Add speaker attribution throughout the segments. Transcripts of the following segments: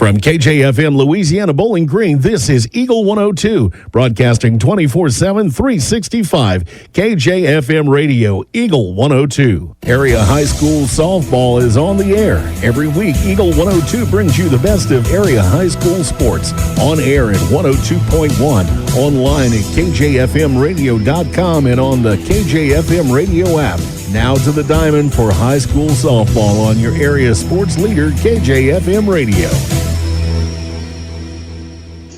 Speaker 1: From KJFM Louisiana Bowling Green, this is Eagle 102, broadcasting 24/7, 365. KJFM Radio, Eagle 102. Area high school softball is on the air. Every week, Eagle 102 brings you the best of area high school sports. On air at 102.1, online at kjfmradio.com, and on the KJFM Radio app. Now to the diamond for high school softball on your area sports leader, KJFM Radio.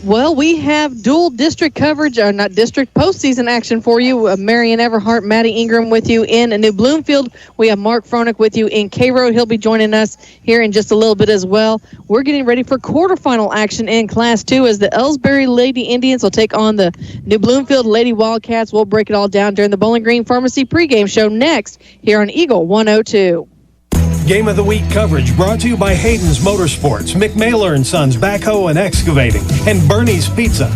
Speaker 2: Well, we have dual district coverage, or not district, postseason action for you. Marion Everhart, Maddie Ingram with you in New Bloomfield. We have Mark Froelich with you in Cairo. He'll be joining us here in just a little bit as well. We're getting ready for quarterfinal action in Class 2 as the Elsberry Lady Indians will take on the New Bloomfield Lady Wildcats. We'll break it all down during the Bowling Green Pharmacy pregame show next here on Eagle 102.
Speaker 3: Game of the Week coverage brought to you by Hayden's Motorsports, McMailer & Sons Backhoe and Excavating, and Bernie's Pizza.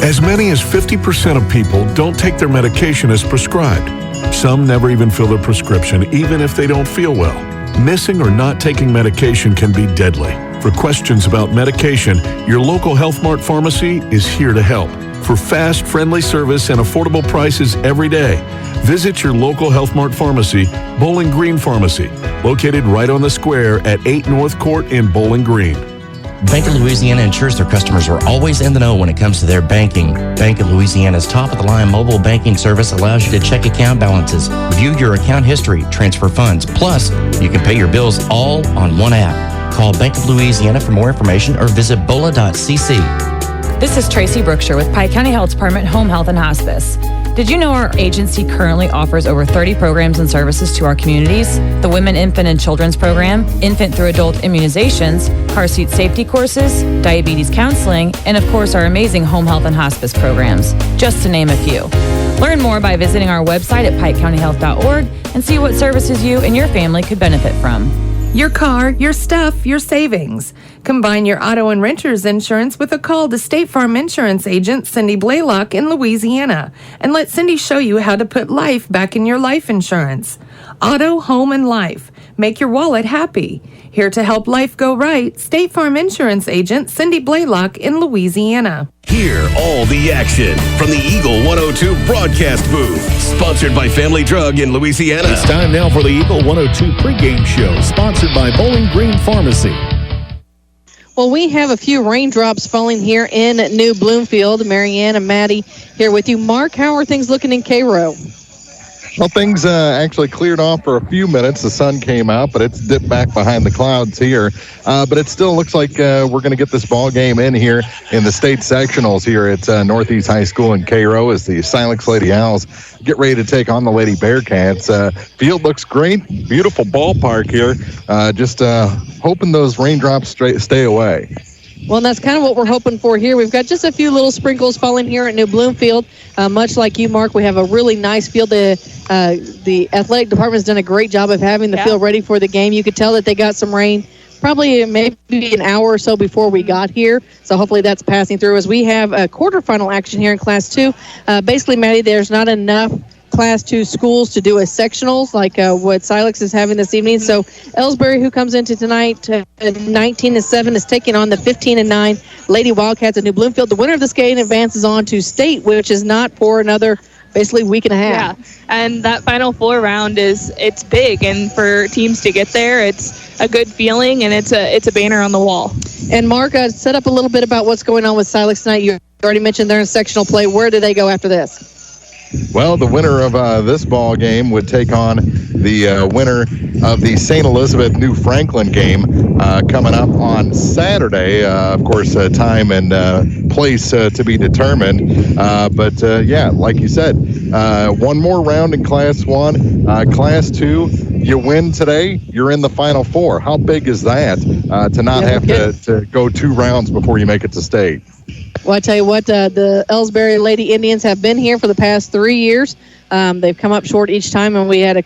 Speaker 4: As many as 50% of people don't take their medication as prescribed. Some never even fill their prescription, even if they don't feel well. Missing or not taking medication can be deadly. For questions about medication, your local Health Mart pharmacy is here to help. For fast, friendly service and affordable prices every day, visit your local Health Mart pharmacy, Bowling Green Pharmacy, located right on the square at 8 North Court in Bowling Green.
Speaker 5: Bank of Louisiana ensures their customers are always in the know when it comes to their banking. Bank of Louisiana's top-of-the-line mobile banking service allows you to check account balances, view your account history, transfer funds. Plus, you can pay your bills all on one app. Call Bank of Louisiana for more information or visit bola.cc.
Speaker 6: This is Tracy Brookshire with Pike County Health Department Home Health and Hospice. Did you know our agency currently offers over 30 programs and services to our communities? The Women, Infant, and Children's Program, infant through adult immunizations, car seat safety courses, diabetes counseling, and of course our amazing home health and hospice programs, just to name a few. Learn more by visiting our website at pikecountyhealth.org and see what services you and your family could benefit from.
Speaker 7: Your car, your stuff, your savings. Combine your auto and renter's insurance with a call to State Farm Insurance agent Cindy Blaylock in Louisiana and let Cindy show you how to put life back in your life insurance. Auto, home, and life. Make your wallet happy. Here to help life go right, State Farm Insurance agent Cindy Blaylock in Louisiana.
Speaker 8: Hear all the action from the Eagle 102 broadcast booth. Sponsored by Family Drug in Louisiana.
Speaker 1: It's time now for the Eagle 102 pregame show, sponsored by Bowling Green Pharmacy.
Speaker 2: Well, we have a few raindrops falling here in New Bloomfield. Marianne and Maddie here with you. Mark, how are things looking in Cairo?
Speaker 9: Well, things actually cleared off for a few minutes. The sun came out, but it's dipped back behind the clouds here. But it still looks like we're going to get this ball game in here in the state sectionals here at Northeast High School in Cairo as the Silex Lady Owls get ready to take on the Lady Bearcats. Field looks great. Beautiful ballpark here. Just hoping those raindrops stay away.
Speaker 2: Well, and that's kind of what we're hoping for here. We've got just a few little sprinkles falling here at New Bloomfield. Much like you, Mark, we have a really nice field. The athletic department has done a great job of having the field ready for the game. You could tell that they got some rain probably maybe an hour or so before we got here. So hopefully that's passing through as we have a quarterfinal action here in Class 2. Basically, Maddie, there's not enough Class 2 schools to do a sectionals like what Silex is having this evening. So Elsberry, who comes into tonight 19-7, is taking on the 15-9 Lady Wildcats at New Bloomfield. The winner of this game advances on to state, which is not for another basically week and a half.
Speaker 10: Yeah, and that Final Four round it's big, and for teams to get there, it's a good feeling, and it's a banner on the wall.
Speaker 2: And Mark, set up a little bit about what's going on with Silex tonight. You already mentioned they're in sectional play. Where do they go after this?
Speaker 9: Well, the winner of this ball game would take on the winner of the St. Elizabeth New Franklin game coming up on Saturday. Of course, time and place to be determined. But like you said, one more round in Class 1. Class 2, you win today, you're in the Final Four. How big is that to not have to go 2 rounds before you make it to state?
Speaker 2: Well, I tell you what, the Elsberry Lady Indians have been here for the past 3 years. They've come up short each time, and we had a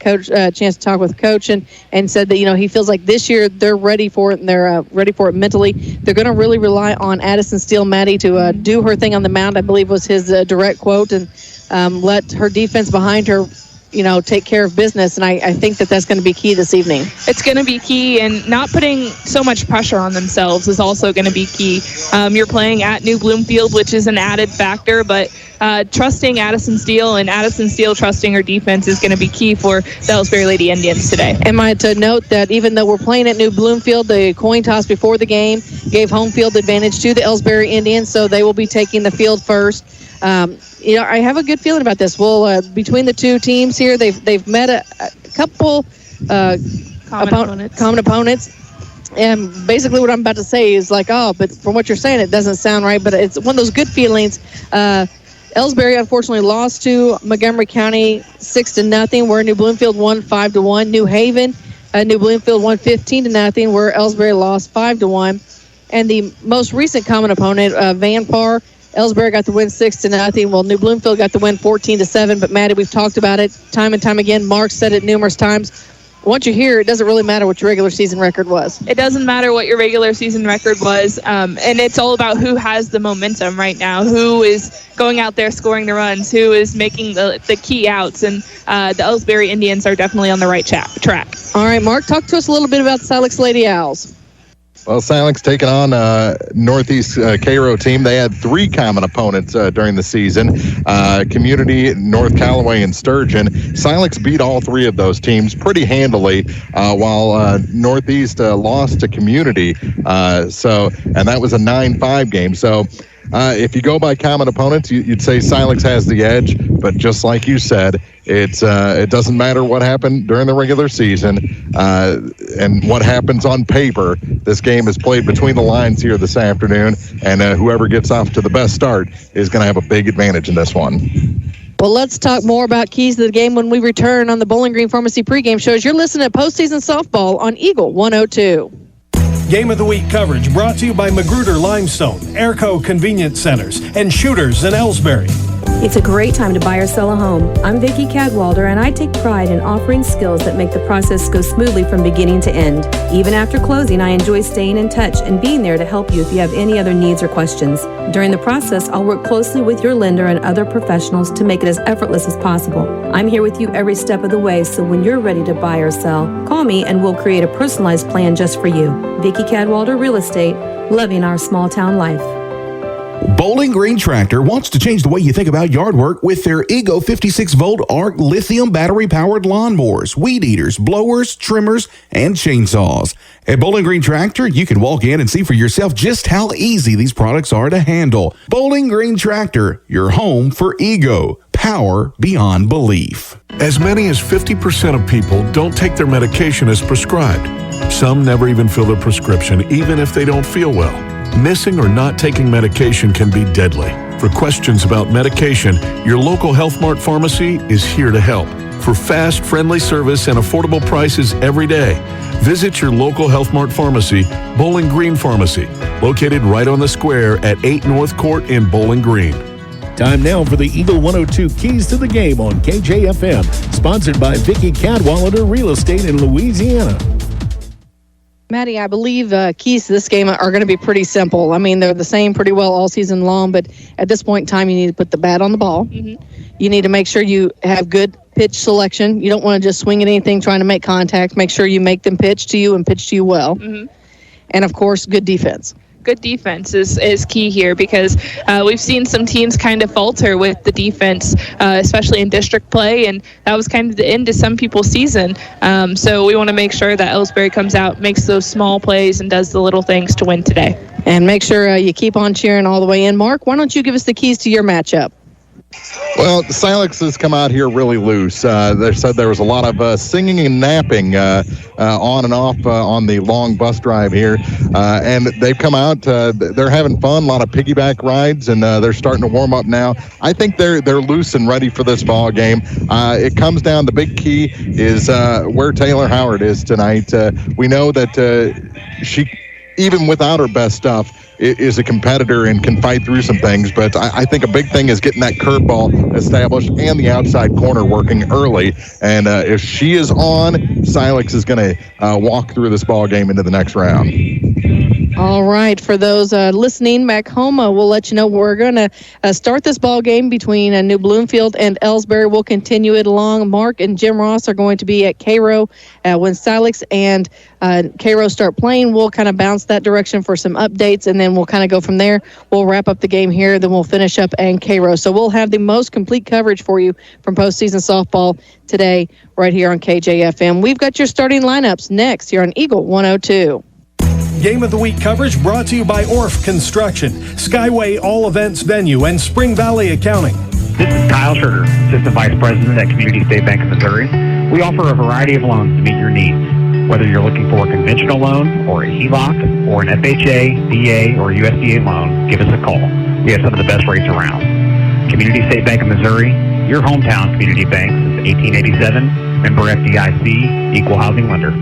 Speaker 2: chance to talk with the coach and said that, he feels like this year they're ready for it, and they're ready for it mentally. They're going to really rely on Addison Steele-Maddie to do her thing on the mound, I believe was his direct quote, and let her defense behind her take care of business. And I think that's going to be key this evening.
Speaker 10: It's going to be key, and not putting so much pressure on themselves is also going to be key. You're playing at New Bloomfield, which is an added factor, but trusting Addison Steele and Addison Steele trusting her defense is going to be key for the Elsberry Lady Indians today.
Speaker 2: Am I to note that even though we're playing at New Bloomfield, the coin toss before the game gave home field advantage to the Elsberry Indians, so they will be taking the field first. I have a good feeling about this. Well, between the two teams here, they've met a couple common opponents. And basically what I'm about to say is but from what you're saying, it doesn't sound right, but it's one of those good feelings. Elsberry unfortunately lost to Montgomery County 6-0, where New Bloomfield won 5-1. New Haven, New Bloomfield won 15-0, where Elsberry lost 5-1. And the most recent common opponent, Van Par, Elsberry got the win 6-0. Well, New Bloomfield got the win 14-7. But Maddie, we've talked about it time and time again. Mark said it numerous times. Once you're here, it doesn't really matter what your regular season record was.
Speaker 10: It doesn't matter what your regular season record was, and it's all about who has the momentum right now, who is going out there scoring the runs, who is making the key outs, and the Elsberry Indians are definitely on the right track.
Speaker 2: All right, Mark, talk to us a little bit about Silex Lady Owls.
Speaker 9: Well, Silex taking on Northeast Cairo team. They had 3 common opponents during the season, Community, North Callaway, and Sturgeon. Silex beat all 3 of those teams pretty handily, while Northeast lost to Community. And that was a 9-5 game. So if you go by common opponents, you'd say Silex has the edge, but just like you said, it doesn't matter what happened during the regular season and what happens on paper. This game is played between the lines here this afternoon, and whoever gets off to the best start is going to have a big advantage in this one.
Speaker 2: Well, let's talk more about keys to the game when we return on the Bowling Green Pharmacy pregame shows. You're listening to Postseason Softball on Eagle 102.
Speaker 3: Game of the Week coverage brought to you by Magruder Limestone, Airco Convenience Centers, and Shooters in Elsberry.
Speaker 11: It's a great time to buy or sell a home. I'm Vicki Cadwalder, and I take pride in offering skills that make the process go smoothly from beginning to end. Even after closing, I enjoy staying in touch and being there to help you if you have any other needs or questions. During the process, I'll work closely with your lender and other professionals to make it as effortless as possible. I'm here with you every step of the way, so when you're ready to buy or sell, call me and we'll create a personalized plan just for you. Vicki Cadwalder Real Estate, loving our small town life.
Speaker 12: Bowling Green Tractor wants to change the way you think about yard work with their Ego 56-volt ARC lithium battery-powered lawnmowers, weed eaters, blowers, trimmers, and chainsaws. At Bowling Green Tractor, you can walk in and see for yourself just how easy these products are to handle. Bowling Green Tractor, your home for Ego. Power beyond belief.
Speaker 4: As many as 50% of people don't take their medication as prescribed. Some never even fill their prescription, even if they don't feel well. Missing or not taking medication can be deadly. For questions about medication, your local Health Mart pharmacy is here to help. For fast, friendly service and affordable prices every day, visit your local Health Mart pharmacy, Bowling Green Pharmacy, located right on the square at 8 North Court in Bowling Green.
Speaker 1: Time now for the Eagle 102 Keys to the Game on KJFM, sponsored by Vicki Cadwalder Real Estate in Louisiana.
Speaker 2: Maddie, I believe keys to this game are going to be pretty simple. I mean, they're the same pretty well all season long, but at this point in time, you need to put the bat on the ball. Mm-hmm. You need to make sure you have good pitch selection. You don't want to just swing at anything trying to make contact. Make sure you make them pitch to you and pitch to you well. Mm-hmm. And, of course, good defense.
Speaker 10: Good defense is key here because we've seen some teams kind of falter with the defense, especially in district play, and that was kind of the end of some people's season. So we want to make sure that Elsberry comes out, makes those small plays, and does the little things to win today.
Speaker 2: And make sure you keep on cheering all the way in. Mark, why don't you give us the keys to your matchup?
Speaker 9: Well, Silex has come out here really loose. They said there was a lot of singing and napping on and off on the long bus drive here. And they've come out, they're having fun, a lot of piggyback rides, and they're starting to warm up now. I think they're loose and ready for this ball game. It comes down, the big key is where Taylor Howard is tonight. We know that she, even without her best stuff, is a competitor and can fight through some things, but I think a big thing is getting that curveball established and the outside corner working early. And if she is on, Silex is going to walk through this ball game into the next round.
Speaker 2: All right. For those listening back home, we'll let you know we're going to start this ball game between New Bloomfield and Elsberry. We'll continue it along. Mark and Jim Ross are going to be at Cairo when Silex and Cairo start playing. We'll kind of bounce that direction for some updates, and then we'll kind of go from there. We'll wrap up the game here, then we'll finish up in Cairo. So we'll have the most complete coverage for you from postseason softball today right here on KJFM. We've got your starting lineups next here on Eagle 102.
Speaker 3: Game of the Week coverage brought to you by Orff Construction, Skyway All Events Venue, and Spring Valley Accounting.
Speaker 13: This is Kyle Schurter, Assistant Vice President at Community State Bank of Missouri. We offer a variety of loans to meet your needs. Whether you're looking for a conventional loan or a HELOC or an FHA, VA, or USDA loan, give us a call. We have some of the best rates around. Community State Bank of Missouri, your hometown community bank since 1887, member FDIC, equal housing lender.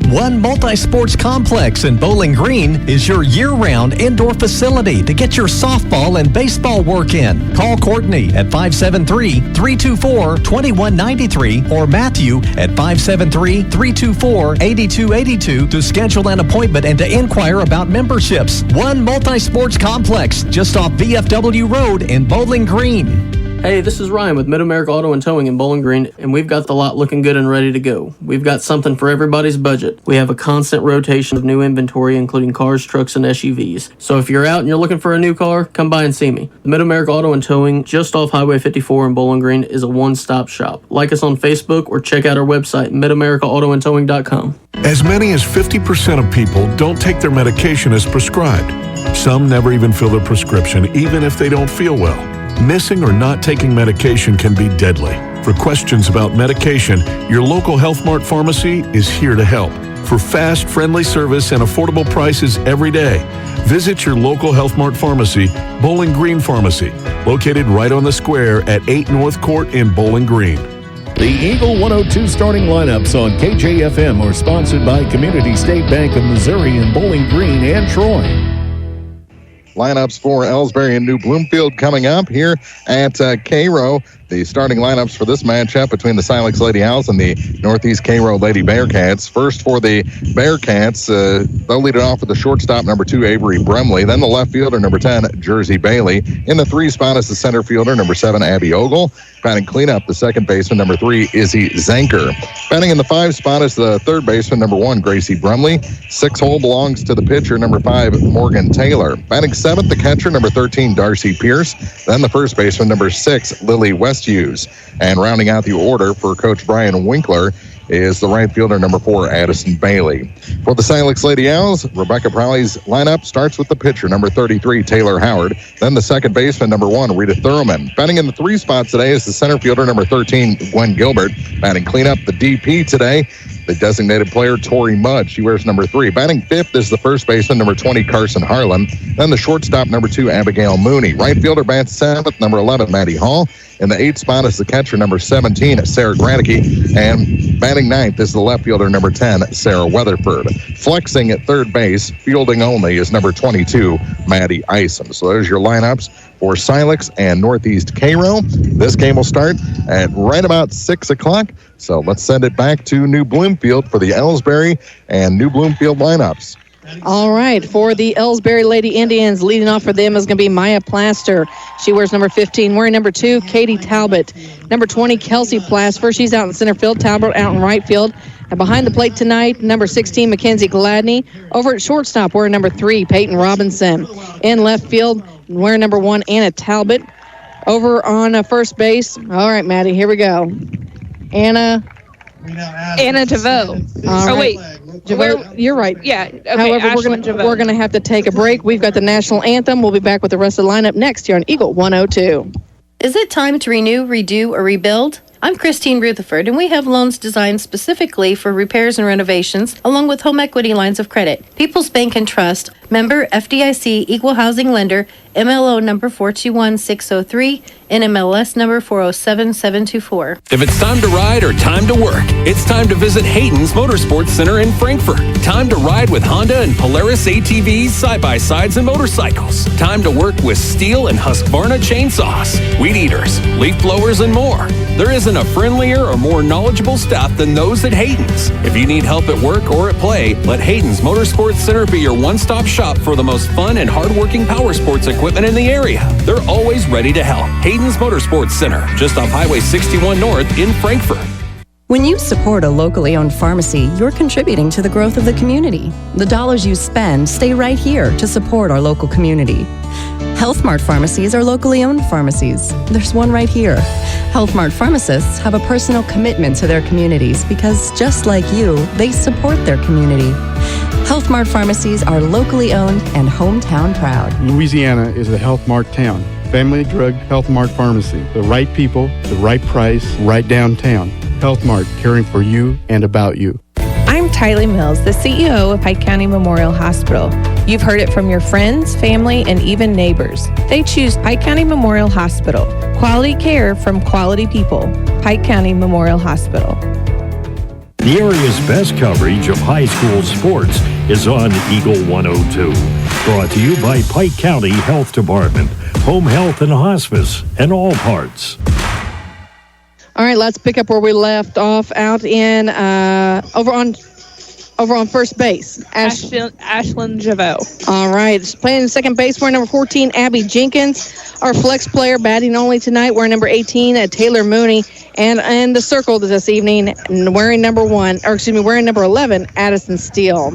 Speaker 14: One Multi-Sports Complex in Bowling Green is your year-round indoor facility to get your softball and baseball work in. Call Courtney at 573-324-2193 or Matthew at 573-324-8282 to schedule an appointment and to inquire about memberships. One Multi-Sports Complex just off VFW Road in Bowling Green.
Speaker 15: Hey, this is Ryan with Mid-America Auto and Towing in Bowling Green, and we've got the lot looking good and ready to go. We've got something for everybody's budget. We have a constant rotation of new inventory, including cars, trucks, and SUVs. So if you're out and you're looking for a new car, come by and see me. The Mid-America Auto and Towing, just off Highway 54 in Bowling Green, is a one-stop shop. Like us on Facebook or check out our website, midamericaautoandtowing.com.
Speaker 4: As many as 50% of people don't take their medication as prescribed. Some never even fill their prescription, even if they don't feel well. Missing or not taking medication can be deadly. For questions about medication, your local Health Mart pharmacy is here to help. For fast, friendly service and affordable prices every day, visit your local Health Mart pharmacy, Bowling Green Pharmacy, located right on the square at 8 North Court in Bowling Green.
Speaker 1: The Eagle 102 starting lineups on KJFM are sponsored by Community State Bank of Missouri in Bowling Green and Troy.
Speaker 9: Lineups for Elsberry and New Bloomfield coming up here at Cairo. The starting lineups for this matchup between the Silex Lady Owls and the Northeast Cairo Lady Bearcats. First for the Bearcats, they'll lead it off with the shortstop, number 2, Avery Brumley. Then the left fielder, number 10, Jersey Bailey. In the 3 spot is the center fielder, number 7, Abby Ogle. Batting cleanup, the second baseman, number 3, Izzy Zanker. Batting in the 5 spot is the third baseman, number 1, Gracie Brumley. 6 hole belongs to the pitcher, number 5, Morgan Taylor. Batting 7th, the catcher, number 13, Darcy Pierce. Then the first baseman, number 6, Lily Westhues. And rounding out the order for Coach Brian Winkler is the right fielder, number 4, Addison Bailey. For the Silex Lady Owls, Rebecca Prowley's lineup starts with the pitcher, number 33, Taylor Howard. Then the second baseman, number 1, Rita Thurman. Batting in the 3 spot today is the center fielder, number 13, Gwen Gilbert. Batting cleanup, the DP today, the designated player, Tori Mudd. She wears number 3. Batting 5th is the first baseman, number 20, Carson Harlan. Then the shortstop, number 2, Abigail Mooney. Right fielder bats 7th, number 11, Maddie Hall. In the 8th spot is the catcher, number 17, Sarah Granicke. And batting 9th is the left fielder, number 10, Sarah Weatherford. Flexing at third base, fielding only, is number 22, Maddie Isom. So there's your lineups for Silex and Northeast Cairo. This game will start at right about 6 o'clock. So let's send it back to New Bloomfield for the Elsberry and New Bloomfield lineups.
Speaker 2: All right, for the Elsberry Lady Indians, leading off for them is going to be Maya Plaster. She wears number 15. Wearing number 2, Katie Talbot. Number 20, Kelsey Plaster. She's out in center field. Talbot out in right field. And behind the plate tonight, number 16, Mackenzie Gladney. Over at shortstop, wearing number 3, Peyton Robinson. In left field, wearing number 1, Anna Talbot. Over on first base, all right, Maddie, here we go. Anna
Speaker 10: DeVoe.
Speaker 2: Oh,
Speaker 10: wait.
Speaker 2: JaVoe, you're right.
Speaker 10: Yeah. Okay,
Speaker 2: however, we're going to have to take a break. We've got the national anthem. We'll be back with the rest of the lineup next here on Eagle 102.
Speaker 16: Is it time to renew, redo, or rebuild? I'm Christine Rutherford, and we have loans designed specifically for repairs and renovations, along with home equity lines of credit. People's Bank and Trust, member FDIC, equal housing lender, MLO number 421603, NMLS number 407724.
Speaker 17: If it's time to ride or time to work, it's time to visit Hayden's Motorsports Center in Frankfort. Time to ride with Honda and Polaris ATVs, side-by-sides, and motorcycles. Time to work with Steel and Husqvarna chainsaws, weed eaters, leaf blowers, and more. There isn't a friendlier or more knowledgeable staff than those at Hayden's. If you need help at work or at play, let Hayden's Motorsports Center be your one-stop shop shop for the most fun and hardworking power sports equipment in the area. They're always ready to help. Hayden's Motorsports Center, just off Highway 61 North in Frankfort.
Speaker 18: When you support a locally owned pharmacy, you're contributing to the growth of the community. The dollars you spend stay right here to support our local community. Health Mart pharmacies are locally owned pharmacies. There's one right here. Health Mart pharmacists have a personal commitment to their communities because, just like you, they support their community. Health Mart pharmacies are locally owned and hometown proud.
Speaker 19: Louisiana is a Health Mart town. Family Drug Health Mart Pharmacy. The right people, the right price, right downtown. Health Mart, caring for you and about you.
Speaker 20: I'm Tylee Mills, the CEO of Pike County Memorial Hospital. You've heard it from your friends, family, and even neighbors. They choose Pike County Memorial Hospital. Quality care from quality people. Pike County Memorial Hospital.
Speaker 21: The area's best coverage of high school sports is on Eagle 102. Brought to you by Pike County Health Department, Home Health and Hospice, and All Parts.
Speaker 2: All right, let's pick up where we left off out in over on first base.
Speaker 10: Ashlyn Javot.
Speaker 2: All right, playing second base, we're number 14, Abby Jenkins. Our flex player batting only tonight, we're number 18, Taylor Mooney. And in the circle this evening, wearing number 11, Addison Steele.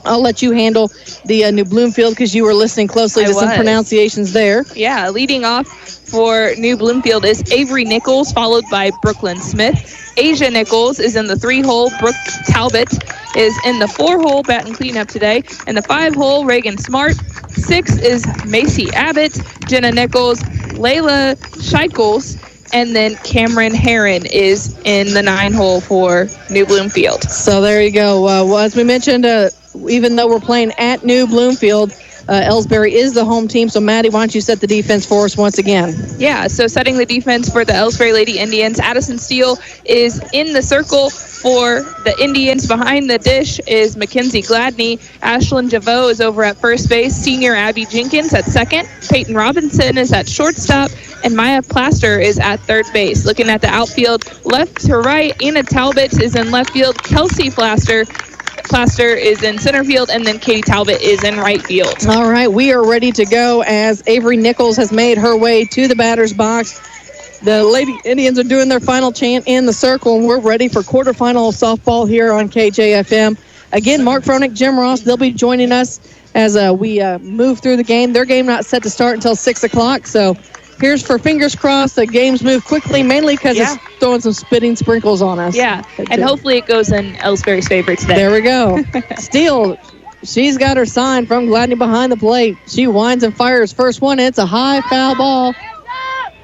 Speaker 2: I'll let you handle the New Bloomfield because you were listening closely to some pronunciations there.
Speaker 10: Yeah, leading off for New Bloomfield is Avery Nichols, followed by Brooklyn Smith. Asia Nichols is in the 3-hole. Brooke Talbot is in the 4-hole, batting cleanup today. In the 5-hole, Reagan Smart. 6 is Macy Abbott, Jenna Nichols, Layla Scheikels, and then Cameron Heron is in the 9-hole for New Bloomfield.
Speaker 2: So there you go. Well, as we mentioned, even though we're playing at New Bloomfield, Elsberry is the home team. So, Maddie, why don't you set the defense for us once again?
Speaker 10: Yeah, so setting the defense for the Elsberry Lady Indians, Addison Steele is in the circle. For the Indians, behind the dish is Mackenzie Gladney. Ashlyn Javot is over at first base. Senior Abby Jenkins at second. Peyton Robinson is at shortstop. And Maya Plaster is at third base. Looking at the outfield, left to right, Anna Talbot is in left field. Kelsey Plaster is in center field, and then Katie Talbot is in right field.
Speaker 2: All right, we are ready to go as Avery Nichols has made her way to the batter's box. The Lady Indians are doing their final chant in the circle, and we're ready for quarterfinal softball here on KJFM. Again, Mark Froelich, Jim Ross, they'll be joining us as we move through the game. Their game not set to start until 6 o'clock, so here's for fingers crossed the games move quickly, mainly because it's throwing some spitting sprinkles on us.
Speaker 10: Yeah, and hopefully it goes in Elsberry's favor today.
Speaker 2: There we go. Steele, she's got her sign from Gladney behind the plate. She winds and fires. First one, it's a high foul ball.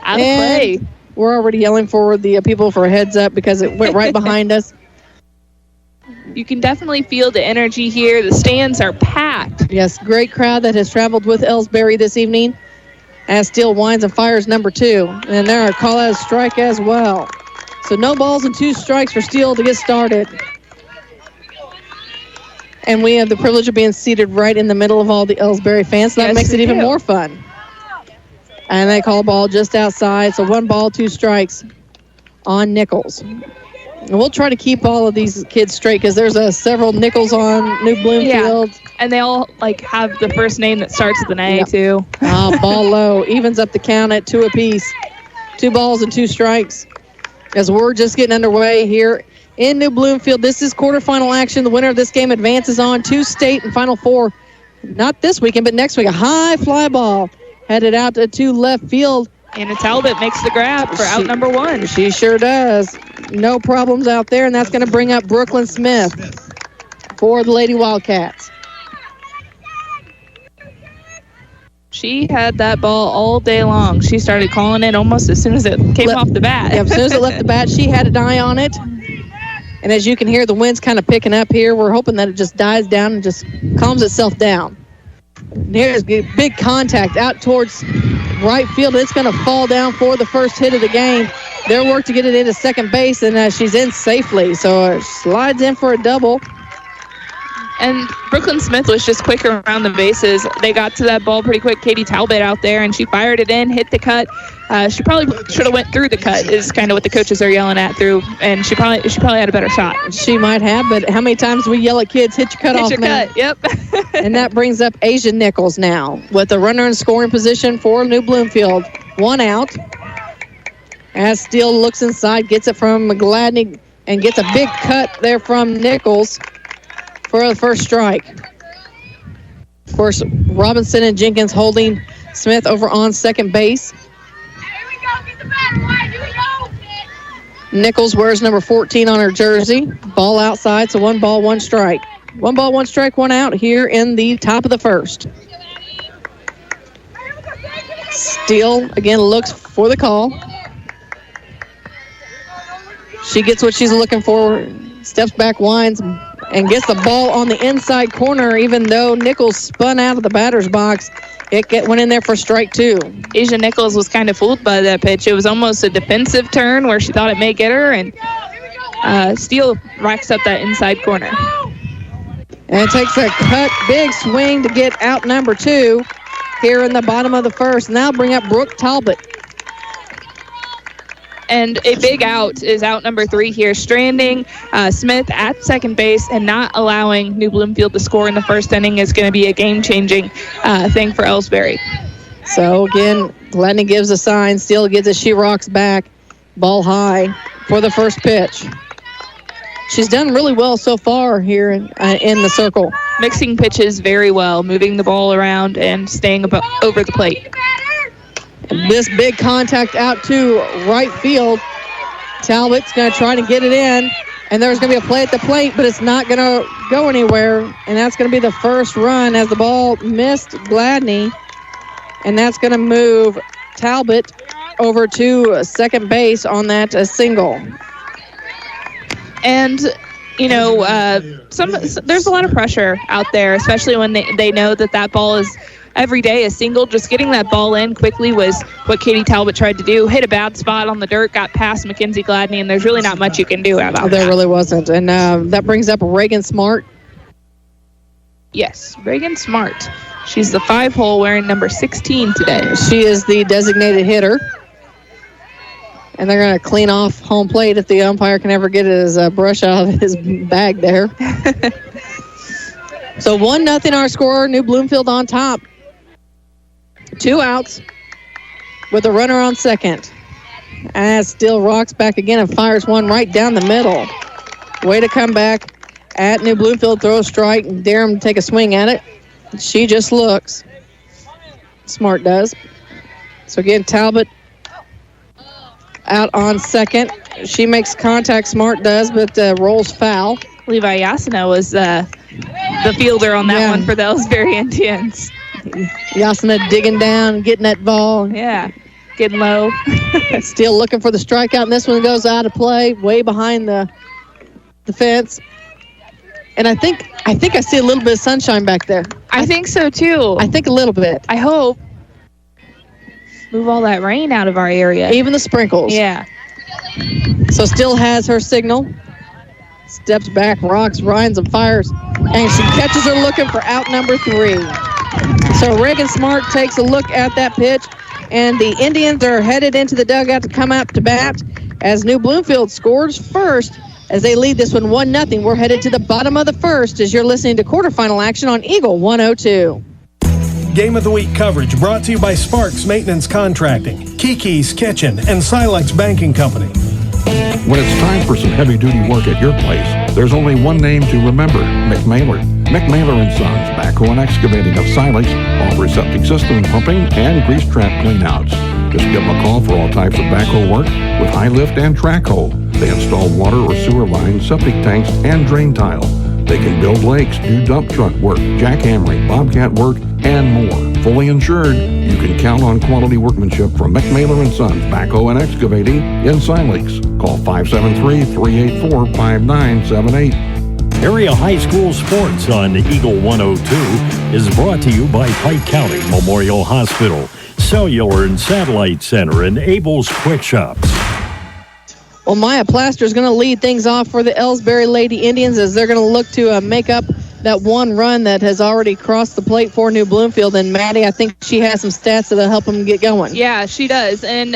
Speaker 10: Out of play.
Speaker 2: We're already yelling for the people for a heads up because it went right behind us.
Speaker 10: You can definitely feel the energy here. The stands are packed.
Speaker 2: Yes, great crowd that has traveled with Elsberry this evening. As Steele winds and fires number 2. And there are call out a strike as well. So no balls and 2 strikes for Steele to get started. And we have the privilege of being seated right in the middle of all the Elsberry fans. So that makes it even more fun. And they call a ball just outside. So 1 ball, 2 strikes on Nichols. And we'll try to keep all of these kids straight because there's several Nichols on New Bloomfield.
Speaker 10: Yeah. And they all have the first name that starts with an A, too.
Speaker 2: Ball low. Evens up the count at 2 apiece. 2 balls and 2 strikes. As we're just getting underway here in New Bloomfield. This is quarterfinal action. The winner of this game advances on to state and Final Four. Not this weekend, but next week. A high fly ball headed out to left field.
Speaker 10: Anna Talbot makes the grab for out number 1.
Speaker 2: She sure does. No problems out there, and that's going to bring up Brooklyn Smith for the Lady Wildcats.
Speaker 10: She had that ball all day long. She started calling it almost as soon as it came off the bat.
Speaker 2: Yeah, as soon as it left the bat, she had an eye on it. And as you can hear, the wind's kind of picking up here. We're hoping that it just dies down and just calms itself down. There's big contact out towards right field. It's going to fall down for the first hit of the game. Their work to get it into second base, and she's in safely. So slides in for a double.
Speaker 10: And Brooklyn Smith was just quick around the bases. They got to that ball pretty quick. Katie Talbot out there, and she fired it in, hit the cut. She probably should have went through the cut is kind of what the coaches are yelling at through, and she probably had a better shot.
Speaker 2: She might have, but how many times we yell at kids, hit your cut off, man?
Speaker 10: Hit your cut, yep.
Speaker 2: And that brings up Asia Nichols now with a runner in scoring position for New Bloomfield. 1 out. As Steele looks inside, gets it from Gladney, and gets a big cut there from Nichols for the first strike. Of course, Robinson and Jenkins holding Smith over on second base. Nichols wears number 14 on her jersey. Ball outside, so 1 ball, 1 strike. 1 ball, 1 strike, 1 out here in the top of the first. Steele again looks for the call. She gets what she's looking for, steps back, winds, and gets the ball on the inside corner, even though Nichols spun out of the batter's box. It went in there for strike 2.
Speaker 10: Asia Nichols was kind of fooled by that pitch. It was almost a defensive turn where she thought it may get her, and Steele racks up that inside corner.
Speaker 2: And it takes a cut, big swing to get out number 2 here in the bottom of the first. Now bring up Brooke Talbot.
Speaker 10: And a big out is out number 3 here, stranding Smith at second base and not allowing New Bloomfield to score in the first inning is going to be a game-changing thing for Elsberry.
Speaker 2: So, again, Gladney gives a sign. Steele gets it. She rocks back. Ball high for the first pitch. She's done really well so far here in the circle.
Speaker 10: Mixing pitches very well, moving the ball around and staying over the plate.
Speaker 2: This big contact out to right field. Talbot's going to try to get it in, and there's going to be a play at the plate, but it's not going to go anywhere, and that's going to be the first run as the ball missed Gladney, and that's going to move Talbot over to second base on that single.
Speaker 10: And, you know, there's a lot of pressure out there, especially when they know that ball is every day a single. Just getting that ball in quickly was what Katie Talbot tried to do. Hit a bad spot on the dirt, got past Mackenzie Gladney, and there's really not much you can do about that.
Speaker 2: There really wasn't. And that brings up Reagan Smart.
Speaker 10: Yes, Reagan Smart. She's the 5-hole wearing number 16 today.
Speaker 2: She is the designated hitter. And they're going to clean off home plate if the umpire can ever get his brush out of his bag there. So 1-0 our score. New Bloomfield on top. 2 outs with a runner on second. As Steele rocks back again and fires one right down the middle. Way to come back at New Bloomfield. Throw a strike and dare him to take a swing at it. She just looks. Smart does. So again, Talbot out on second. She makes contact, Smart does, but rolls foul.
Speaker 10: Levi Yasina was the fielder on that one for the Elsberry Indians.
Speaker 2: Yasina digging down, getting that ball.
Speaker 10: Yeah, getting low.
Speaker 2: Still looking for the strikeout, and this one goes out of play, way behind the fence. And I think I see a little bit of sunshine back there.
Speaker 10: I think so, too.
Speaker 2: I think a little bit.
Speaker 10: I hope. Move all that rain out of our area.
Speaker 2: Even the sprinkles.
Speaker 10: Yeah.
Speaker 2: So Still has her signal. Steps back, rocks, rinds, and fires. And she catches her looking for out number 3. So Reagan Smart takes a look at that pitch. And the Indians are headed into the dugout to come out to bat as New Bloomfield scores first as they lead this one 1-0. We're headed to the bottom of the first as you're listening to quarterfinal action on Eagle 102.
Speaker 3: Game of the Week coverage brought to you by Sparks Maintenance Contracting, Kiki's Kitchen, and Silex Banking Company.
Speaker 4: When it's time for some heavy-duty work at your place, there's only one name to remember, McMailer. McMailer & Sons, Backhoe and Excavating of Silex, offers septic system pumping and grease trap cleanouts. Just give them a call for all types of backhoe work with high lift and track hoe. They install water or sewer lines, septic tanks, and drain tile. They can build lakes, do dump truck work, jackhammering, bobcat work, and more. Fully insured, you can count on quality workmanship from McMailer & Sons, Backhoe and Excavating in Silex. Call 573-384-5978.
Speaker 21: Area High School Sports on Eagle 102 is brought to you by Pike County Memorial Hospital, Cellular and Satellite Center, and Abel's Quick Shops.
Speaker 2: Well, Maya Plaster is going to lead things off for the Elsberry Lady Indians as they're going to look to make up that one run that has already crossed the plate for New Bloomfield. And Maddie, I think she has some stats that'll help them get going.
Speaker 10: Yeah, she does. And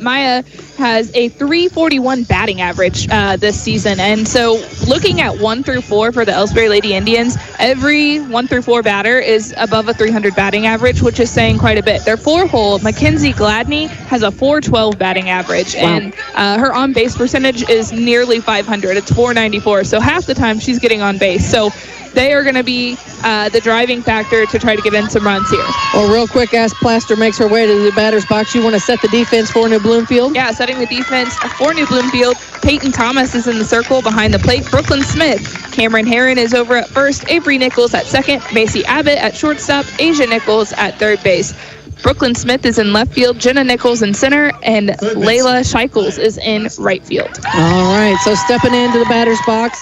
Speaker 10: Maya has a .341 batting average this season. And so looking at 1 through 4 for the Elsberry Lady Indians, every 1 through 4 batter is above a .300 batting average, which is saying quite a bit. Their 4-hole, Mackenzie Gladney, has a .412 batting average. Wow. And her on-base percentage is nearly 500. It's .494. So half the time she's getting on base. So they are going to be the driving factor to try to get in some runs here.
Speaker 2: Well, real quick, as Plaster makes her way to the batter's box, you want to set the defense for New Bloomfield?
Speaker 10: Yeah, setting the defense for New Bloomfield. Peyton Thomas is in the circle behind the plate. Brooklyn Smith. Cameron Herron is over at first. Avery Nichols at second. Macy Abbott at shortstop. Asia Nichols at third base. Brooklyn Smith is in left field. Jenna Nichols in center. And Layla Sheichels is in right field.
Speaker 2: All right, so stepping into the batter's box.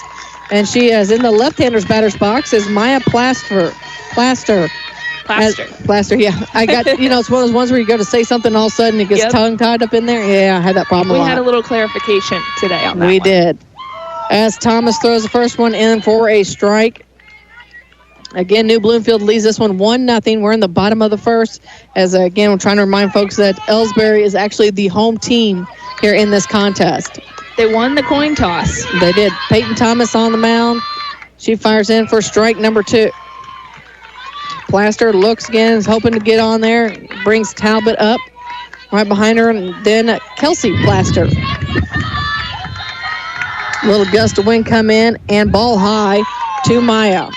Speaker 2: And she is in the left-hander's batter's box is Maya Plaster, yeah. I got, it's one of those ones where you go to say something, all of a sudden it gets tongue-tied up in there. Yeah, I had that problem a lot.
Speaker 10: We had a little clarification today on that
Speaker 2: We did. As Thomas throws the first one in for a strike. Again, New Bloomfield leads this one 1-0. We're in the bottom of the first. As, again, we're trying to remind folks that Elsberry is actually the home team here in this contest.
Speaker 10: They won the coin toss.
Speaker 2: They did. Peyton Thomas on the mound. She fires in for strike number 2. Plaster looks again, is hoping to get on there. Brings Talbot up right behind her, and then Kelsey Plaster. Little gust of wind come in, and ball high to Maya.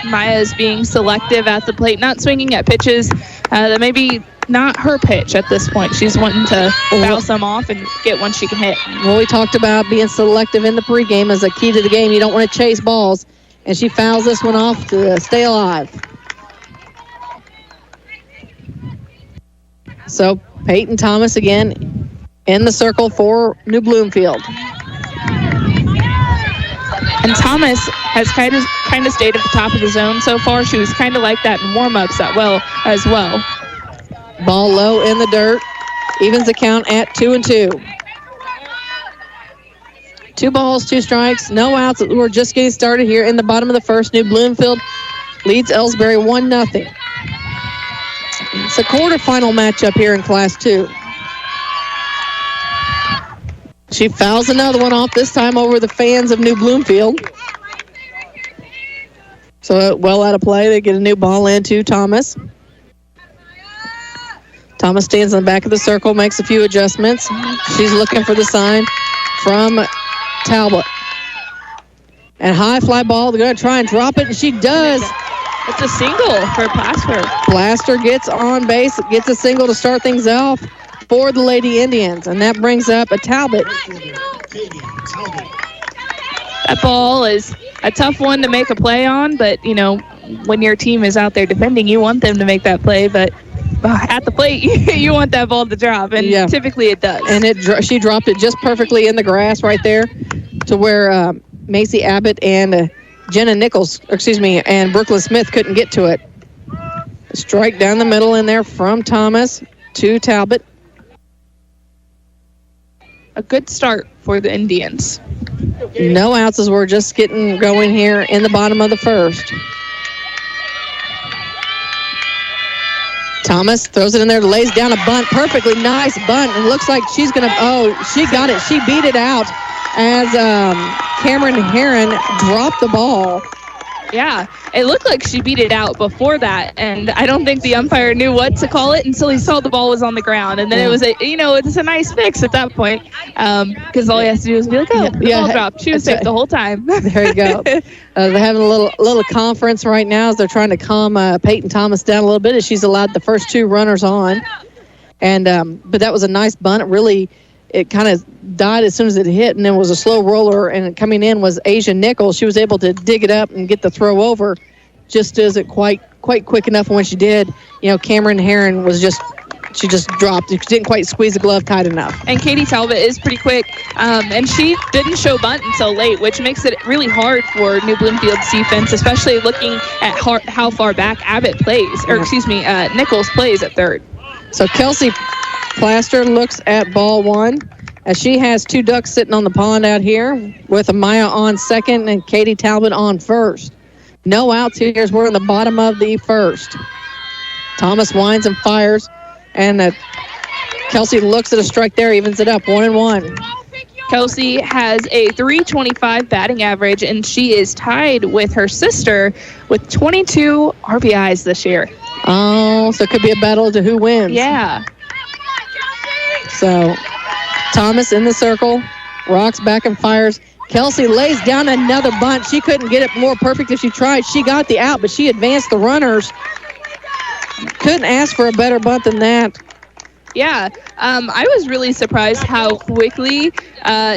Speaker 10: Maya is being selective at the plate, not swinging at pitches that maybe not her pitch at this point. She's wanting to bounce them off and get one she can hit.
Speaker 2: Well, we talked about being selective in the pregame as a key to the game. You don't want to chase balls, and she fouls this one off to stay alive. So Peyton Thomas again in the circle for New Bloomfield.
Speaker 10: And Thomas has kind of stayed at the top of the zone so far. She was kind of like that in warm-ups as well.
Speaker 2: Ball low in the dirt. Evens the count at 2-2. 2 balls, 2 strikes, no outs. We're just getting started here in the bottom of the first. New Bloomfield leads Elsberry 1-0. It's a quarterfinal matchup here in Class 2. She fouls another one off, this time over the fans of New Bloomfield. So well out of play. They get a new ball in to Thomas. Thomas stands in the back of the circle, makes a few adjustments. She's looking for the sign from Talbot. And high fly ball. They're going to try and drop it, and she does.
Speaker 10: It's a single for Plaster.
Speaker 2: Plaster gets on base, gets a single to start things off for the Lady Indians, and that brings up a Talbot.
Speaker 10: That ball is a tough one to make a play on, but, when your team is out there defending, you want them to make that play, but at the plate, you want that ball to drop, and typically it does.
Speaker 2: And she dropped it just perfectly in the grass right there to where Macy Abbott and Jenna Nichols, and Brooklyn Smith couldn't get to it. Strike down the middle in there from Thomas to Talbot.
Speaker 10: A good start for the Indians.
Speaker 2: No outs as we're just getting going here in the bottom of the first. Thomas throws it in there, lays down a bunt, perfectly nice bunt. It looks like she's going to, she got it. She beat it out as Cameron Herron dropped the ball.
Speaker 10: Yeah, it looked like she beat it out before that, and I don't think the umpire knew what to call it until he saw the ball was on the ground, and then it was it's a nice fix at that point, because all he has to do is be like, the ball dropped. She was safe the whole time.
Speaker 2: There you go. They're having a little conference right now as they're trying to calm Peyton Thomas down a little bit as she's allowed the first 2 runners on, and but that was a nice bunt. It kind of died as soon as it hit, and then was a slow roller, and coming in was Asia Nichols. She was able to dig it up and get the throw over, just isn't quite quick enough. When she did, Cameron Herron she just dropped. She didn't quite squeeze the glove tight enough.
Speaker 10: And Katie Talbot is pretty quick, and she didn't show bunt until late, which makes it really hard for New Bloomfield's defense, especially looking at how far back Abbott plays, Nichols plays at third.
Speaker 2: So Kelsey Plaster looks at ball 1. as she has 2 ducks sitting on the pond out here with Amaya on second and Katie Talbot on first. No outs here as we're in the bottom of the first. Thomas winds and fires, and Kelsey looks at a strike there, evens it up 1-1.
Speaker 10: Kelsey has a .325 batting average, and she is tied with her sister with 22 RBIs this year.
Speaker 2: Oh, so it could be a battle to who wins.
Speaker 10: Yeah.
Speaker 2: So Thomas in the circle, rocks back and fires. Kelsey lays down another bunt. She couldn't get it more perfect if she tried. She got the out, but she advanced the runners. Couldn't ask for a better bunt than that.
Speaker 10: Yeah, I was really surprised how quickly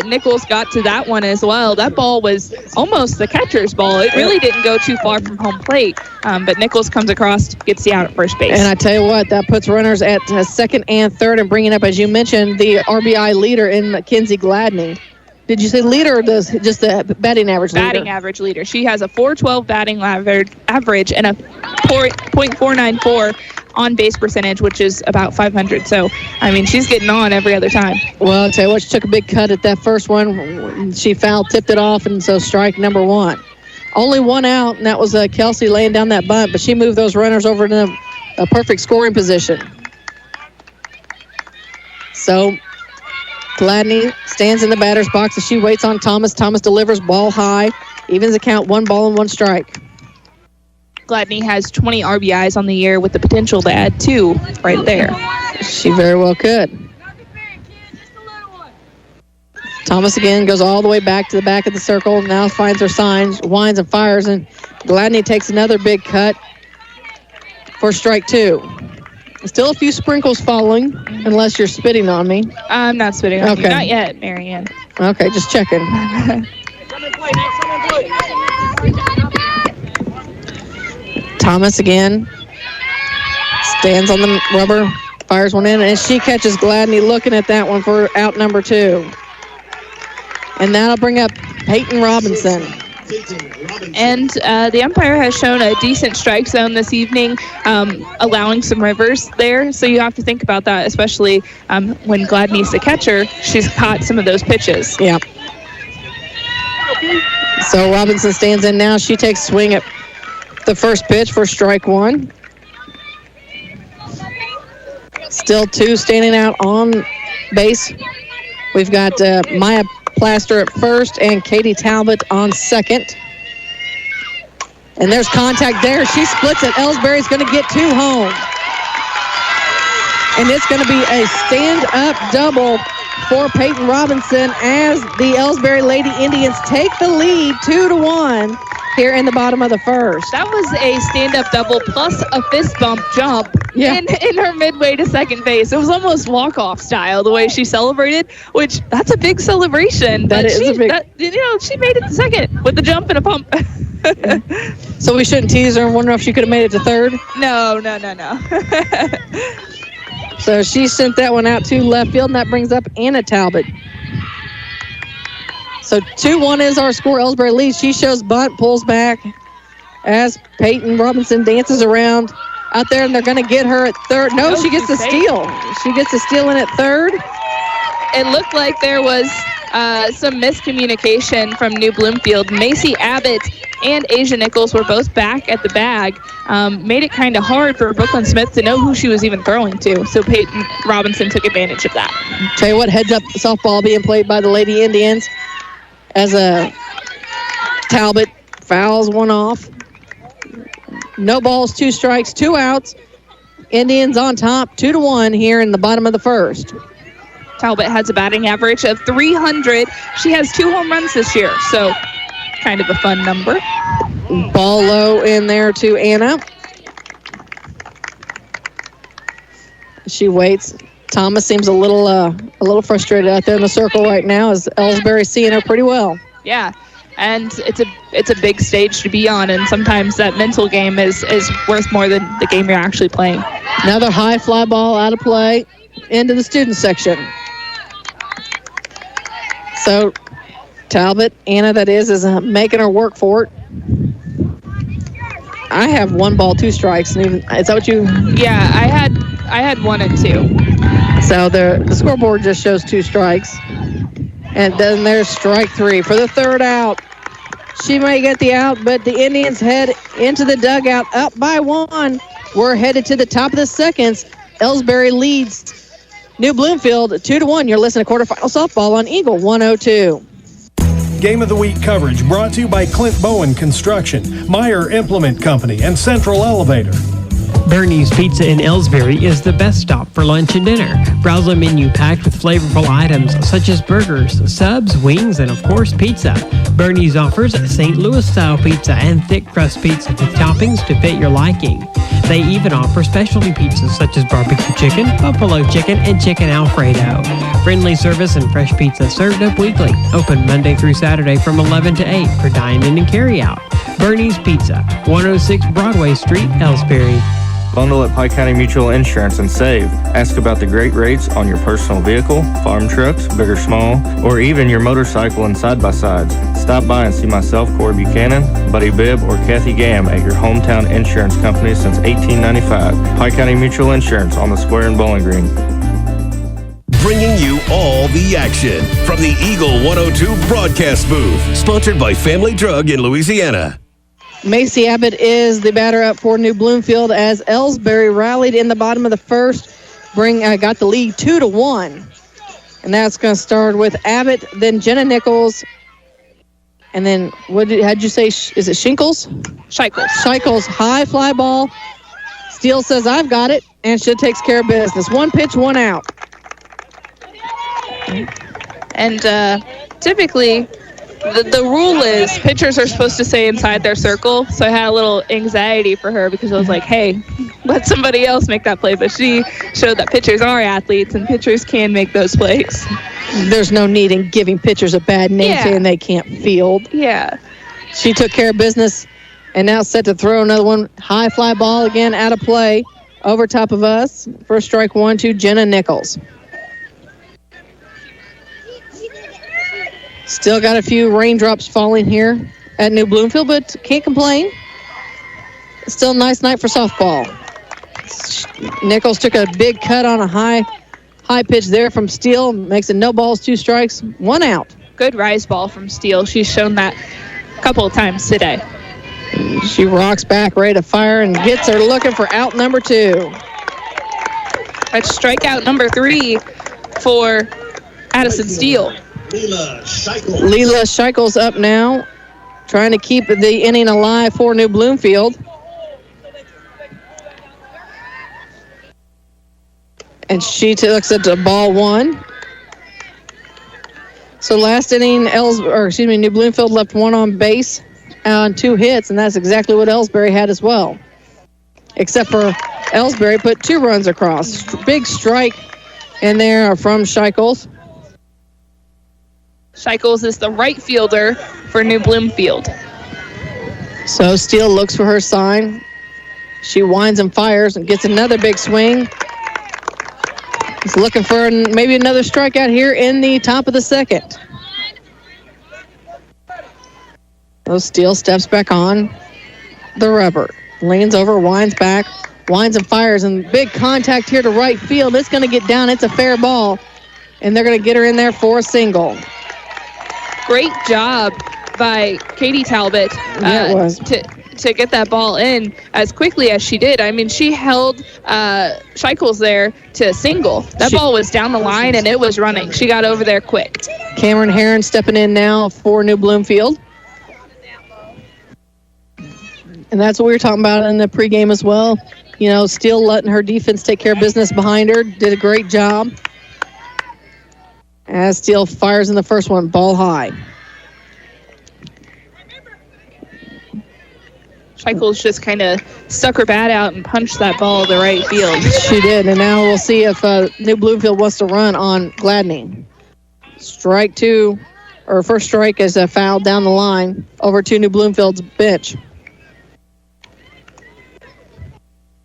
Speaker 10: Nichols got to that one as well. That ball was almost the catcher's ball. It really didn't go too far from home plate, but Nichols comes across, gets the out at first base.
Speaker 2: And I tell you what, that puts runners at second and third and bringing up, as you mentioned, the RBI leader in Mackenzie Gladney. Did you say leader or just the batting average leader?
Speaker 10: Batting average leader. She has a .412 batting average and a .494 on-base percentage, which is about 500. So, I mean, she's getting on every other time.
Speaker 2: Well, I'll tell you what, she took a big cut at that first one. She fouled, tipped it off, and so strike number 1. Only 1 out, and that was Kelsey laying down that bunt, but she moved those runners over to a perfect scoring position. So Gladney stands in the batter's box as she waits on Thomas. Thomas delivers ball high, evens the count, 1 ball and 1 strike.
Speaker 10: Gladney has 20 RBIs on the year with the potential to add 2 right there.
Speaker 2: She very well could. Thomas again goes all the way back to the back of the circle, now finds her signs, winds and fires, and Gladney takes another big cut for strike 2. Still a few sprinkles following, unless you're spitting on me.
Speaker 10: I'm not spitting on you. Not yet, Marianne.
Speaker 2: Okay, just checking. Thomas again stands on the rubber, fires one in, and she catches Gladney looking at that one for out number 2. And that'll bring up Peyton Robinson.
Speaker 10: And the umpire has shown a decent strike zone this evening, allowing some rivers there. So you have to think about that, especially when Gladney's the catcher. She's caught some of those pitches.
Speaker 2: Yeah. So Robinson stands in now. She takes a swing at the first pitch for strike 1. Still 2 standing out on base. We've got Maya Plaster at first and Katie Talbot on second. And there's contact there. She splits it. Elsberry's going to get 2 home. And it's going to be a stand-up double for Peyton Robinson as the Elsberry Lady Indians take the lead 2-1 here in the bottom of the first.
Speaker 10: That was a stand-up double plus a fist bump jump in her midway to second base. It was almost walk-off style the way she celebrated, which that's a big celebration.
Speaker 2: That is a big.
Speaker 10: She made it to second with the jump and a pump.
Speaker 2: So we shouldn't tease her and wonder if she could have made it to third?
Speaker 10: No.
Speaker 2: So she sent that one out to left field, and that brings up Anna Talbot. So 2-1 is our score. Elsberry leads. She shows bunt, pulls back as Peyton Robinson dances around out there, and they're going to get her at third. No, she gets the steal. She gets the steal in at third.
Speaker 10: It looked like there was some miscommunication from New Bloomfield. Macy Abbott and Asia Nichols were both back at the bag. Made it kind of hard for Brooklyn Smith to know who she was even throwing to. So Peyton Robinson took advantage of that.
Speaker 2: Tell you what, heads up softball being played by the Lady Indians as Talbot fouls one off. No balls, 2 strikes, 2 outs. Indians on top, 2-1 here in the bottom of the first.
Speaker 10: Talbot has a batting average of .300. She has 2 home runs this year, so kind of a fun number.
Speaker 2: Ball low in there to Anna. She waits. Thomas seems a little frustrated out there in the circle right now as Elsberry seeing her pretty well.
Speaker 10: Yeah, and it's a big stage to be on, and sometimes that mental game is worth more than the game you're actually playing.
Speaker 2: Another high fly ball out of play into the student section. So Talbot, Anna that is making her work for it. I have 1 ball, 2 strikes. And even, is that what you?
Speaker 10: Yeah, I had 1 and 2.
Speaker 2: So the scoreboard just shows 2 strikes. And then there's strike 3 for the third out. She may get the out, but the Indians head into the dugout up by 1. We're headed to the top of the seconds. Elsberry leads New Bloomfield 2-1. You're listening to Quarterfinal Softball on Eagle 102.
Speaker 3: Game of the Week coverage brought to you by Clint Bowen Construction, Meyer Implement Company, and Central Elevator.
Speaker 5: Bernie's Pizza in Elsberry is the best stop for lunch and dinner. Browse a menu packed with flavorful items such as burgers, subs, wings, and of course pizza. Bernie's offers St. Louis-style pizza and thick crust pizza with toppings to fit your liking. They even offer specialty pizzas such as barbecue chicken, buffalo chicken, and chicken Alfredo. Friendly service and fresh pizza served up weekly. Open Monday through Saturday from 11 to 8 for dine-in and carry-out. Bernie's Pizza, 106 Broadway Street, Elsberry.
Speaker 22: Bundle at Pike County Mutual Insurance and save. Ask about the great rates on your personal vehicle, farm trucks, big or small, or even your motorcycle and side-by-sides. Stop by and see myself, Corey Buchanan, Buddy Bibb, or Kathy Gamm at your hometown insurance company since 1895. Pike County Mutual Insurance on the square in Bowling Green.
Speaker 8: Bringing you all the action from the Eagle 102 broadcast booth. Sponsored by Family Drug in Louisiana.
Speaker 2: Macy Abbott is the batter up for New Bloomfield as Elsberry rallied in the bottom of the first. Got the lead 2-1. And that's going to start with Abbott, then Jenna Nichols, and then how'd you say? Is it Shinkles? Scheikels, high fly ball. Steele says, I've got it, and she takes care of business. 1 pitch, 1 out.
Speaker 10: And typically, the rule is pitchers are supposed to stay inside their circle. So I had a little anxiety for her because I was like, hey, let somebody else make that play. But she showed that pitchers are athletes and pitchers can make those plays.
Speaker 2: There's no need in giving pitchers a bad name saying they can't field.
Speaker 10: Yeah.
Speaker 2: She took care of business and now set to throw another one. High fly ball again out of play over top of us. First strike 1 to Jenna Nichols. Still got a few raindrops falling here at New Bloomfield, but can't complain. Still a nice night for softball. Nichols took a big cut on a high pitch there from Steele. Makes it no balls, 2 strikes, 1 out.
Speaker 10: Good rise ball from Steele. She's shown that a couple of times today.
Speaker 2: She rocks back, ready to fire, and gets her looking for out number 2.
Speaker 10: That's strikeout number 3 for Addison Steele.
Speaker 2: Leela Scheikels up now, trying to keep the inning alive for New Bloomfield. And she looks at the ball 1. So last inning, New Bloomfield left 1 on base on 2 hits, and that's exactly what Elsberry had as well. Except for Elsberry put 2 runs across. Big strike in there from Scheikels.
Speaker 10: Scheikels is the right fielder for New Bloomfield.
Speaker 2: So Steele looks for her sign. She winds and fires and gets another big swing. He's looking for maybe another strikeout here in the top of the second. So Steele steps back on the rubber. Leans over, winds back, winds and fires, and big contact here to right field. It's going to get down. It's a fair ball, and they're going to get her in there for a single.
Speaker 10: Great job by Katie Talbot to get that ball in as quickly as she did. I mean, she held Scheikels there to a single. That ball was down the line, and it was running. She got over there quick.
Speaker 2: Cameron Herron stepping in now for New Bloomfield. And that's what we were talking about in the pregame as well. You know, Steele letting her defense take care of business behind her. Did a great job. As Steele fires in the first one, ball high.
Speaker 10: Scheikels just kind of stuck her bat out and punched that ball to right field.
Speaker 2: She did, and now we'll see if New Bloomfield wants to run on Gladney. Strike 2, or first strike is a foul down the line over to New Bloomfield's bench.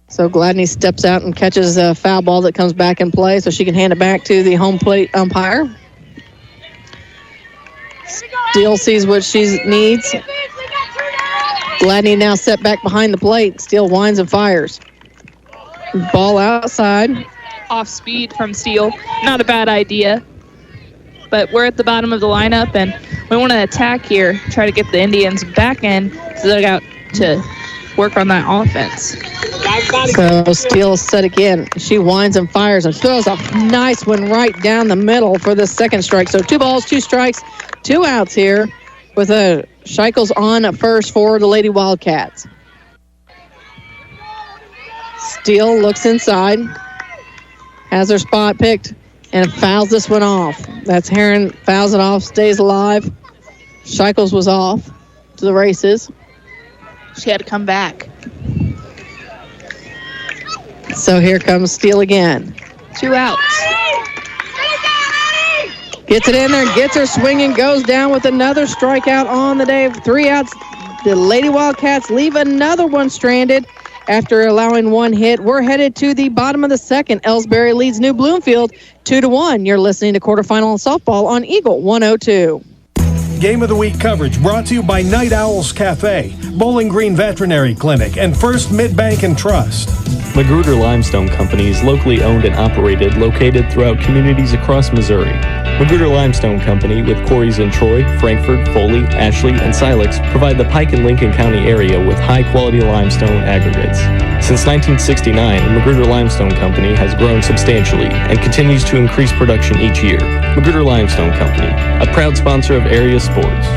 Speaker 2: So Gladney steps out and catches a foul ball that comes back in play so she can hand it back to the home plate umpire. Steele sees what she needs. Gladney now set back behind the plate. Steele winds and fires. Ball outside.
Speaker 10: off speed from Steele. Not a bad idea. But we're at the bottom of the lineup, and we want to attack here, try to get the Indians back in the dugout to work on that offense.
Speaker 2: So Steele set again. She winds and fires and throws a nice one right down the middle for the second strike. So 2 balls, 2 strikes, 2 outs here with Scheichels on at first for the Lady Wildcats. Steele looks inside, has her spot picked, and fouls this one off. That's Heron, fouls it off, stays alive. Scheichels was off to the races.
Speaker 10: She had to come back.
Speaker 2: So here comes Steele again.
Speaker 10: 2 outs.
Speaker 2: Gets it in there, gets her swinging, goes down with another strikeout on the day. 3 outs. The Lady Wildcats leave another one stranded after allowing 1 hit. We're headed to the bottom of the second. Elsberry leads New Bloomfield 2-1. You're listening to Quarterfinal Softball on Eagle 102.
Speaker 3: Game of the Week coverage brought to you by Night Owls Cafe, Bowling Green Veterinary Clinic, and First Mid-Bank and Trust.
Speaker 6: Magruder Limestone Company is locally owned and operated, located throughout communities across Missouri. Magruder Limestone Company, with quarries in Troy, Frankfort, Foley, Ashley, and Silex, provide the Pike and Lincoln County area with high-quality limestone aggregates. Since 1969, the Magruder Limestone Company has grown substantially and continues to increase production each year. Magruder Limestone Company, a proud sponsor of area sports.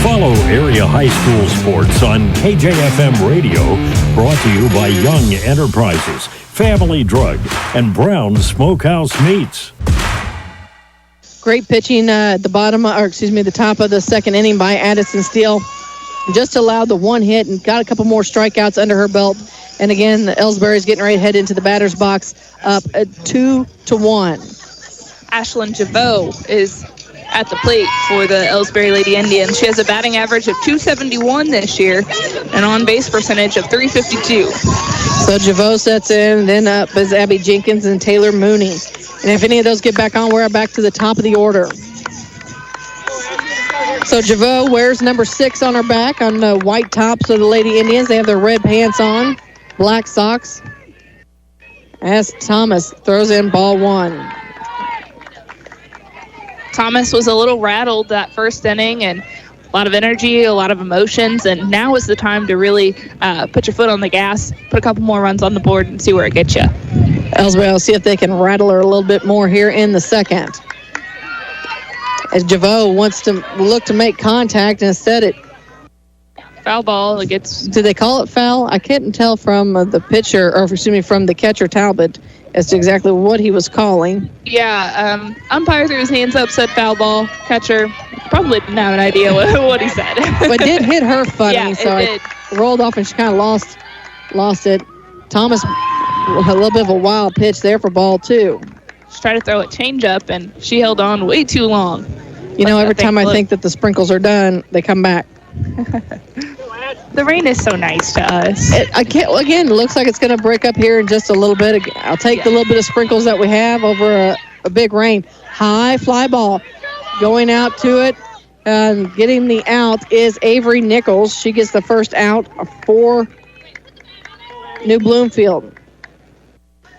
Speaker 21: Follow area high school sports on KJFM Radio, brought to you by Young Enterprises, Family Drug, and Brown Smokehouse Meats.
Speaker 2: Great pitching at the top of the second inning by Addison Steele. Just allowed the 1 hit and got a couple more strikeouts under her belt. And again, Elsberry's getting ready to head into the batter's box up at 2-1.
Speaker 10: Ashlyn Javot is at the plate for the Elsberry Lady Indians. She has a batting average of .271 this year, an on-base percentage of .352.
Speaker 2: So Javot sets in, then up is Abby Jenkins and Taylor Mooney. And if any of those get back on, we're back to the top of the order. So Javot wears number 6 on her back on the white tops of the Lady Indians. They have their red pants on, black socks. As Thomas throws in ball 1.
Speaker 10: Thomas was a little rattled that first inning, and a lot of energy, a lot of emotions, and now is the time to really put your foot on the gas, put a couple more runs on the board, and see where it gets you.
Speaker 2: Elsberry will see if they can rattle her a little bit more here in the second. As Javot wants to look to make contact, and instead it...
Speaker 10: Foul ball. It gets...
Speaker 2: Did they call it foul? I couldn't tell from the pitcher, or from the catcher Talbot, as to exactly what he was calling.
Speaker 10: Yeah, umpire threw his hands up, said foul ball. Catcher probably didn't have an idea what he said.
Speaker 2: But did hit her funny,
Speaker 10: yeah,
Speaker 2: so
Speaker 10: it
Speaker 2: rolled off and she kind of lost it. Thomas, a little bit of a wild pitch there for ball 2.
Speaker 10: She tried to throw a changeup, and she held on way too long.
Speaker 2: You know, every time I think that the sprinkles are done, they come back.
Speaker 10: The rain is so nice to us.
Speaker 2: It looks like it's going to break up here in just a little bit. I'll take the little bit of sprinkles that we have over a big rain. High fly ball going out to it. Getting the out is Avery Nichols. She gets the first out for New Bloomfield.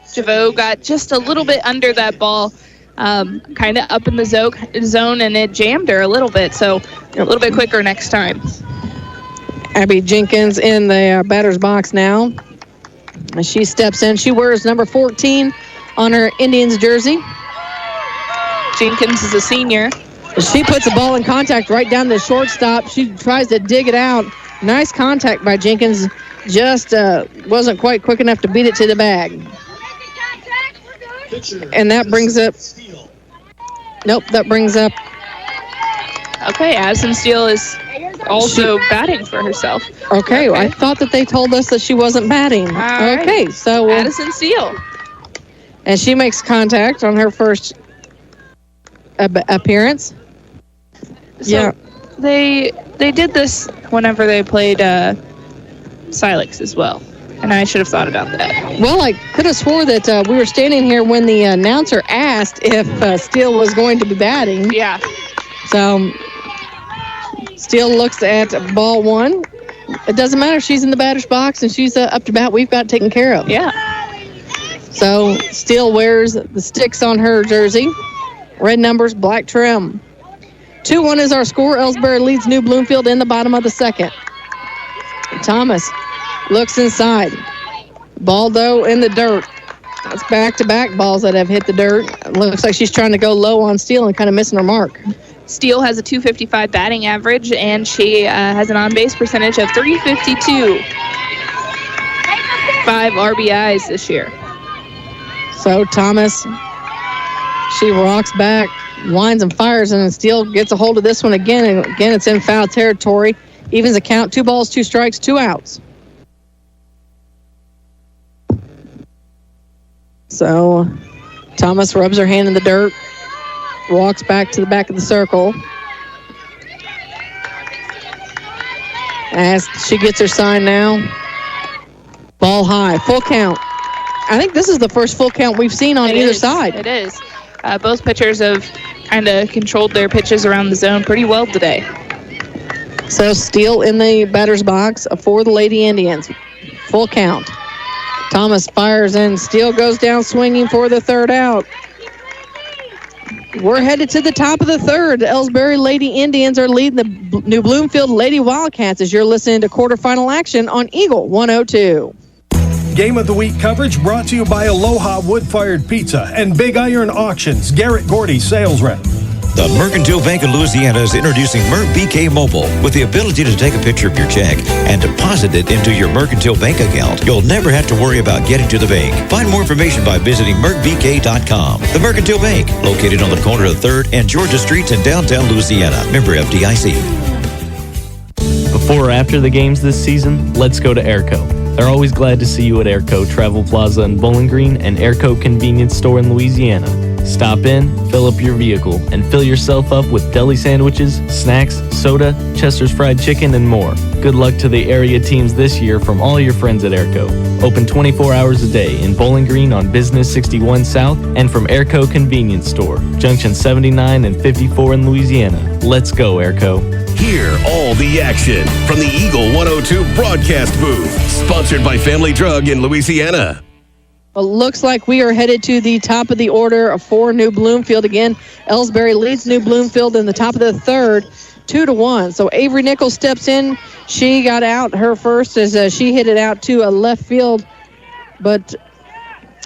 Speaker 10: Javot got just a little bit under that ball, kind of up in the zone, and it jammed her a little bit, so a little bit quicker next time.
Speaker 2: Abby Jenkins in the batter's box now. As she steps in, she wears number 14 on her Indians jersey.
Speaker 10: Jenkins is a senior.
Speaker 2: She puts the ball in contact right down the shortstop. She tries to dig it out. Nice contact by Jenkins. Just wasn't quite quick enough to beat it to the bag. And that brings up... Nope, that brings up...
Speaker 10: Okay, Addison Steele is also batting for herself.
Speaker 2: Okay, I thought that they told us that she wasn't batting. Okay, so...
Speaker 10: Addison Steele.
Speaker 2: And she makes contact on her first appearance.
Speaker 10: So they did this whenever they played Silex as well. And I should have thought about that.
Speaker 2: Well, I could have swore that we were standing here when the announcer asked if Steele was going to be batting.
Speaker 10: Yeah.
Speaker 2: So Steele looks at ball 1. It doesn't matter if she's in the batter's box and she's up to bat. We've got it taken care of.
Speaker 10: Yeah.
Speaker 2: So Steele wears the sticks on her jersey. Red numbers, black trim. 2-1 is our score. Elsberry leads New Bloomfield in the bottom of the second. Thomas looks inside. Ball, though, in the dirt. That's back-to-back balls that have hit the dirt. Looks like she's trying to go low on Steele and kind of missing her mark.
Speaker 10: Steele has a .255 batting average, and she has an on-base percentage of .352. 5 RBIs this year.
Speaker 2: So Thomas, she rocks back, winds and fires, and Steele gets a hold of this one again. And again, it's in foul territory. Evens the count, 2 balls, 2 strikes, 2 outs. So Thomas rubs her hand in the dirt, walks back to the back of the circle. As she gets her sign now. Ball high, full count. I think this is the first full count we've seen on either side.
Speaker 10: It is. Both pitchers have kind of controlled their pitches around the zone pretty well today.
Speaker 2: So Steele in the batter's box for the Lady Indians. Full count. Thomas fires in. Steele goes down swinging for the 3rd out. We're headed to the top of the 3rd. The Elsberry Lady Indians are leading the New Bloomfield Lady Wildcats as you're listening to quarterfinal action on Eagle 102.
Speaker 3: Game of the Week coverage brought to you by Aloha Wood-Fired Pizza and Big Iron Auctions. Garrett Gordy, sales rep.
Speaker 7: The Mercantile Bank of Louisiana is introducing Merc BK Mobile with the ability to take a picture of your check and deposit it into your Mercantile Bank account. You'll never have to worry about getting to the bank. Find more information by visiting mercbk.com. The Mercantile Bank, located on the corner of 3rd and Georgia Streets in downtown Louisiana. Member FDIC.
Speaker 6: Before or after the games this season, let's go to Airco. They're always glad to see you at Airco Travel Plaza in Bowling Green and Airco Convenience Store in Louisiana. Stop in, fill up your vehicle, and fill yourself up with deli sandwiches, snacks, soda, Chester's fried chicken, and more. Good luck to the area teams this year from all your friends at Airco. Open 24 hours a day in Bowling Green on Business 61 South and from Airco Convenience Store, Junction 79 and 54 in Louisiana. Let's go, Airco.
Speaker 8: Hear all the action from the Eagle 102 broadcast booth. Sponsored by Family Drug in Louisiana.
Speaker 2: Well, looks like we are headed to the top of the order for New Bloomfield. Again, Elsberry leads New Bloomfield in the top of the 3rd, 2-1. So Avery Nichols steps in. She got out her first as she hit it out to a left field. But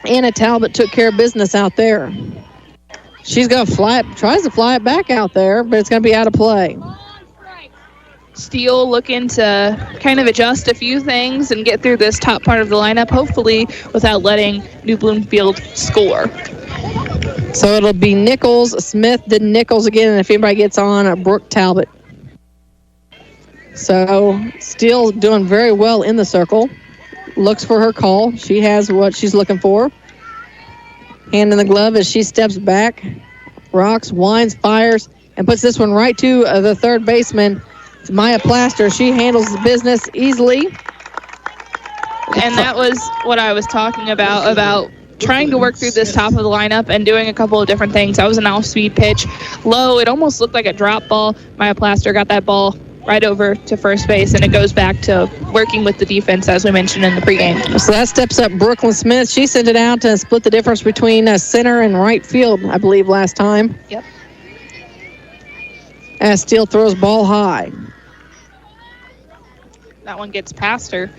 Speaker 2: Anna Talbot took care of business out there. She's going to tries to fly it back out there, but it's going to be out of play.
Speaker 10: Steele looking to kind of adjust a few things and get through this top part of the lineup, hopefully without letting New Bloomfield score.
Speaker 2: So it'll be Nichols, Smith, then Nichols again, and if anybody gets on, Brooke Talbot. So Steele doing very well in the circle. Looks for her call. She has what she's looking for. Hand in the glove as she steps back, rocks, winds, fires, and puts this one right to the 3rd baseman, Maya Plaster. She handles the business easily.
Speaker 10: And that was what I was talking about trying to work through this top of the lineup and doing a couple of different things. That was an off-speed pitch. Low, it almost looked like a drop ball. Maya Plaster got that ball right over to first base, and it goes back to working with the defense, as we mentioned in the pregame.
Speaker 2: So that steps up Brooklyn Smith. She sent it out to split the difference between center and right field, I believe, last time.
Speaker 10: Yep.
Speaker 2: As Steele throws ball high.
Speaker 10: That one gets past her.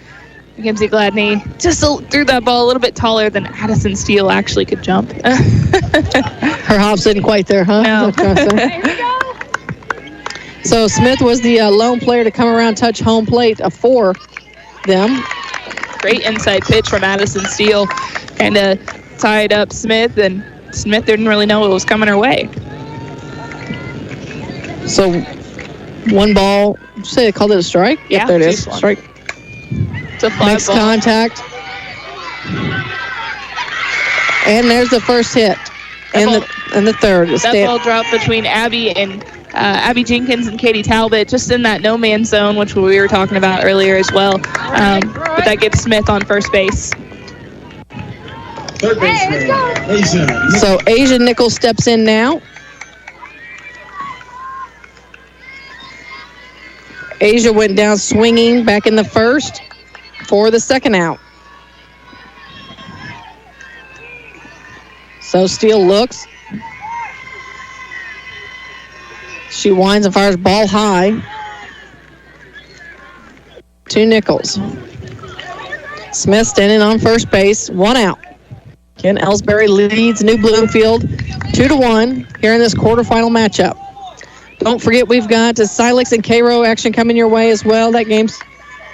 Speaker 10: Mackenzie Gladney just threw that ball a little bit taller than Addison Steele actually could jump.
Speaker 2: Her hops didn't quite there, huh?
Speaker 10: No.
Speaker 2: So Smith was the lone player to come around, touch home plate for them.
Speaker 10: Great inside pitch from Addison Steele. Kind of tied up Smith, and Smith didn't really know what was coming her way.
Speaker 2: So one ball, did you say they called it a strike?
Speaker 10: Yeah,
Speaker 2: yep, there it is. Strike.
Speaker 10: It's a fly
Speaker 2: Makes
Speaker 10: ball.
Speaker 2: contact. And there's the first hit. And the 3rd.
Speaker 10: That ball dropped between Abby Jenkins and Katie Talbot, just in that no man's zone, which we were talking about earlier as well. But that gets Smith on first base.
Speaker 11: Third baseman, Asia.
Speaker 2: So Asia Nichols steps in now. Asia went down swinging back in the 1st for the 2nd out. So Steele looks. She winds and fires ball high to Nichols. Smith standing on first base, 1 out. Ken Elsberry leads New Bloomfield 2-1 here in this quarterfinal matchup. Don't forget we've got Silex and Cairo action coming your way as well. That game's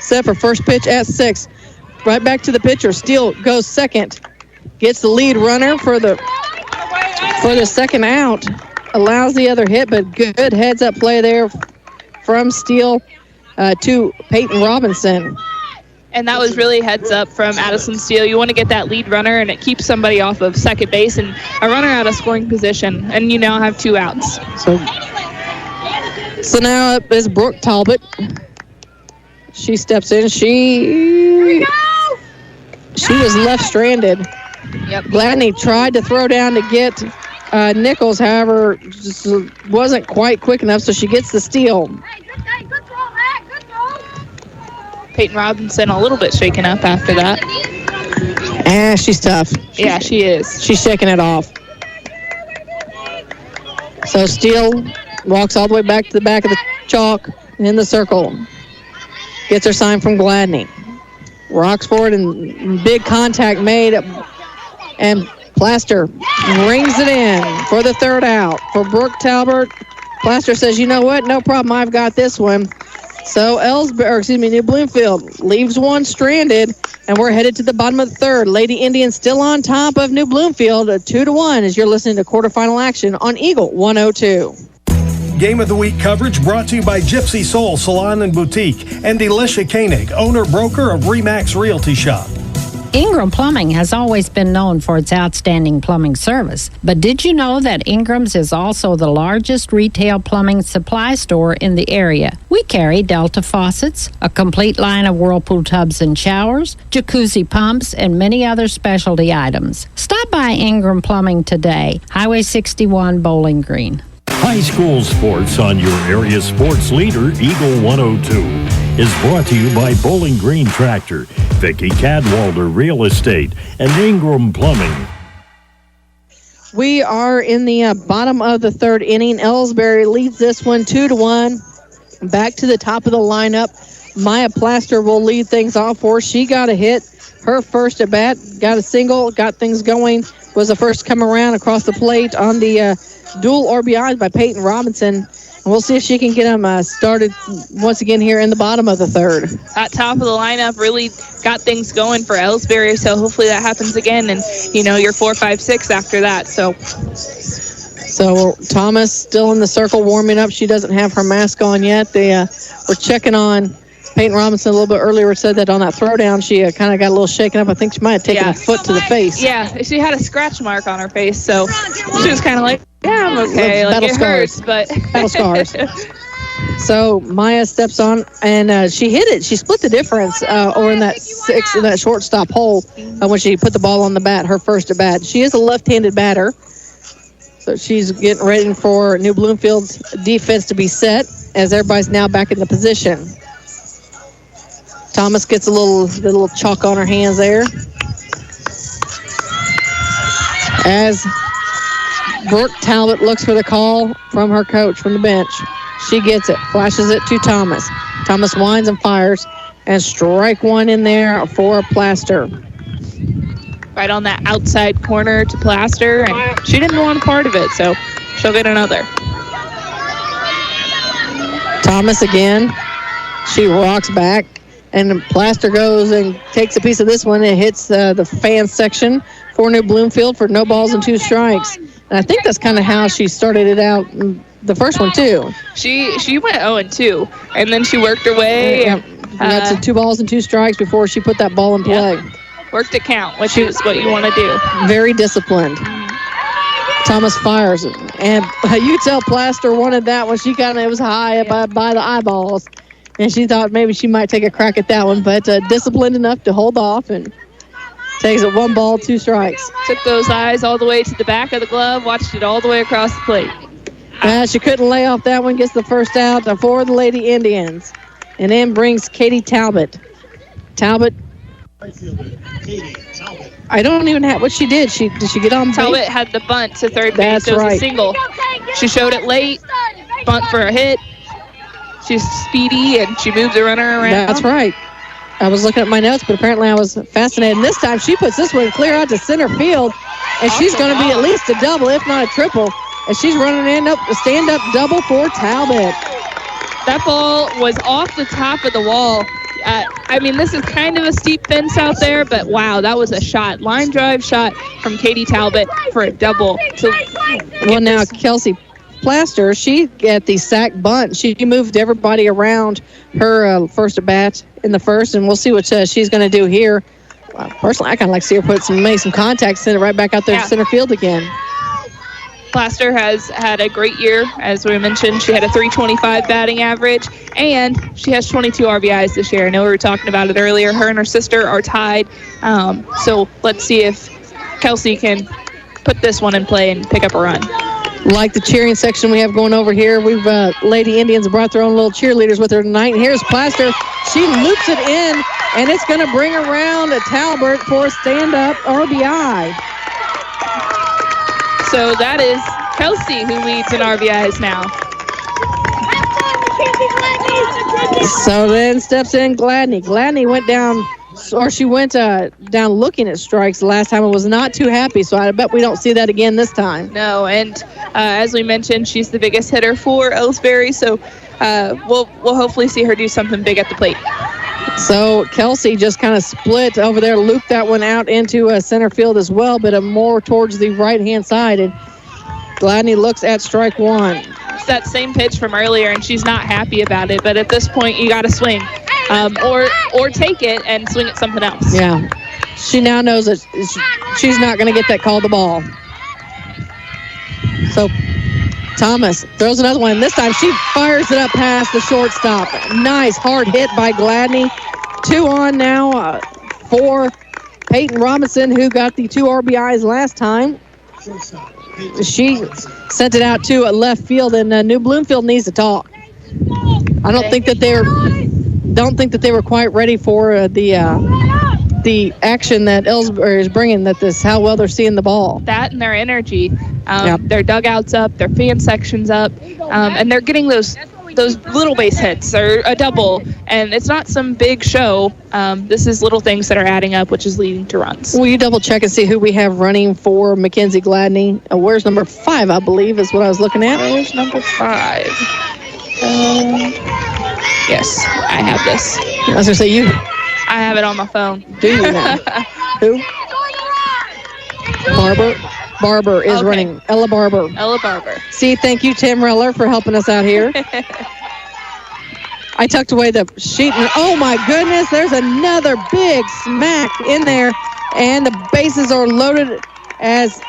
Speaker 2: set for first pitch at 6. Right back to the pitcher. Steele goes second. Gets the lead runner for the second out. Allows the other hit, but good heads-up play there from Steele to Peyton Robinson.
Speaker 10: And that was really heads up from Addison Steele. You want to get that lead runner, and it keeps somebody off of second base and a runner out of scoring position. And you now have 2 outs.
Speaker 2: So now up is Brooke Talbot. She steps in. She was left stranded.
Speaker 10: Yep.
Speaker 2: Gladney tried to throw down to get Nichols, however, just wasn't quite quick enough, so she gets the steal.
Speaker 10: Peyton Robinson a little bit shaken up after that.
Speaker 2: She's tough.
Speaker 10: Yeah, she is.
Speaker 2: She's shaking it off. So Steele walks all the way back to the back of the chalk in the circle. Gets her sign from Gladney. Rocks forward and big contact made. And Plaster rings it in for the third out for Brooke Talbot. Plaster says, you know what? No problem. I've got this one. So New Bloomfield leaves one stranded, and we're headed to the bottom of the third. Lady Indians still on top of New Bloomfield, 2-1 as you're listening to quarterfinal action on Eagle 102.
Speaker 3: Game of the Week coverage brought to you by Gypsy Soul Salon and Boutique and Elisha Koenig, owner-broker of Remax Realty Shop.
Speaker 12: Ingram Plumbing has always been known for its outstanding plumbing service. But did you know that Ingram's is also the largest retail plumbing supply store in the area? We carry Delta faucets, a complete line of Whirlpool tubs and showers, jacuzzi pumps, and many other specialty items. Stop by Ingram Plumbing today, Highway 61, Bowling Green.
Speaker 21: High school sports on your area sports leader, Eagle 102. Is brought to you by Bowling Green Tractor, Vicki Cadwalder Real Estate, and Ingram Plumbing.
Speaker 2: We are in the bottom of the third inning. Elsberry leads this one 2-1. Back to the top of the lineup. Maya Plaster will lead things off for her. She got a hit. Her first at bat, got a single, got things going. Was the first to come around across the plate on the dual RBIs by Peyton Robinson. And we'll see if she can get them started once again here in the bottom of the third.
Speaker 10: That top of the lineup really got things going for Elsberry, so hopefully that happens again. And, you're 4, 5, 6 after that. So
Speaker 2: Thomas still in the circle warming up. She doesn't have her mask on yet. We're checking on Peyton Robinson a little bit earlier. Said that on that throwdown, she kind of got a little shaken up. I think she might have taken a foot to the face.
Speaker 10: Yeah, she had a scratch mark on her face, so she was kind of like, yeah, I'm okay. Like, it hurts, but
Speaker 2: battle scars. So Maya steps on and she hit it. She split the difference over in that shortstop hole when she put the ball on the bat, her first at bat. She is a left-handed batter, so she's getting ready for New Bloomfield's defense to be set as everybody's now back in the position. Thomas gets a little chalk on her hands there. As Brooke Talbot looks for the call from her coach from the bench. She gets it, flashes it to Thomas. Thomas winds and fires, and strike one in there for Plaster.
Speaker 10: Right on that outside corner to Plaster, and she didn't want part of it, so she'll get another.
Speaker 2: Thomas again. She rocks back, and Plaster goes and takes a piece of this one and hits the fan section for New Bloomfield for no balls and 2 strikes. And I think that's kind of how she started it out the first one, too.
Speaker 10: She went 0-2, and then she worked her way.
Speaker 2: Got to 2 balls and 2 strikes before she put that ball in play.
Speaker 10: Yeah. Worked to count, which is what you want to do.
Speaker 2: Very disciplined. Thomas fires, and you tell Plaster wanted that one. She it was high up by the eyeballs, and she thought maybe she might take a crack at that one, but disciplined enough to hold off and takes it 1 ball, 2 strikes.
Speaker 10: Took those eyes all the way to the back of the glove, watched it all the way across the plate.
Speaker 2: She couldn't lay off that one, gets the first out for the Lady Indians. And in brings Katie Talbot. Talbot I don't even have what she did. Did she get on base?
Speaker 10: Talbot had the bunt to third
Speaker 2: That's
Speaker 10: base. It was
Speaker 2: right.
Speaker 10: a single. She showed it late. Bunt for a hit. She's speedy and she moves the runner around.
Speaker 2: That's right. I was looking at my notes, but apparently I was fascinated. And this time she puts this one clear out to center field, and she's going to be at least a double, if not a triple. And she's running in up a stand-up double for Talbot.
Speaker 10: That ball was off the top of the wall. I mean, this is kind of a steep fence out there, but wow, that was a shot. Line drive shot from Katie Talbot for a double.
Speaker 2: Well, now Kelsey Plaster, she at the sack bunt. She moved everybody around her first at bat in the first, and we'll see what she's going to do here. Personally, I kind of like to see her make some contact, send it right back out there to center field again.
Speaker 10: Plaster has had a great year. As we mentioned, she had a .325 batting average, and she has 22 RBIs this year. I know we were talking about it earlier. Her and her sister are tied. So let's see if Kelsey can put this one in play and pick up a run.
Speaker 2: Like the cheering section we have going over here, we've Lady Indians brought their own little cheerleaders with her tonight. And here's Plaster. She loops it in, and it's going to bring around Talbot for a stand-up RBI.
Speaker 10: So that is Kelsey who leads in RBIs now.
Speaker 2: So then steps in Gladney. Gladney went down, or she went down looking at strikes the last time and was not too happy. So I bet we don't see that again this time.
Speaker 10: No, and as we mentioned, she's the biggest hitter for Elsberry. So we'll hopefully see her do something big at the plate.
Speaker 2: So Kelsey just kind of split over there, looped that one out into center field as well, but more towards the right-hand side. And Gladney looks at strike one.
Speaker 10: It's that same pitch from earlier, and she's not happy about it. But at this point, you got to swing, or take it and swing at something else.
Speaker 2: Yeah, she now knows that she's not going to get that call the ball. So Thomas throws another one. This time she fires it up past the shortstop. Nice hard hit by Gladney. 2 on now for Peyton Robinson, who got the 2 RBIs last time. She sent it out to left field, and New Bloomfield needs to talk. I don't think that they were quite ready for the action that Elsberry is bringing. That this how well they're seeing the ball.
Speaker 10: That and their energy, their dugouts up, their fan sections up, and they're getting those little base hits or a double, and it's not some big show. This is little things that are adding up, which is leading to runs.
Speaker 2: Will you double check and see who we have running for Mackenzie Gladney? Where's number 5, I believe, is what I was looking at.
Speaker 10: Where's number 5? Yes, I have this.
Speaker 2: I was going to say you.
Speaker 10: I have it on my phone.
Speaker 2: Do you now? Who? Barber is running. Ella Barber. See, thank you, Tim Reller, for helping us out here. I tucked away the sheet, and oh my goodness, there's another big smack in there, and the bases are loaded as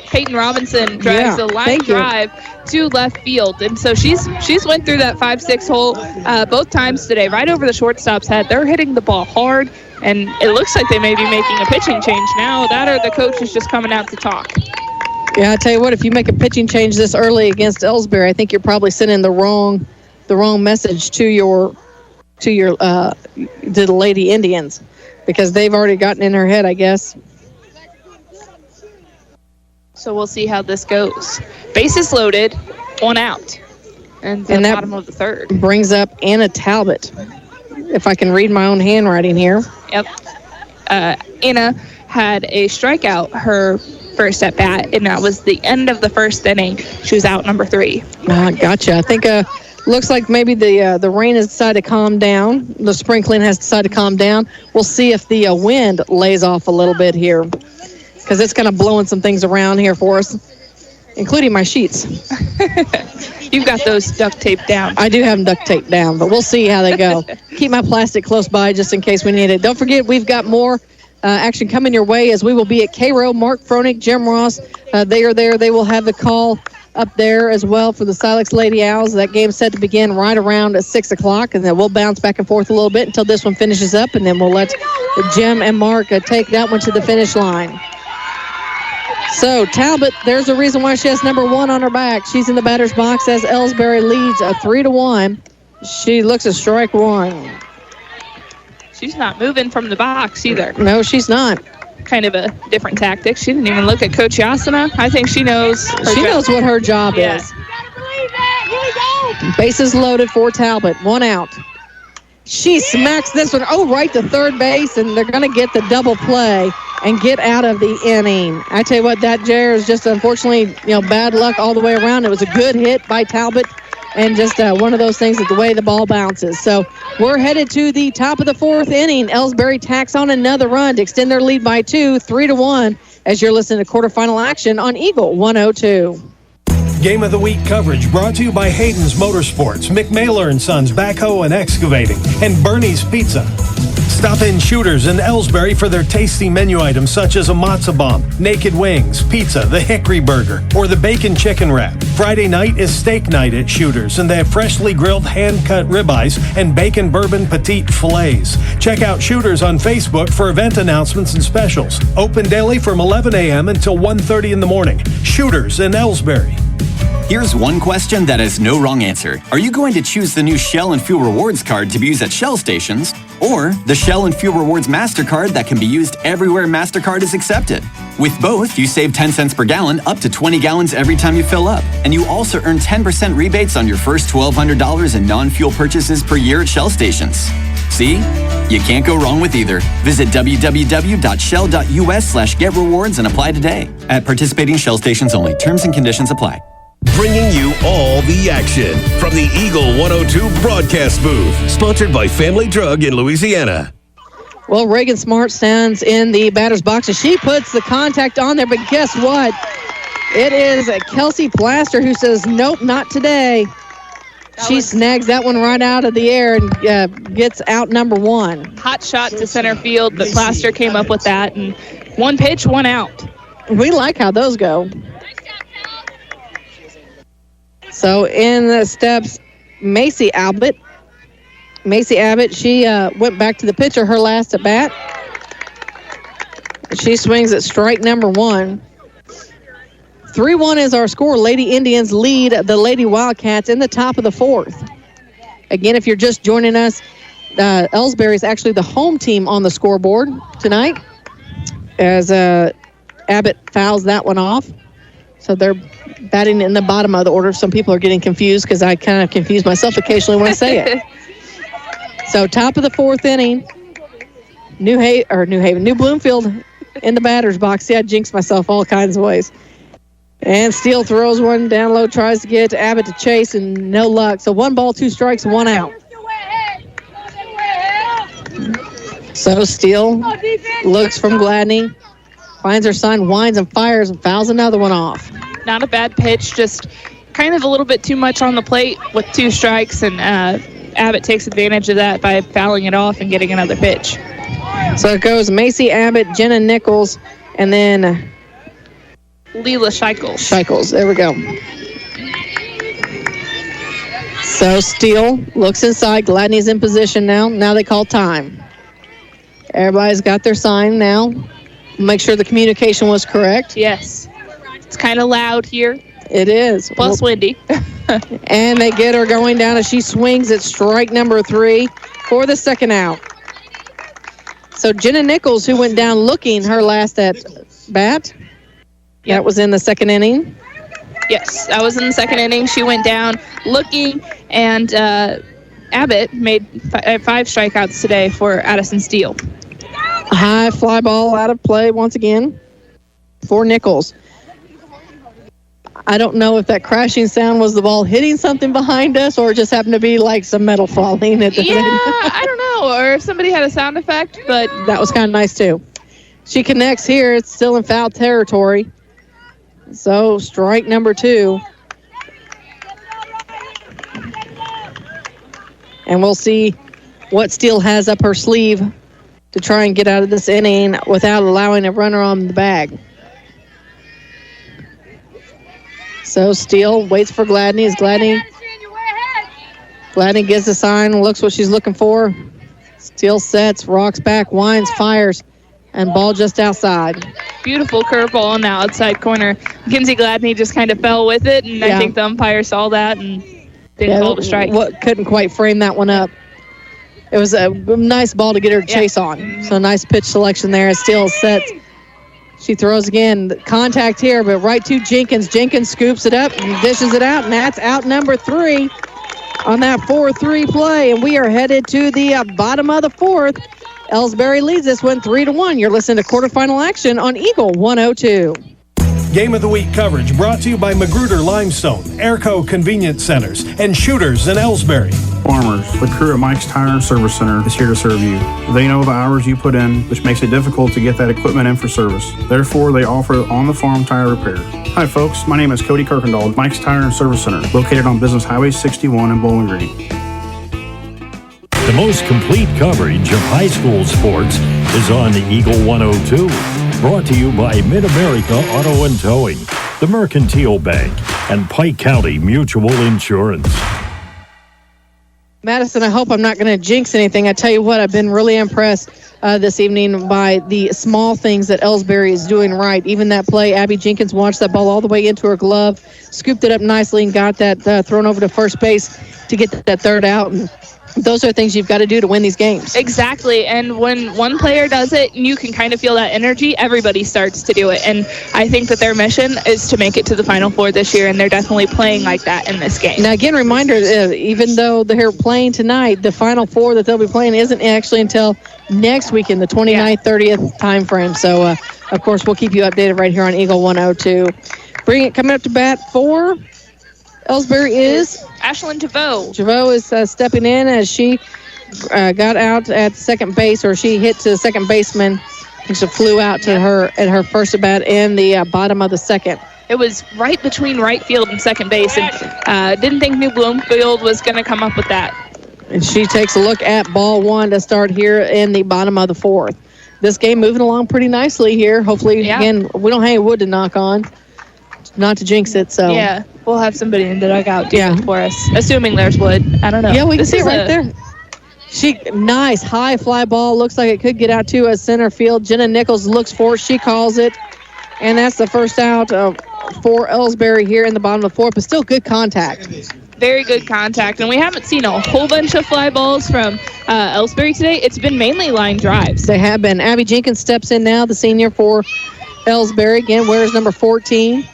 Speaker 10: Peyton Robinson drives a line drive to left field, and so she's went through that 5-6 hole both times today, right over the shortstop's head. They're hitting the ball hard, and it looks like they may be making a pitching change now. That or the coach is just coming out to talk.
Speaker 2: Yeah, I tell you what, if you make a pitching change this early against Elsberry, I think you're probably sending the wrong message to the Lady Indians, because they've already gotten in her head, I guess.
Speaker 10: So we'll see how this goes. Bases loaded, 1 out, and the bottom of the third.
Speaker 2: Brings up Anna Talbot, if I can read my own handwriting here.
Speaker 10: Yep. Anna had a strikeout her first at bat, and that was the end of the first inning. She was out number 3.
Speaker 2: Gotcha. I think looks like maybe the rain has decided to calm down. The sprinkling has decided to calm down. We'll see if the wind lays off a little bit here, because it's kind of blowing some things around here for us, including my sheets.
Speaker 10: You've got those duct taped down.
Speaker 2: I do have them duct taped down, but we'll see how they go. Keep my plastic close by just in case we need it. Don't forget, we've got more action coming your way, as we will be at Cairo. Mark Froenig, Jim Ross, they are there. They will have the call up there as well for the Silex Lady Owls. That game's set to begin right around at 6 o'clock, and then we'll bounce back and forth a little bit until this one finishes up, and then we'll let Jim and Mark take that one to the finish line. So Talbot, there's a reason why she has number 1 on her back. She's in the batter's box as Elsberry leads 3-1. She looks at strike 1.
Speaker 10: She's not moving from the box either.
Speaker 2: No, she's not.
Speaker 10: Kind of a different tactic. She didn't even look at Coach Yasina. I think she knows
Speaker 2: She knows what her job is. Bases loaded for Talbot. One out. She smacks this one, right to third base, and they're going to get the double play and get out of the inning. I tell you what, that Jer is just unfortunately, bad luck all the way around. It was a good hit by Talbot, and just one of those things that the way the ball bounces. So we're headed to the top of the fourth inning. Elsberry tacks on another run to extend their lead by 2, 3-1, as you're listening to quarterfinal action on Eagle 102.
Speaker 3: Game of the Week coverage brought to you by Hayden's Motorsports, McMailer & Sons Backhoe and Excavating, and Bernie's Pizza. Stop in Shooters in Elsberry for their tasty menu items such as a matzo bomb, naked wings, pizza, the hickory burger, or the bacon chicken wrap. Friday night is steak night at Shooters, and they have freshly grilled hand-cut ribeyes and bacon bourbon petite fillets. Check out Shooters on Facebook for event announcements and specials. Open daily from 11 a.m. until 1:30 in the morning. Shooters in Elsberry.
Speaker 13: Here's one question that has no wrong answer. Are you going to choose the new Shell and Fuel Rewards card to be used at Shell stations, or the Shell and Fuel Rewards MasterCard that can be used everywhere MasterCard is accepted? With both, you save 10 cents per gallon up to 20 gallons every time you fill up. And you also earn 10% rebates on your first $1,200 in non-fuel purchases per year at Shell stations. See? You can't go wrong with either. Visit www.shell.us/getrewards and apply today. At participating Shell stations only. Terms and conditions apply.
Speaker 8: Bringing you all the action from the Eagle 102 broadcast booth. Sponsored by Family Drug in Louisiana.
Speaker 2: Well, Reagan Smart stands in the batter's box, and she puts the contact on there, but guess what? It is Kelsey Plaster who says, nope, not today. She snags that one right out of the air and gets out number 1.
Speaker 10: Hot shot to center field, but Plaster came up with that, and 1 pitch, 1 out.
Speaker 2: We like how those go. So in the steps, Macy Abbott. Macy Abbott, she went back to the pitcher her last at bat. She swings at strike number 1. 3-1 is our score. Lady Indians lead the Lady Wildcats in the top of the 4th. Again, if you're just joining us, Elsberry is actually the home team on the scoreboard tonight, as Abbott fouls that one off. So they're batting in the bottom of the order. Some people are getting confused because I kind of confuse myself occasionally when I say it. So top of the 4th inning, New Bloomfield in the batter's box. See, I jinxed myself all kinds of ways. And Steele throws one down low, tries to get Abbott to chase, and no luck. So 1 ball, 2 strikes, 1 out. So Steele looks from Gladney, finds her sign, winds and fires, and fouls another one off.
Speaker 10: Not a bad pitch, just kind of a little bit too much on the plate with 2 strikes, and Abbott takes advantage of that by fouling it off and getting another pitch.
Speaker 2: So it goes Macy Abbott, Jenna Nichols, and then
Speaker 10: Leela Sheichels.
Speaker 2: There we go. So Steele looks inside. Gladney's in position now. Now they call time. Everybody's got their sign now. Make sure the communication was correct.
Speaker 10: Yes. It's kind of loud here.
Speaker 2: It is.
Speaker 10: Plus windy.
Speaker 2: And they get her going down as she swings at strike number 3 for the second out. So Jenna Nichols, who went down looking her last at bat. Yep. That was in the second inning.
Speaker 10: Yes, that was in the second inning. She went down looking, and Abbott made 5 strikeouts today for Addison Steele.
Speaker 2: A high fly ball out of play once again for Nichols. I don't know if that crashing sound was the ball hitting something behind us or just happened to be like some metal falling at the thing.
Speaker 10: I don't know, or if somebody had a sound effect, but
Speaker 2: that was kind of nice too. She connects here. It's still in foul territory. So strike number 2. And we'll see what Steele has up her sleeve to try and get out of this inning without allowing a runner on the bag. So Steele waits for Gladney. Gladney gives the sign, looks what she's looking for. Steele sets, rocks back, winds, fires, and ball just outside.
Speaker 10: Beautiful curveball on the outside corner. Kinsey Gladney just kind of fell with it, and I think the umpire saw that and didn't call it a strike.
Speaker 2: Couldn't quite frame that one up. it was a nice ball to get her to chase on. So nice pitch selection there. Steele set. She throws again. Contact here, but right to Jenkins. Jenkins scoops it up and dishes it out, and that's out number 3 on that 4-3 play. And we are headed to the bottom of the 4th. Elsberry leads this one 3-1. You're listening to quarterfinal action on Eagle 102.
Speaker 3: Game of the Week coverage brought to you by Magruder Limestone, Airco Convenience Centers, and Shooters in Elsberry.
Speaker 14: Farmers, the crew at Mike's Tire Service Center is here to serve you. They know the hours you put in, which makes it difficult to get that equipment in for service. Therefore, they offer on-the-farm tire repair. Hi folks, my name is Cody Kirkendall, Mike's Tire Service Center, located on Business Highway 61 in Bowling Green.
Speaker 21: The most complete coverage of high school sports is on Eagle 102. Brought to you by Mid-America Auto and Towing, the Mercantile Bank, and Pike County Mutual Insurance.
Speaker 2: Madison, I hope I'm not going to jinx anything. I tell you what, I've been really impressed this evening by the small things that Elsberry is doing right. Even that play, Abby Jenkins watched that ball all the way into her glove, scooped it up nicely, and got that thrown over to first base to get that third out. And those are things you've got to do to win these games.
Speaker 10: Exactly. And when one player does it, you can kind of feel that energy. Everybody starts to do it. And I think that their mission is to make it to the Final Four this year, and they're definitely playing like that in this game.
Speaker 2: Now, again, reminder, even though they're playing tonight, the Final Four that they'll be playing isn't actually until next weekend, the 29th, 30th time frame. So, of course, we'll keep you updated right here on Eagle 102. Coming up to bat for Elsberry is
Speaker 10: Ashlyn Javot.
Speaker 2: Javot is stepping in as she got out at second base, or she hit to the second baseman. And she flew out to her at her first at bat in the bottom of the second.
Speaker 10: It was right between right field and second base, and didn't think New Bloomfield was going to come up with that.
Speaker 2: And she takes a look at ball 1 to start here in the bottom of the 4th. This game moving along pretty nicely here. Hopefully, again, we don't have any wood to knock on, not to jinx it. So
Speaker 10: yeah, we'll have somebody in the dugout do it for us, assuming there's wood. I don't know.
Speaker 2: Yeah, we can see it right there. Nice high fly ball. Looks like it could get out to a center field. Jenna Nichols looks for it. She calls it. And that's the first out for Elsberry here in the bottom of the 4th, but still good contact.
Speaker 10: Very good contact. And we haven't seen a whole bunch of fly balls from Elsberry today. It's been mainly line drives.
Speaker 2: They have been. Abby Jenkins steps in now, the senior for Elsberry. Again, wears number 14.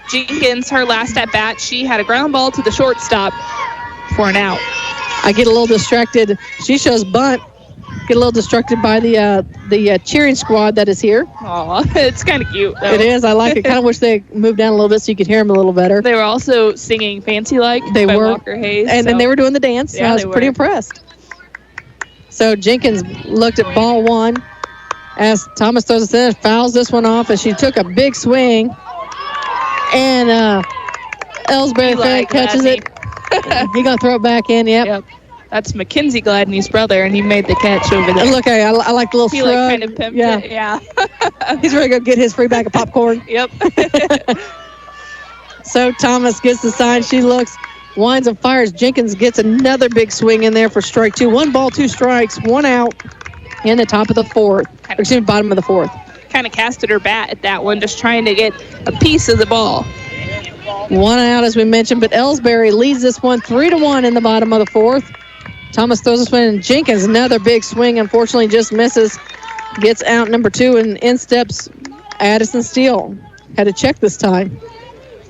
Speaker 10: Jenkins, her last at bat, she had a ground ball to the shortstop for an out.
Speaker 2: I get a little distracted. She shows bunt. Get a little distracted by the cheering squad that is here.
Speaker 10: Aw, it's kind of cute, though.
Speaker 2: It is. I like it. Kind of wish they moved down a little bit so you could hear them a little better.
Speaker 10: They were also singing Fancy Like by Walker Hayes.
Speaker 2: And then they were doing the dance.
Speaker 10: Yeah,
Speaker 2: I was pretty impressed. So Jenkins looked at ball 1 as Thomas throws it in, fouls this one off as she took a big swing. And Elsberry fan catches it. He going to throw it back in, yep.
Speaker 10: That's Mackenzie Gladney's brother, and he made the catch over there.
Speaker 2: Look, I like the little
Speaker 10: he
Speaker 2: shrug.
Speaker 10: Kind of pimped it, yeah.
Speaker 2: He's ready to go get his free bag of popcorn.
Speaker 10: Yep.
Speaker 2: So Thomas gets the sign. She looks, winds and fires. Jenkins gets another big swing in there for strike 2. 1 ball, 2 strikes, 1 out in the top of the 4th. Bottom of the 4th.
Speaker 10: Kind of casted her bat at that one, just trying to get a piece of the ball.
Speaker 2: 1 out, as we mentioned, but Elsberry leads this one 3-1 in the bottom of the 4th. Thomas throws this one in. Jenkins, another big swing, unfortunately just misses. Gets out number 2, and in steps Addison Steele. Had to check this time.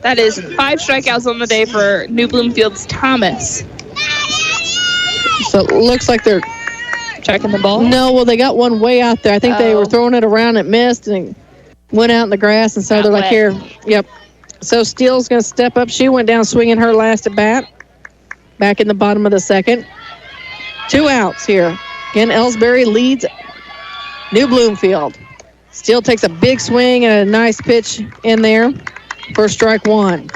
Speaker 10: That is 5 strikeouts on the day for New Bloomfield's Thomas.
Speaker 2: So it looks like they're
Speaker 10: checking the ball?
Speaker 2: No, well, they got one way out there. I think they were throwing it around. It missed and went out in the grass, and so they're like, here. Yep. So Steele's going to step up. She went down swinging her last at bat. Back in the bottom of the 2nd. 2 outs here. Again, Elsberry leads New Bloomfield. Steele takes a big swing and a nice pitch in there for strike 1.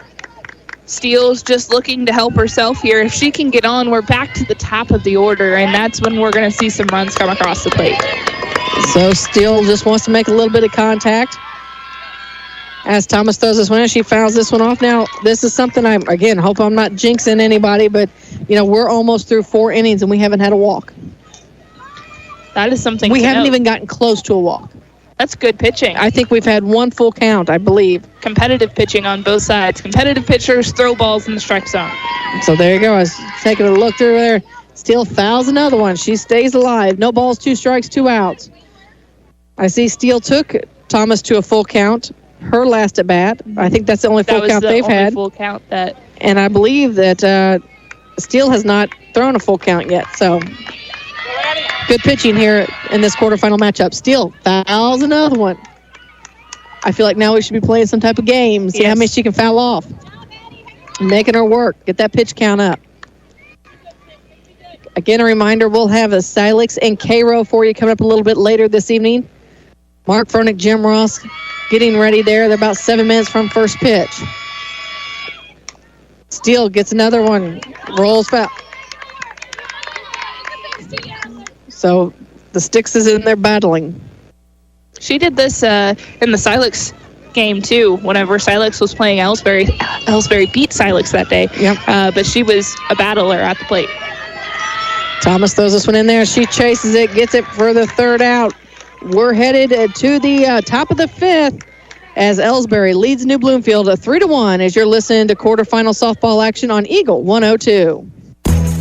Speaker 10: Steele's just looking to help herself here. If she can get on, we're back to the top of the order, and that's when we're going to see some runs come across the plate.
Speaker 2: So Steele just wants to make a little bit of contact. As Thomas throws this one in, she fouls this one off. Now, this is something I, again, hope I'm not jinxing anybody, but, we're almost through 4 innings, and we haven't had a walk.
Speaker 10: That is something
Speaker 2: we haven't even gotten close to a walk.
Speaker 10: That's good pitching.
Speaker 2: I think we've had 1 full count, I believe.
Speaker 10: Competitive pitching on both sides. Competitive pitchers throw balls in the strike zone.
Speaker 2: So there you go. I was taking a look through there. Steele fouls another one. She stays alive. No balls, 2 strikes, 2 outs. I see Steele took Thomas to a full count. Her last at bat. I think that's the only full count they've had.
Speaker 10: Full count that.
Speaker 2: And I believe that Steele has not thrown a full count yet. So good pitching here in this quarterfinal matchup. Steele fouls another one. I feel like now we should be playing some type of game. See how many she can foul off. Making her work. Get that pitch count up. Again, a reminder, we'll have a Silex and Cairo for you coming up a little bit later this evening. Mark Furnick, Jim Ross getting ready there. They're about 7 minutes from first pitch. Steele gets another one. Rolls foul. So the Sticks is in there battling.
Speaker 10: She did this in the Silex game, too, whenever Silex was playing Elsberry. Elsberry beat Silex that day.
Speaker 2: Yep.
Speaker 10: But she was a battler at the plate.
Speaker 2: Thomas throws this one in there. She chases it, gets it for the 3rd out. We're headed to the top of the 5th as Elsberry leads New Bloomfield 3-1 as you're listening to quarterfinal softball action on Eagle 102.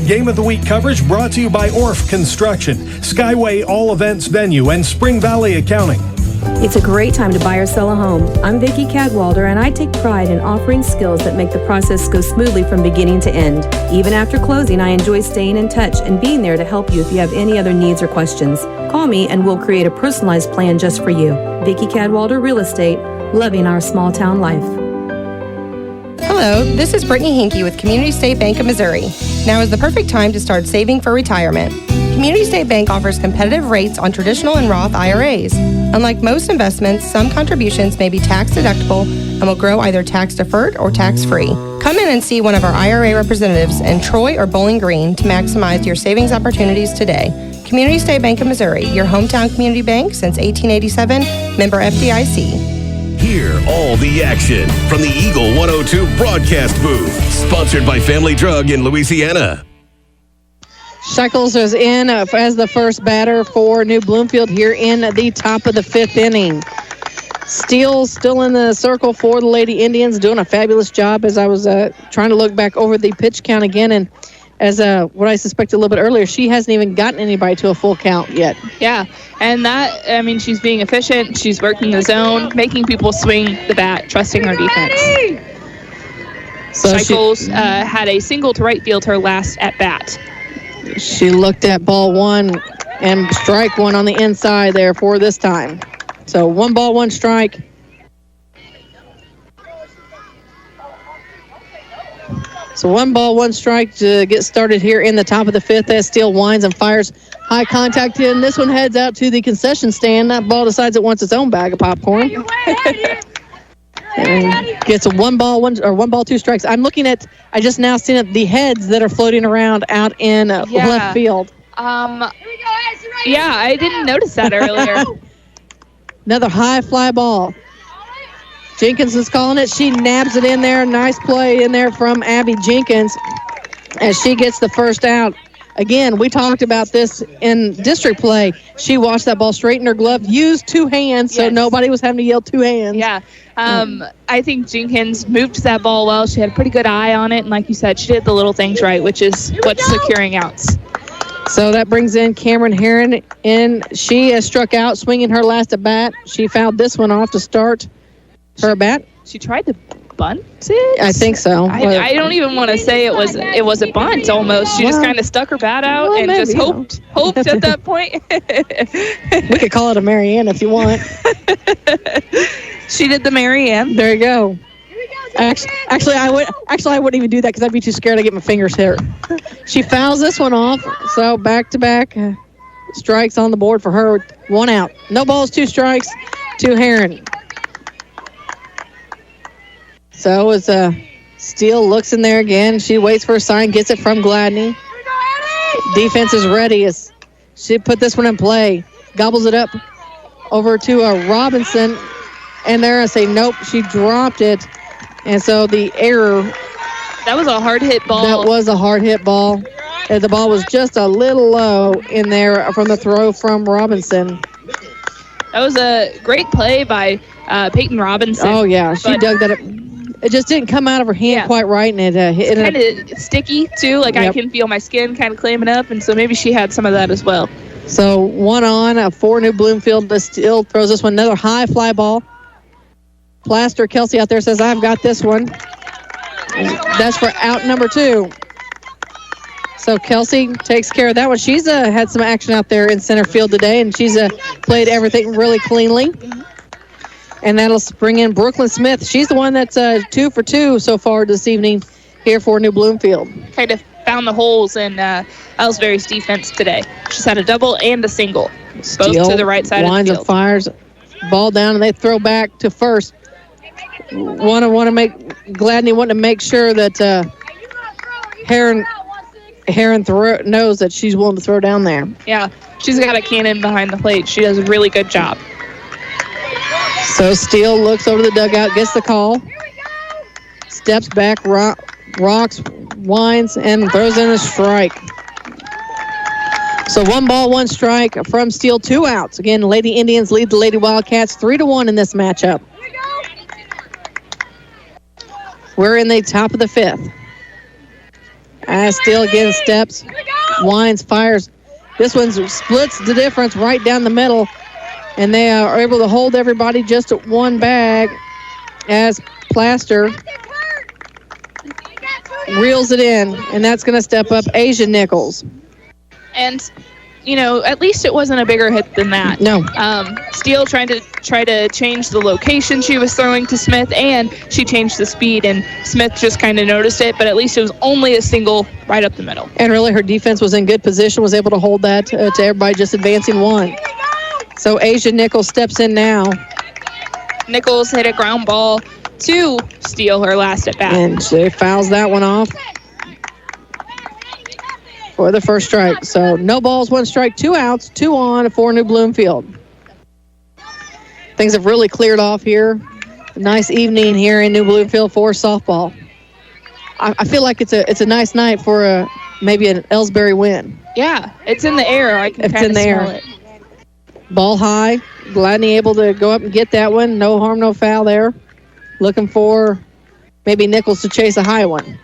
Speaker 3: Game of the Week coverage brought to you by Orff Construction, Skyway All Events Venue, and Spring Valley Accounting.
Speaker 1: It's a great time to buy or sell a home. I'm Vicki Cadwalder, and I take pride in offering skills that make the process go smoothly from beginning to end. Even after closing, I enjoy staying in touch and being there to help you if you have any other needs or questions. Call me and we'll create a personalized plan just for you. Vicki Cadwalder Real Estate, loving our small town life.
Speaker 15: Hello, this is Brittany Hinkey with Community State Bank of Missouri. Now is the perfect time to start saving for retirement. Community State Bank offers competitive rates on traditional and Roth IRAs. Unlike most investments, some contributions may be tax deductible and will grow either tax deferred or tax free. Come in and see one of our IRA representatives in Troy or Bowling Green to maximize your savings opportunities today. Community State Bank of Missouri, your hometown community bank since 1887, member FDIC.
Speaker 8: Hear all the action from the Eagle 102 broadcast booth. Sponsored by Family Drug in Louisiana.
Speaker 2: Shekels is in as the first batter for New Bloomfield here in the top of the 5th inning. Steele still in the circle for the Lady Indians, doing a fabulous job as I was trying to look back over the pitch count again. And as what I suspected a little bit earlier, she hasn't even gotten anybody to a full count yet.
Speaker 10: Yeah, and that, I mean, she's being efficient. She's working the zone, making people swing the bat, trusting her defense. So Shekels had a single to right field her last at bat.
Speaker 2: She looked at ball 1 and strike 1 on the inside there for this time. So 1 ball, 1 strike. So 1 ball, 1 strike to get started here in the top of the 5th as Steele winds and fires high contact in. This one heads out to the concession stand. That ball decides it wants its own bag of popcorn. And gets a 1 ball, 2 strikes. I'm looking at, I just now seen the heads that are floating around out in left field.
Speaker 10: Yeah, I didn't notice that earlier.
Speaker 2: Another high fly ball. Jenkins is calling it. She nabs it in there. Nice play in there from Abby Jenkins as she gets the first out. Again, we talked about this in district play. She watched that ball straight in her glove, used 2 hands, so nobody was having to yell 2 hands.
Speaker 10: Yeah. I think Jenkins moved that ball well. She had a pretty good eye on it, and like you said, she did the little things right, which is what's securing outs.
Speaker 2: So that brings in Cameron Heron in. She has struck out, swinging her last at bat. She fouled this one off to start her bat.
Speaker 10: She tried to bunt it?
Speaker 2: I think so.
Speaker 10: I don't even want to say it was a bunt almost. She just kind of stuck her bat out and maybe, just hoped at that point.
Speaker 2: We could call it a Marianne if you want.
Speaker 10: She did the Marianne.
Speaker 2: There you go. Actually, I wouldn't even do that because I'd be too scared to get my fingers hurt. She fouls this one off, so back-to-back strikes on the board for her. 1 out. No balls, 2 strikes to Heron. So as Steele looks in there again, she waits for a sign, gets it from Gladney. Defense is ready as she put this one in play. Gobbles it up over to Robinson. And there I say, nope, she dropped it. And so the error.
Speaker 10: That was a hard hit ball.
Speaker 2: That was a hard hit ball. And the ball was just a little low in there from the throw from Robinson.
Speaker 10: That was a great play by Peyton Robinson.
Speaker 2: Oh, yeah. She dug that up. it just didn't come out of her hand quite right, and it hit.
Speaker 10: Kind of sticky too. Like I can feel my skin kind of clamming up, and so maybe she had some of that as well.
Speaker 2: So 1 on for New Bloomfield. Still throws this one, another high fly ball. Plaster Kelsey out there says, "I've got this one." That's for out number 2. So Kelsey takes care of that one. She's had some action out there in center field today, and she's played everything really cleanly. And that'll bring in Brooklyn Smith. She's the one that's 2 for 2 so far this evening here for New Bloomfield.
Speaker 10: Kind of found the holes in Elsberry's defense today. She's had a double and a single, both to the right side of the field.
Speaker 2: Winds and fires, ball down, and they throw back to first. Gladney wanting to make sure that Heron knows that she's willing to throw down there.
Speaker 10: Yeah, she's got a cannon behind the plate. She does a really good job.
Speaker 2: So Steele looks over the dugout, gets the call, steps back, rocks, winds, and throws in a strike. So 1 ball, 1 strike from Steele, 2 outs. Again, Lady Indians lead the Lady Wildcats 3-1 in this matchup. We're in the top of the 5th. As Steele again steps, winds, fires. This one splits the difference right down the middle, and they are able to hold everybody just at 1 bag as Plaster reels it in, and that's going to step up Asia Nichols.
Speaker 10: And, at least it wasn't a bigger hit than that.
Speaker 2: No.
Speaker 10: Steele try to change the location she was throwing to Smith, and she changed the speed, and Smith just kind of noticed it, but at least it was only a single right up the middle.
Speaker 2: And really her defense was in good position, was able to hold that to everybody just advancing 1. So Asia Nichols steps in now.
Speaker 10: Nichols hit a ground ball to Steele her last at bat.
Speaker 2: And she fouls that one off for the first strike. So no balls, 1 strike, 2 outs, 2 on for New Bloomfield. Things have really cleared off here. Nice evening here in New Bloomfield for softball. I feel like it's a nice night for maybe an Elsberry win.
Speaker 10: Yeah, it's in the air. I can kind of smell it.
Speaker 2: Ball high. Gladney able to go up and get that one. No harm, no foul there. Looking for maybe Nichols to chase a high one.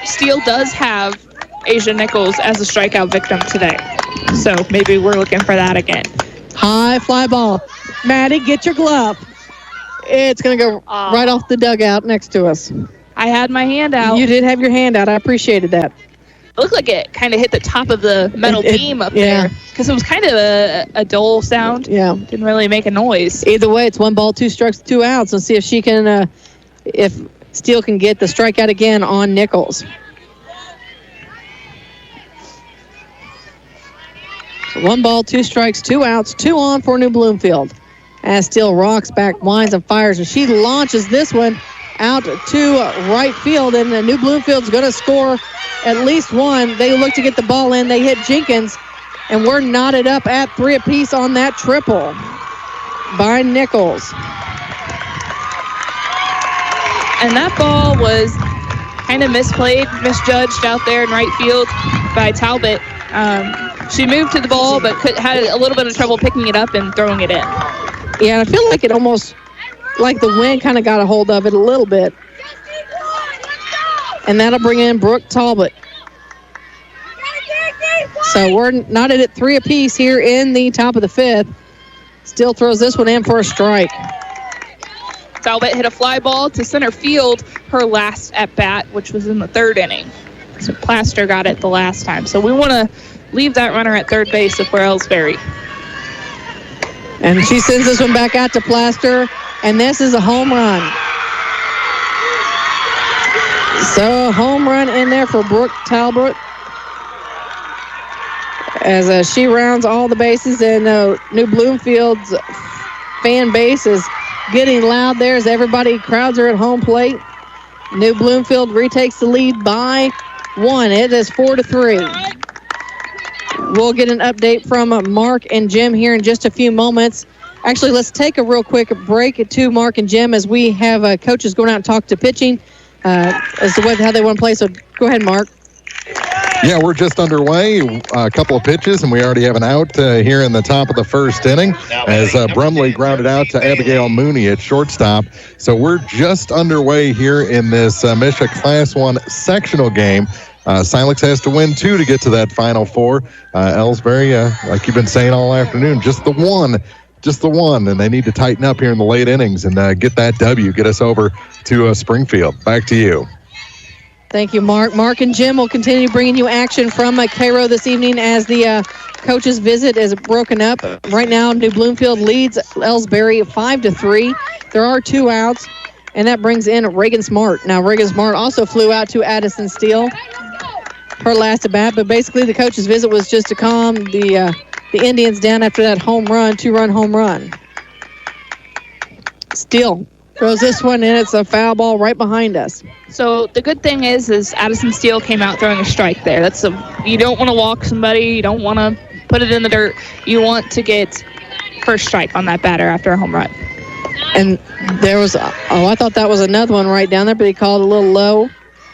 Speaker 10: Steele does have Asia Nichols as a strikeout victim today. So maybe we're looking for that again.
Speaker 2: High fly ball. Maddie, get your glove. It's going to go right off the dugout next to us.
Speaker 10: I had my hand out.
Speaker 2: You did have your hand out. I appreciated that.
Speaker 10: It looked like it kind of hit the top of the metal beam up there because it was kind of a dull sound.
Speaker 2: Yeah.
Speaker 10: Didn't really make a noise.
Speaker 2: Either way, it's 1 ball, 2 strikes, 2 outs. Let's see if she can, if Steele can get the strikeout again on Nichols. So 1 ball, 2 strikes, 2 outs, 2 on for New Bloomfield. As Steele rocks back, winds and fires, and she launches this one out to right field, and New Bloomfield's going to score at least 1. They look to get the ball in. They hit Jenkins, and we're knotted up at 3 apiece on that triple by Nichols.
Speaker 10: And that ball was kind of misjudged out there in right field by Talbot. She moved to the ball, but had a little bit of trouble picking it up and throwing it in.
Speaker 2: Yeah, I feel like it almost, like the wind kind of got a hold of it a little bit. And that'll bring in Brooke Talbot. So we're knotted at 3 apiece here in the top of the 5th. Still throws this one in for a strike.
Speaker 10: Talbot hit a fly ball to center field her last at-bat, which was in the 3rd inning. So Plaster got it the last time. So we want to leave that runner at third base if we're Elsberry.
Speaker 2: And she sends this one back out to Plaster, and this is a home run. So a home run in there for Brooke Talbot as she rounds all the bases, and New Bloomfield's fan base is getting loud there as everybody crowds her at home plate. New Bloomfield retakes the lead by 1. It is 4-3. We'll get an update from Mark and Jim here in just a few moments. Actually, let's take a real quick break to Mark and Jim as we have coaches going out and talk to pitching as to how they want to play. So go ahead, Mark.
Speaker 9: Yeah, we're just underway. A couple of pitches, and we already have an out here in the top of the first inning as Brumley grounded out to Abigail Mooney at shortstop. So we're just underway here in this MSHSAA Class 1 sectional game. Silex has to win 2 to get to that Final Four. Elsberry, like you've been saying all afternoon, just the one, and they need to tighten up here in the late innings and get that W, get us over to Springfield. Back to you.
Speaker 2: Thank you, Mark. Mark and Jim will continue bringing you action from Cairo this evening as the coaches' visit is broken up. Right now, New Bloomfield leads Elsberry 5-3. There are 2 outs, and that brings in Reagan Smart. Now, Reagan Smart also flew out to Addison Steele, her last at bat, but basically the coach's visit was just to calm the Indians down after that home run, 2-run home run. Steele throws this one in. It's a foul ball right behind us.
Speaker 10: So the good thing is Addison Steele came out throwing a strike there. You don't want to walk somebody. You don't want to put it in the dirt. You want to get first strike on that batter after a home run.
Speaker 2: And there was, I thought that was another one right down there, but he called a little low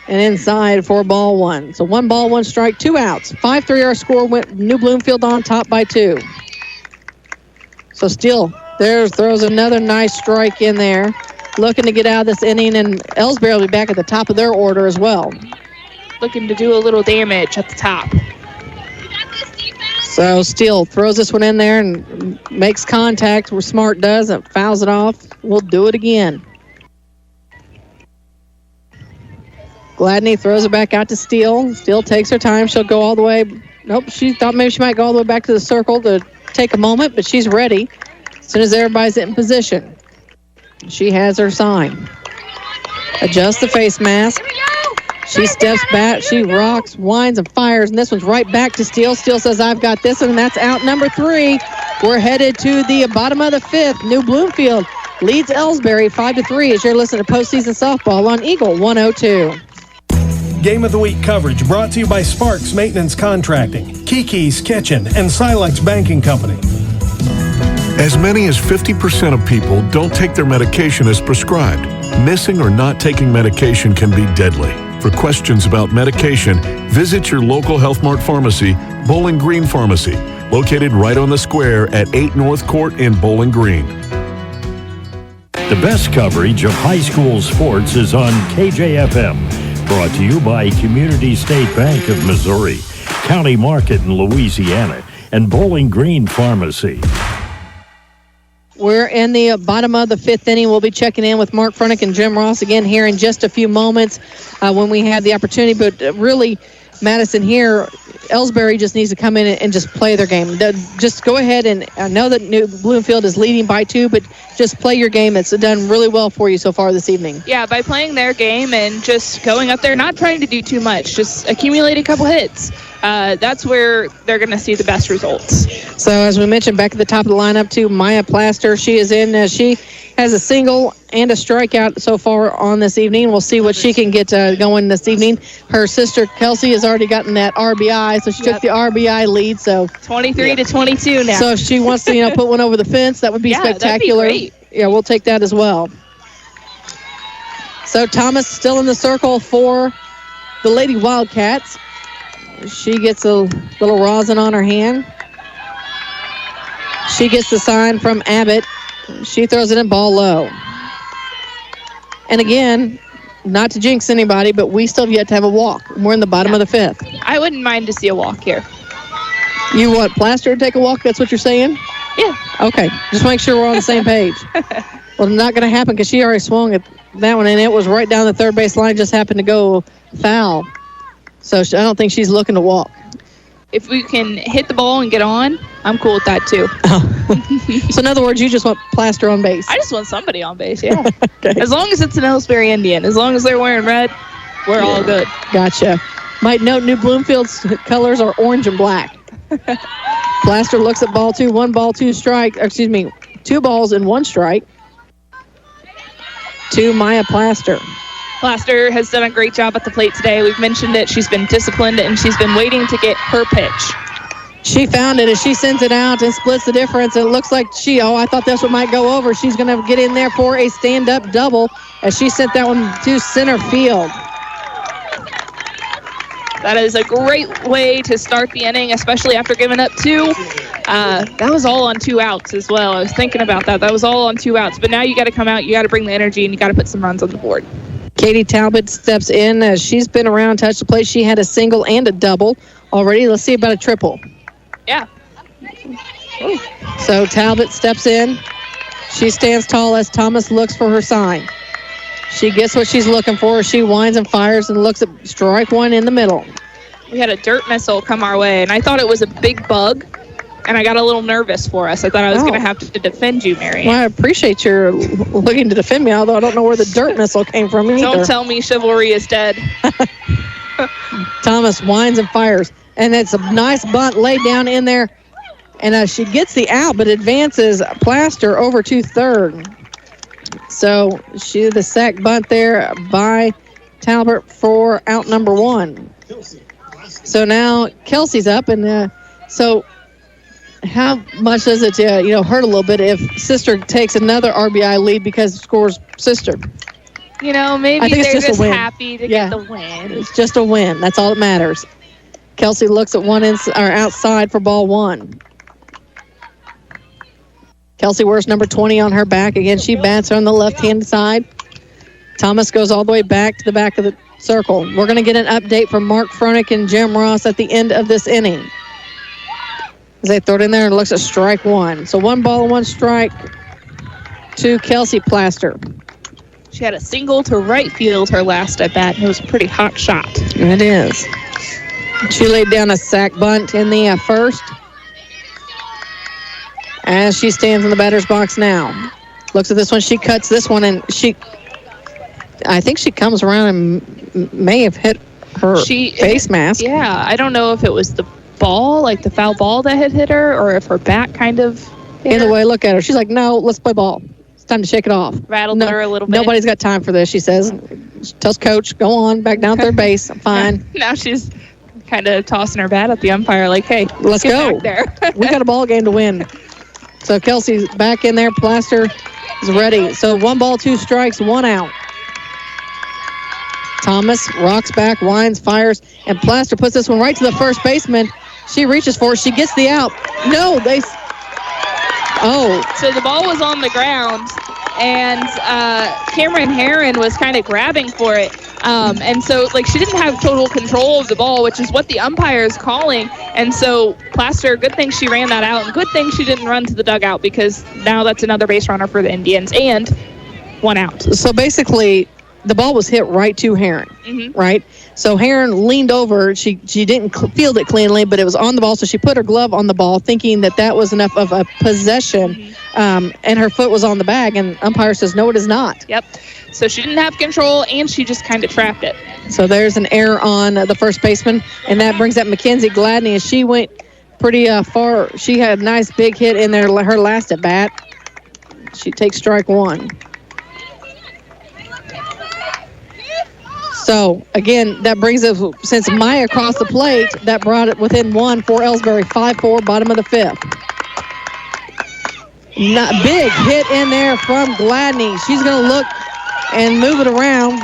Speaker 2: and inside for ball 1. So 1 ball, 1 strike, 2 outs. 5-3 our score. Went New Bloomfield on top by 2. So Steele throws another nice strike in there. Looking to get out of this inning, and Elsberry will be back at the top of their order as well.
Speaker 10: Looking to do a little damage at the top.
Speaker 2: So Steele throws this one in there and makes contact where Smart does and fouls it off. We'll do it again. Gladney throws it back out to Steele. Steele takes her time. She'll go all the way. Nope, she thought maybe she might go all the way back to the circle to take a moment, but she's ready as soon as everybody's in position. She has her sign. Adjusts the face mask. She steps back. She rocks, winds, and fires. And this one's right back to Steele. Steele says, I've got this one. And that's out number 3. We're headed to the bottom of the 5th. New Bloomfield leads Elsberry 5-3 as you're listening to postseason softball on Eagle 102.
Speaker 3: Game of the Week coverage brought to you by Sparks Maintenance Contracting, Kiki's Kitchen, and Silex Banking Company.
Speaker 4: As many as 50% of people don't take their medication as prescribed. Missing or not taking medication can be deadly. For questions about medication, visit your local Health Mart pharmacy, Bowling Green Pharmacy, located right on the square at 8 North Court in Bowling Green.
Speaker 21: The best coverage of high school sports is on KJFM, brought to you by Community State Bank of Missouri, County Market in Louisiana, and Bowling Green Pharmacy.
Speaker 2: We're in the bottom of the 5th inning. We'll be checking in with Mark Fronick and Jim Ross again here in just a few moments when we have the opportunity. But really, Madison here, Elsberry just needs to come in and just play their game. Just go ahead, and I know that New Bloomfield is leading by 2, but just play your game. It's done really well for you so far this evening.
Speaker 10: Yeah, by playing their game and just going up there, not trying to do too much, just accumulate a couple hits. That's where they're going to see the best results.
Speaker 2: So as we mentioned, back at the top of the lineup too, Maya Plaster. She is in. She has a single and a strikeout so far on this evening. We'll see what she can get going this evening. Her sister Kelsey has already gotten that RBI, so she took the RBI lead. So
Speaker 10: 23-22 now.
Speaker 2: So if she wants to, put one over the fence, that would be spectacular.
Speaker 10: That'd be great.
Speaker 2: Yeah, we'll take that as well. So Thomas still in the circle for the Lady Wildcats. She gets a little rosin on her hand. She gets the sign from Abbott. She throws it in ball low. And again, not to jinx anybody, but we still have yet to have a walk. We're in the bottom of the 5th.
Speaker 10: I wouldn't mind to see a walk here.
Speaker 2: You want Plaster to take a walk? That's what you're saying?
Speaker 10: Yeah.
Speaker 2: Okay. Just make sure we're on the same page. Well, not going to happen because she already swung at that one, and it was right down the third base line, just happened to go foul. So I don't think she's looking to walk.
Speaker 10: If we can hit the ball and get on, I'm cool with that too.
Speaker 2: So in other words, you just want Plaster on base.
Speaker 10: I just want somebody on base, yeah. Okay. As long as it's an Elsberry Indian, as long as they're wearing red, we're all good.
Speaker 2: Gotcha. Might note New Bloomfield's colors are orange and black. Plaster looks at ball 2, 1 ball, 2 strike. 2 balls and 1 strike to Maya Plaster.
Speaker 10: Plaster has done a great job at the plate today. We've mentioned it. She's been disciplined, and she's been waiting to get her pitch.
Speaker 2: She found it as she sends it out and splits the difference. It looks like I thought that's what might go over. She's going to get in there for a stand-up double as she sent that one to center field.
Speaker 10: That is a great way to start the inning, especially after giving up 2. That was all on 2 outs as well. I was thinking about that. That was all on 2 outs. But now you got to come out, you got to bring the energy, and you got to put some runs on the board.
Speaker 2: Katie Talbot steps in. She's been around, touched the plate. She had a single and a double already. Let's see about a triple.
Speaker 10: Yeah.
Speaker 2: Ooh. So Talbot steps in. She stands tall as Thomas looks for her sign. She gets what she's looking for. She winds and fires and looks at strike 1 in the middle.
Speaker 10: We had a dirt missile come our way, and I thought it was a big bug, and I got a little nervous for us. I thought I was going to have to defend you, Marianne.
Speaker 2: Well, I appreciate your looking to defend me, although I don't know where the dirt missile came from either.
Speaker 10: Don't tell me chivalry is dead.
Speaker 2: Thomas winds and fires, and it's a nice bunt laid down in there, and she gets the out, but advances Plaster over to third. So the sack bunt there by Talbot for out number 1. So now Kelsey's up, and so how much does it hurt a little bit if Sister takes another RBI lead because scores Sister?
Speaker 10: Maybe they're just happy to get the win.
Speaker 2: It's just a win. That's all that matters. Kelsey looks at outside for ball 1. Kelsey wears number 20 on her back. Again, she bats on the left-hand side. Thomas goes all the way back to the back of the circle. We're going to get an update from Mark Fronick and Jim Ross at the end of this inning. As they throw it in there and looks at strike 1. So 1 ball, 1 strike to Kelsey Plaster.
Speaker 10: She had a single to right field her last at bat, and it was a pretty hot shot.
Speaker 2: It is. She laid down a sack bunt in the first. As she stands in the batter's box now. Looks at this one. She cuts this one, and I think she comes around and may have hit her face mask.
Speaker 10: Yeah, I don't know if it was the ball, like the foul ball that had hit her, or if her bat kind of
Speaker 2: Either way, look at her. She's like, no, let's play ball. It's time to shake it off.
Speaker 10: Rattled her a little bit.
Speaker 2: Nobody's got time for this, she says. She tells coach, go on, back down third base. I'm fine.
Speaker 10: Now she's kind of tossing her bat at the umpire like, hey,
Speaker 2: let's go.
Speaker 10: Back there.
Speaker 2: We got a ball game to win. So Kelsey's back in there. Plaster is ready. So 1 ball, 2 strikes, 1 out. Thomas rocks back, winds, fires, and Plaster puts this one right to the first baseman. She reaches for it. She gets the out. No,
Speaker 10: So the ball was on the ground, and Cameron Herron was kind of grabbing for it. And so, she didn't have total control of the ball, which is what the umpire is calling. And so, Plaster, good thing she ran that out, and good thing she didn't run to the dugout, because now that's another base runner for the Indians, and 1 out.
Speaker 2: So, basically, the ball was hit right to Herron, right? So, Herron leaned over. She didn't field it cleanly, but it was on the ball, so she put her glove on the ball, thinking that was enough of a possession, and her foot was on the bag, and umpire says, no, it is not.
Speaker 10: Yep. So she didn't have control, and she just kind of trapped it.
Speaker 2: So there's an error on the first baseman, and that brings up Mackenzie Gladney, as she went pretty far. She had a nice big hit in there, her last at bat. She takes strike 1. So, again, that brings us, since Maya crossed the plate, that brought it within 1 for Elsberry, 5-4, bottom of the 5th. Big hit in there from Gladney. She's going to look and move it around.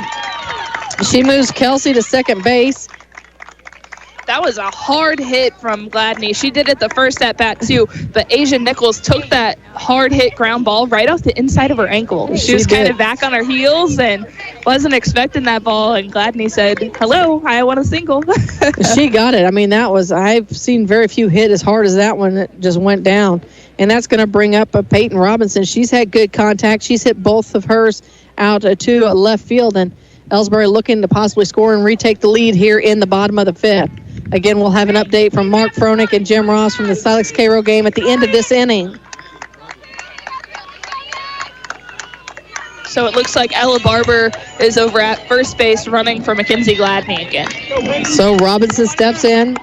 Speaker 2: She moves Kelsey to second base.
Speaker 10: That was a hard hit from Gladney. She did it the first at-bat, too, but Asia Nichols took that hard-hit ground ball right off the inside of her ankle. She was kind of back on her heels and wasn't expecting that ball, and Gladney said, hello, I want a single.
Speaker 2: She got it. I mean, I've seen very few hit as hard as that one that just went down, and that's going to bring up Peyton Robinson. She's had good contact. She's hit both of hers out to left field, and Elsberry looking to possibly score and retake the lead here in the bottom of the 5th. Again, we'll have an update from Mark Fronick and Jim Ross from the Silex Cairo game at the end of this inning.
Speaker 10: So it looks like Ella Barber is over at first base running for Mackenzie Gladney again.
Speaker 2: So Robinson steps in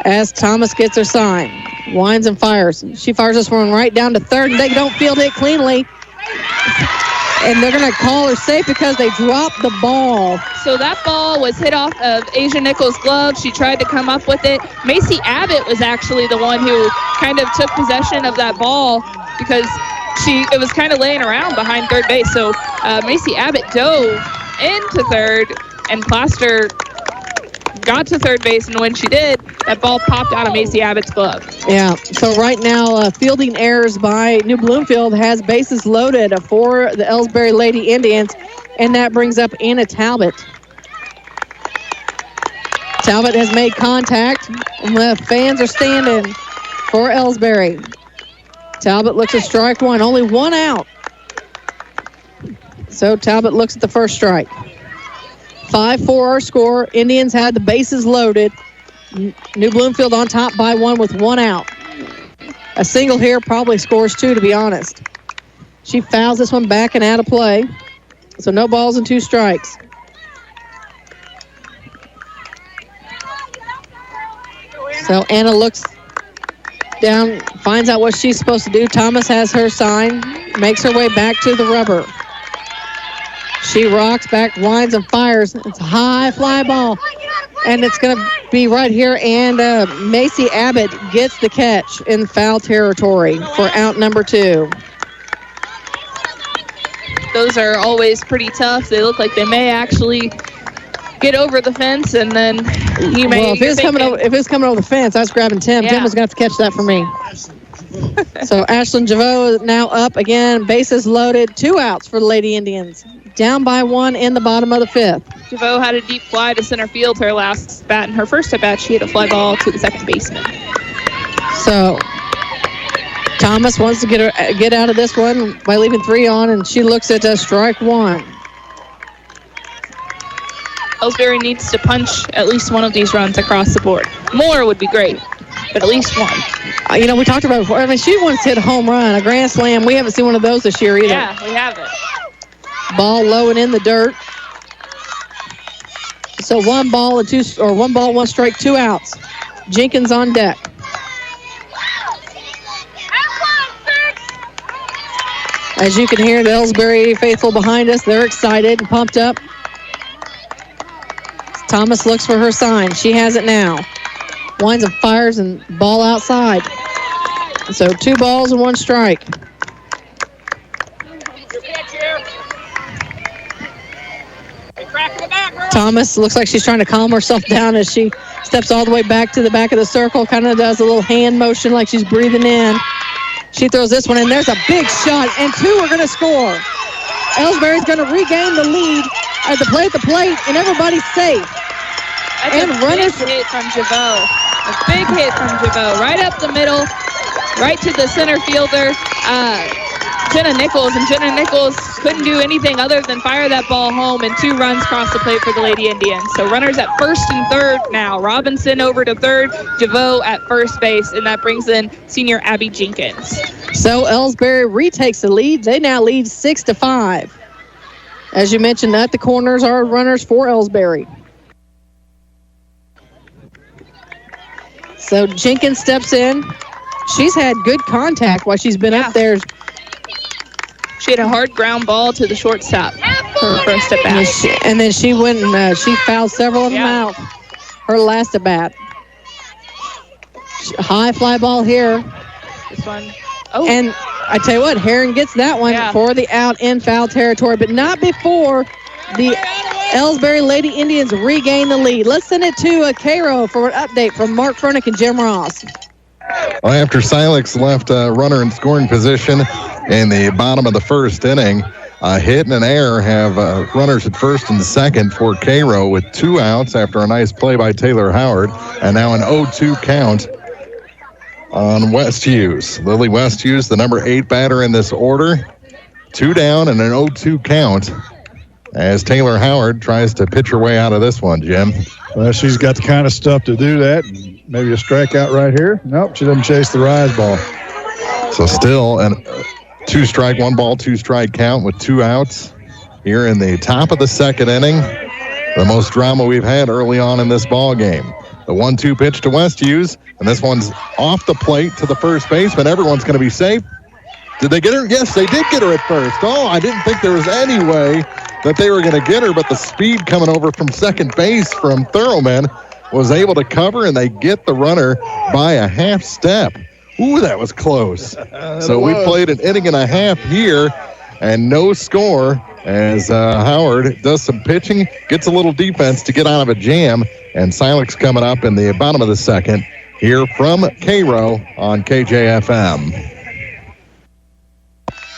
Speaker 2: as Thomas gets her sign. Winds and fires. She fires this one right down to third, and they don't field it cleanly. And they're going to call her safe because they dropped the ball.
Speaker 10: So that ball was hit off of Asia Nichols' glove. She tried to come up with it. Macy Abbott was actually the one who kind of took possession of that ball because it was kind of laying around behind third base. So Macy Abbott dove into third, and Plaster got to third base, and when she did, that ball popped out of Macy Abbott's glove.
Speaker 2: Yeah, so right now, fielding errors by New Bloomfield has bases loaded for the Elsberry Lady Indians, and that brings up Anna Talbot. Talbot has made contact, and the fans are standing for Elsberry. Talbot looks at strike one, only one out. So Talbot looks at the first strike. 5-4 our score. Indians had the bases loaded. New Bloomfield on top by one with one out. A single here probably scores two, to be honest. She fouls this one back and out of play. So no balls and two strikes. So Anna looks down, finds out what she's supposed to do. Thomas has her sign, makes her way back to the rubber. She rocks back, winds and fires. It's a high fly ball. And it's going to be right here. And Macy Abbott gets the catch in foul territory for out number 2.
Speaker 10: Those are always pretty tough. They look like they may actually get over the fence, and then you may.
Speaker 2: Well, if it's coming over the fence, I was grabbing Tim.
Speaker 10: Yeah.
Speaker 2: Tim was going to have to catch that for me. So Ashlyn Javot is now up again. Bases loaded. 2 outs for the Lady Indians. Down by 1 in the bottom of the 5th.
Speaker 10: Javot had a deep fly to center field her last bat. In her first at bat, she hit a fly ball to the second baseman.
Speaker 2: So Thomas wants to get out of this one by leaving 3 on, and she looks at strike 1.
Speaker 10: Elsberry needs to punch at least one of these runs across the board. More would be great, but at least one.
Speaker 2: We talked about it before. I mean, she once hit a home run, a grand slam. We haven't seen one of those this year either.
Speaker 10: Yeah, we haven't.
Speaker 2: Ball low and in the dirt. So 1 ball, 1 strike, 2 outs. Jenkins on deck. As you can hear, the Elsberry faithful behind us, they're excited and pumped up. Thomas looks for her sign. She has it now. Winds and fires and ball outside. So 2 balls and 1 strike. Thomas looks like she's trying to calm herself down as she steps all the way back to the back of the circle, kind of does a little hand motion like she's breathing in. She throws this one in. There's a big shot, and 2 are going to score. Elsberry's going to regain the lead at the plate, and everybody's safe.
Speaker 10: That's a big hit from Javot. A big hit from Javot. Right up the middle, right to the center fielder, Jenna Nichols. And Jenna Nichols couldn't do anything other than fire that ball home, and 2 runs cross the plate for the Lady Indians. So runners at first and third now. Robinson over to third, Javot at first base, and that brings in senior Abby Jenkins.
Speaker 2: So Elsberry retakes the lead. They now lead 6-5. As you mentioned, at the corners are runners for Elsberry. So Jenkins steps in. She's had good contact while she's been up there.
Speaker 10: She had a hard ground ball to the shortstop for her first at bat.
Speaker 2: And then she went and she fouled several of them out. Her last at bat. High fly ball here.
Speaker 10: This one.
Speaker 2: Oh. And I tell you what, Heron gets that one for the out in foul territory, but not before the Elsberry Lady Indians regain the lead. Let's send it to Cairo for an update from Mark Furnick and Jim Ross.
Speaker 9: Well, after Silex left a runner in scoring position in the bottom of the first inning, a hit and an error have runners at first and second for Cairo with 2 outs after a nice play by Taylor Howard, and now an 0-2 count on West Hughes. Lily West Hughes, the number 8 batter in this order. 2 down and an 0-2 count as Taylor Howard tries to pitch her way out of this one, Jim.
Speaker 16: Well, she's got the kind of stuff to do that. Maybe a strikeout right here. Nope, she doesn't chase the rise ball.
Speaker 9: So still a 2-strike, 1 ball, 2-strike count with 2 outs here in the top of the second inning. The most drama we've had early on in this ball game. The 1-2 pitch to West Hughes, and this one's off the plate to the first baseman. Everyone's going to be safe. Did they get her? Yes, they did get her at first. Oh, I didn't think there was any way that they were going to get her, but the speed coming over from second base from Thurlman was able to cover, and they get the runner by a half step. Ooh, that was close. So we played an inning and a half here and no score as Howard does some pitching, gets a little defense to get out of a jam, and Silex coming up in the bottom of the second here from Cairo on KJFM.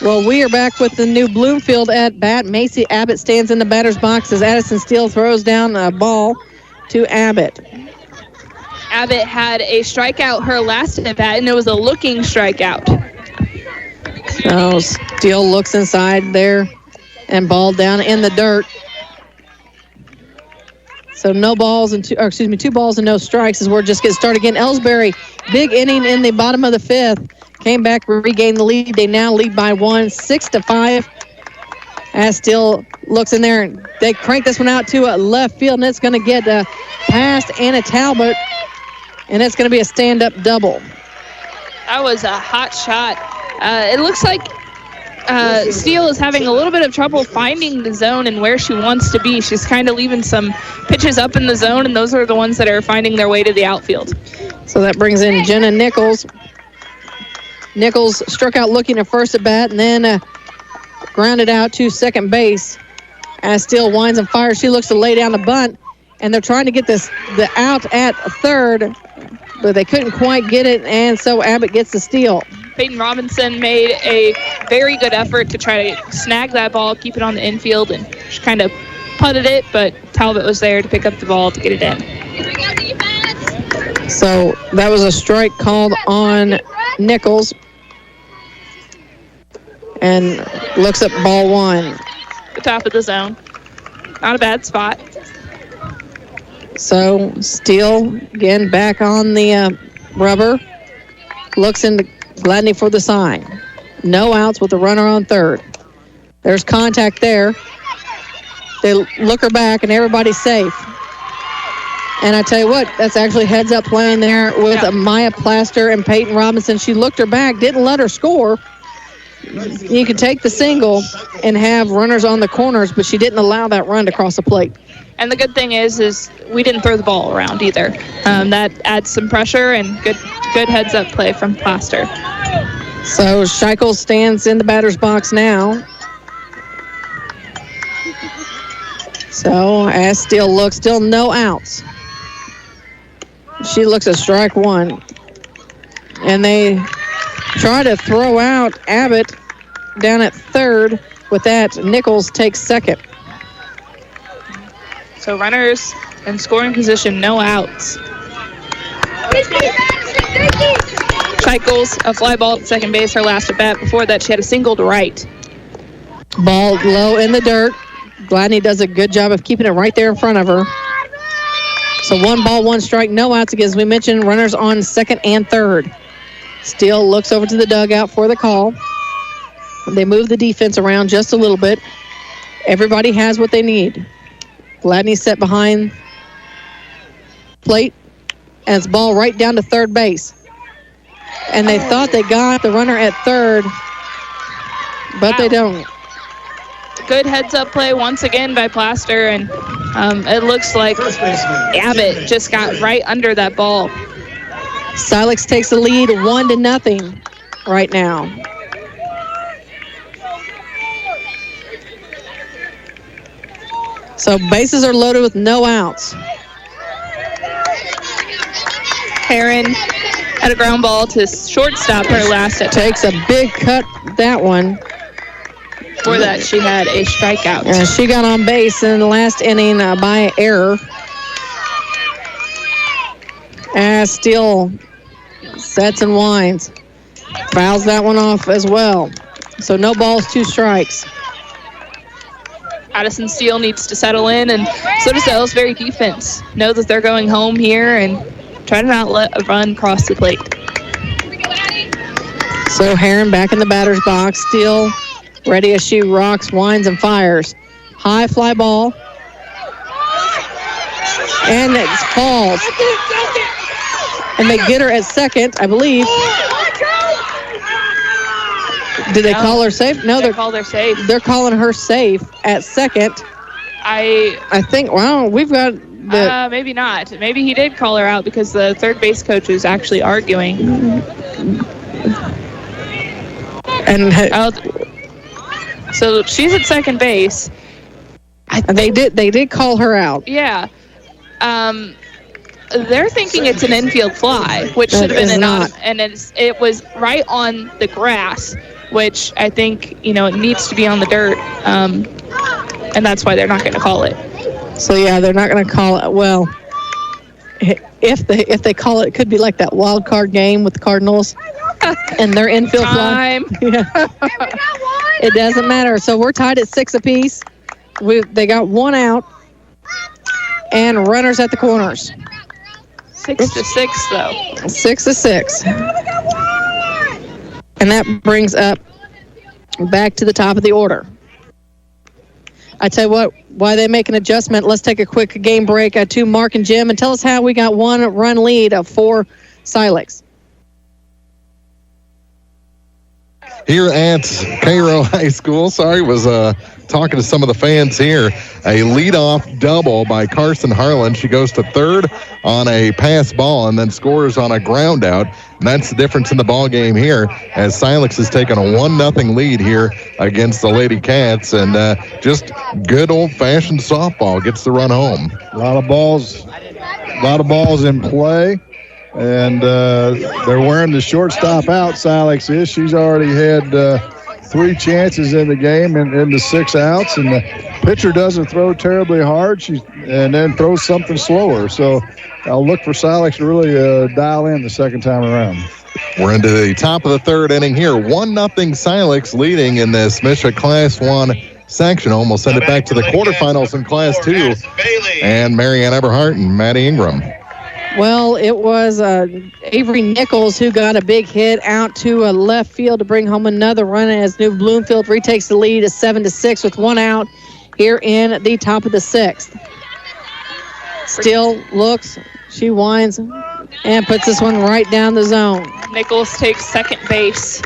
Speaker 2: Well, we are back with the new Bloomfield at bat. Macy Abbott stands in the batter's box as Addison Steele throws down a ball to Abbott.
Speaker 10: Abbott had a strikeout her last at bat, and it was a looking strikeout.
Speaker 2: So Steele looks inside there and ball down in the dirt. So two balls and no strikes as we're just getting started again. Elsberry, big inning in the bottom of the fifth. Came back, regained the lead. They now lead by 1, 6-5. As Steele looks in there, and they crank this one out to left field, and it's going to get past Anna Talbot, and it's going to be a stand-up double.
Speaker 10: That was a hot shot. It looks like Steele is having a little bit of trouble finding the zone and where she wants to be. She's kind of leaving some pitches up in the zone, and those are the ones that are finding their way to the outfield.
Speaker 2: So that brings in Jenna Nichols. Nichols struck out looking at first at bat and then grounded out to second base. As Steele winds and fires, she looks to lay down the bunt, and they're trying to get the out at third, but they couldn't quite get it, and so Abbott gets the steal.
Speaker 10: Peyton Robinson made a very good effort to try to snag that ball, keep it on the infield, and she kind of putted it, but Talbot was there to pick up the ball to get it in.
Speaker 2: So that was a strike called on Nichols. And looks at ball one.
Speaker 10: The top of the zone. Not a bad spot.
Speaker 2: So Steele again back on the rubber. Looks into Gladney for the sign. No outs with a runner on third. There's contact there. They look her back and everybody's safe. And I tell you what, that's actually heads up playing there with Maya Plaster and Peyton Robinson. She looked her back, didn't let her score. You can take the single and have runners on the corners, but she didn't allow that run to cross the plate.
Speaker 10: And the good thing is we didn't throw the ball around either. That adds some pressure and good heads-up play from Plaster.
Speaker 2: So Scheichel stands in the batter's box now. So as Steele looks, still no outs. She looks at strike one. And they try to throw out Abbott down at third. With that, Nichols takes second.
Speaker 10: So runners in scoring position, no outs. Scheichel's a fly ball at second base, her last at bat. Before that, she had a single to right.
Speaker 2: Ball low in the dirt. Gladney does a good job of keeping it right there in front of her. So 1 ball, 1 strike, no outs. Again, as we mentioned, runners on second and third. Steele looks over to the dugout for the call. They move the defense around just a little bit. Everybody has what they need. Gladney set behind plate, and it's ball right down to third base. And they thought they got the runner at third, but they don't.
Speaker 10: Good heads-up play once again by Plaster, and it looks like Abbott just got right under that ball.
Speaker 2: Silex takes the lead 1-0 right now. So bases are loaded with no outs.
Speaker 10: Heron had a ground ball to shortstop her last at
Speaker 2: Takes a big cut, that one.
Speaker 10: Before that, she had a strikeout.
Speaker 2: And she got on base in the last inning by error. As Steele sets and winds. Fouls that one off as well. So no balls, 2 strikes.
Speaker 10: Addison Steele needs to settle in, and so does the Elsberry defense. Know that they're going home here and try to not let a run cross the plate.
Speaker 2: So Heron back in the batter's box. Steele ready as she rocks, winds, and fires. High fly ball. And it falls. And they get her at second, I believe. Did they call her safe? No,
Speaker 10: they called her safe.
Speaker 2: They're calling her safe at second. I think, well, we've got the...
Speaker 10: maybe not. Maybe he did call her out because the third base coach was actually arguing.
Speaker 2: And
Speaker 10: So she's at second base.
Speaker 2: They did call her out.
Speaker 10: Yeah. They're thinking it's an infield fly, which should have been and it was right on the grass, which I think, it needs to be on the dirt. And that's why they're not going to call it.
Speaker 2: So yeah, they're not going to call it. Well, if they call it, it could be like that wild card game with the Cardinals and their infield fly. Yeah. It doesn't matter. So we're tied at 6 apiece. They got one out and runners at the corners.
Speaker 10: 6-6 though.
Speaker 2: 6-6. And that brings up back to the top of the order. I tell you what, while they make an adjustment, let's take a quick game break to Mark and Jim and tell us how we got 1-run lead for Silex.
Speaker 9: Here at Cairo High School, was talking to some of the fans here. A leadoff double by Carson Harlan. She goes to third on a pass ball and then scores on a ground out. And that's the difference in the ball game here as Silex has taken a 1-0 lead here against the Lady Cats. And just good old-fashioned softball gets the run home.
Speaker 16: A lot of balls in play. And they're wearing the shortstop out, Silex is. She's already had 3 chances in the game and the 6 outs. And the pitcher doesn't throw terribly hard and then throws something slower. So I'll look for Silex to really dial in the second time around.
Speaker 9: We're into the top of the third inning here. 1-0 Silex leading in this MSHSAA Class 1 sectional. We'll send it back to the quarterfinals in Class 2. And Marianne Eberhardt and Maddie Ingram.
Speaker 2: Well, it was Avery Nichols who got a big hit out to left field to bring home another run as New Bloomfield retakes the lead at 7-6 with 1 out here in the top of the 6th. Still looks, she winds and puts this one right down the zone.
Speaker 10: Nichols takes second base.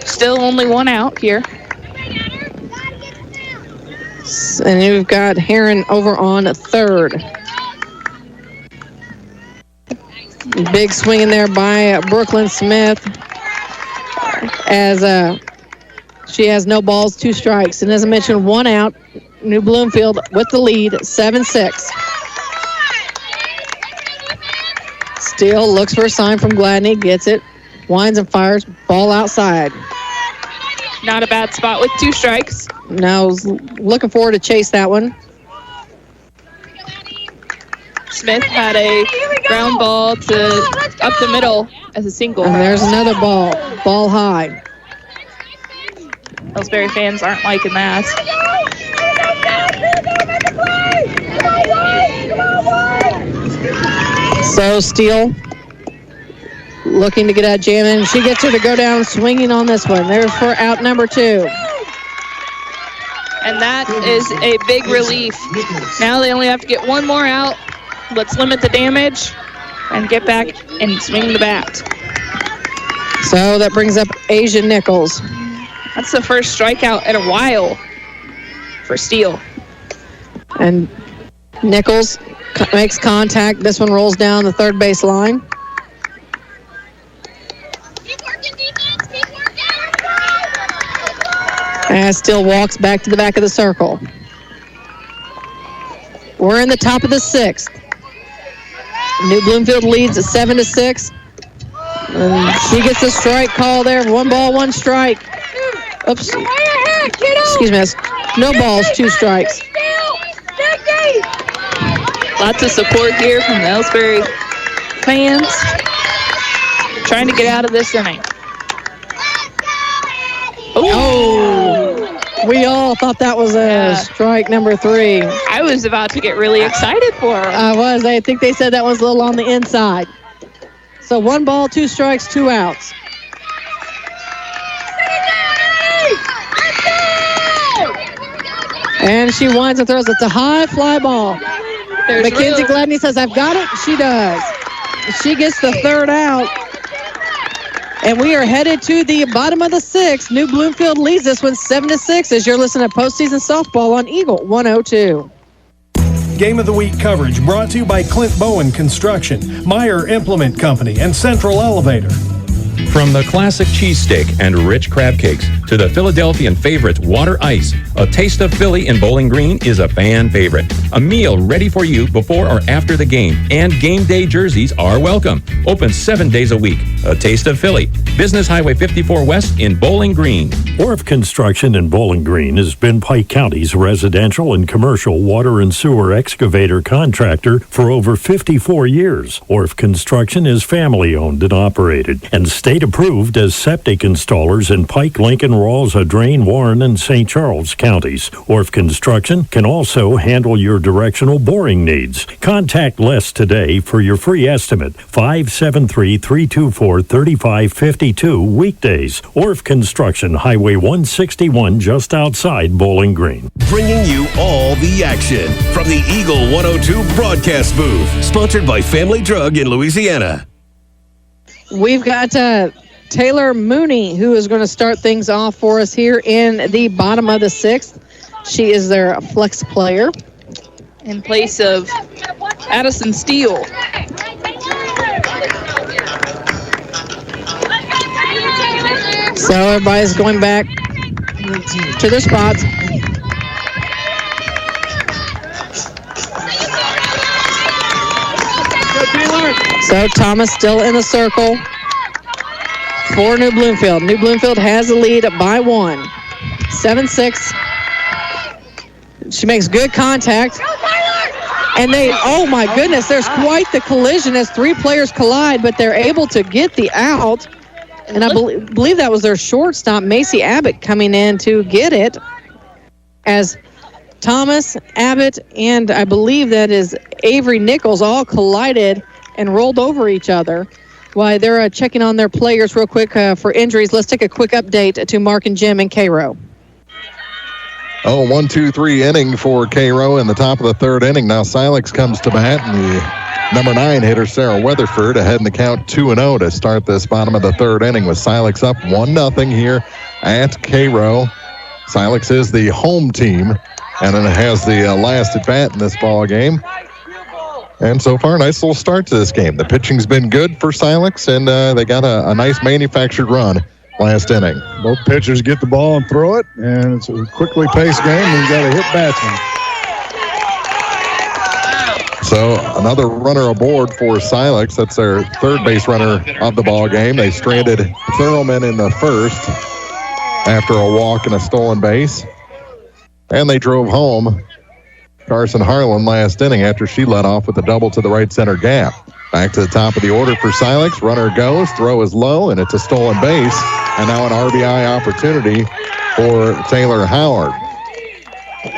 Speaker 10: Still only 1 out here.
Speaker 2: And we've got Heron over on third. Big swing in there by Brooklyn Smith as she has no balls, 2 strikes. And as I mentioned, 1 out. New Bloomfield with the lead, 7-6. Steele looks for a sign from Gladney, gets it, winds and fires, ball outside.
Speaker 10: Not a bad spot with 2 strikes.
Speaker 2: Now looking forward to chase that one.
Speaker 10: Smith had a ground ball to up the middle as a single.
Speaker 2: And there's another ball high.
Speaker 10: Elsberry fans aren't liking that.
Speaker 2: So Steele looking to get out jamming. She gets her to go down swinging on this one. There's for out number 2.
Speaker 10: And that is a big relief. Now they only have to get 1 more out. Let's limit the damage and get back and swing the bat.
Speaker 2: So that brings up Asia Nichols.
Speaker 10: That's the first strikeout in a while for Steele.
Speaker 2: And Nichols makes contact. This one rolls down the third base line. And Steele walks back to the back of the circle. We're in the top of the 6th. New Bloomfield leads at 7-6. And she gets a strike call there. 1 ball, 1 strike. Oops. Excuse me. No balls, 2 strikes.
Speaker 10: Lots of support here from the Elsberry fans. Trying to get out of this inning.
Speaker 2: We all thought that was strike number 3.
Speaker 10: I was about to get really excited for her.
Speaker 2: I was. I think they said that was a little on the inside. So 1 ball, 2 strikes, 2 outs. And she winds and throws. It's a high fly ball. Mackenzie Gladney says, I've got it. She does. She gets the 3rd out. And we are headed to the bottom of the 6th. New Bloomfield leads this one 7-6 as you're listening to postseason softball on Eagle 102.
Speaker 3: Game of the Week coverage brought to you by Clint Bowen Construction, Meyer Implement Company, and Central Elevator.
Speaker 17: From the classic cheesesteak and rich crab cakes to the Philadelphian favorite water ice, a taste of Philly in Bowling Green is a fan favorite. A meal ready for you before or after the game, and game day jerseys are welcome. Open 7 days a week. A taste of Philly. Business Highway 54 West in Bowling Green.
Speaker 21: Orff Construction in Bowling Green has been Pike County's residential and commercial water and sewer excavator contractor for over 54 years. Orff Construction is family owned and operated and state approved as septic installers in Pike, Lincoln, Rawls, Audrain, Warren, and St. Charles counties. Orff Construction can also handle your directional boring needs. Contact Les today for your free estimate. 573-324-3552 weekdays. Orff Construction, Highway 161, just outside Bowling Green.
Speaker 8: Bringing you all the action from the Eagle 102 broadcast booth. Sponsored by Family Drug in Louisiana.
Speaker 2: We've got Taylor Mooney, who is going to start things off for us here in the bottom of the sixth. She is their flex player.
Speaker 10: In place of Addison Steele.
Speaker 2: So everybody's going back to their spots. So Thomas still in the circle for New Bloomfield. New Bloomfield has the lead by 1. 7-6. She makes good contact. And oh my goodness, there's quite the collision as 3 players collide, but they're able to get the out. And I believe that was their shortstop, Macy Abbott, coming in to get it. As Thomas, Abbott, and I believe that is Avery Nichols all collided and rolled over each other. While they're checking on their players real quick for injuries, let's take a quick update to Mark and Jim in Cairo.
Speaker 9: 1-2-3 inning for Cairo in the top of the third inning. Now Silex comes to bat, and the number 9 hitter, Sarah Weatherford, ahead in the count 2-0 to start this bottom of the third inning with Silex up 1-0 here at Cairo. Silex is the home team, and it has the last at bat in this ball game. And so far, nice little start to this game. The pitching's been good for Silex, and they got a nice manufactured run last inning.
Speaker 16: Both pitchers get the ball and throw it, and it's a quickly paced game, and you got a hit batsman.
Speaker 9: So another runner aboard for Silex. That's their third base runner of the ball game. They stranded Thurlman in the first after a walk and a stolen base. And they drove home Carson Harlan last inning after she led off with a double to the right center gap. Back to the top of the order for Silex. Runner goes, throw is low, and it's a stolen base. And now an RBI opportunity for Taylor Howard.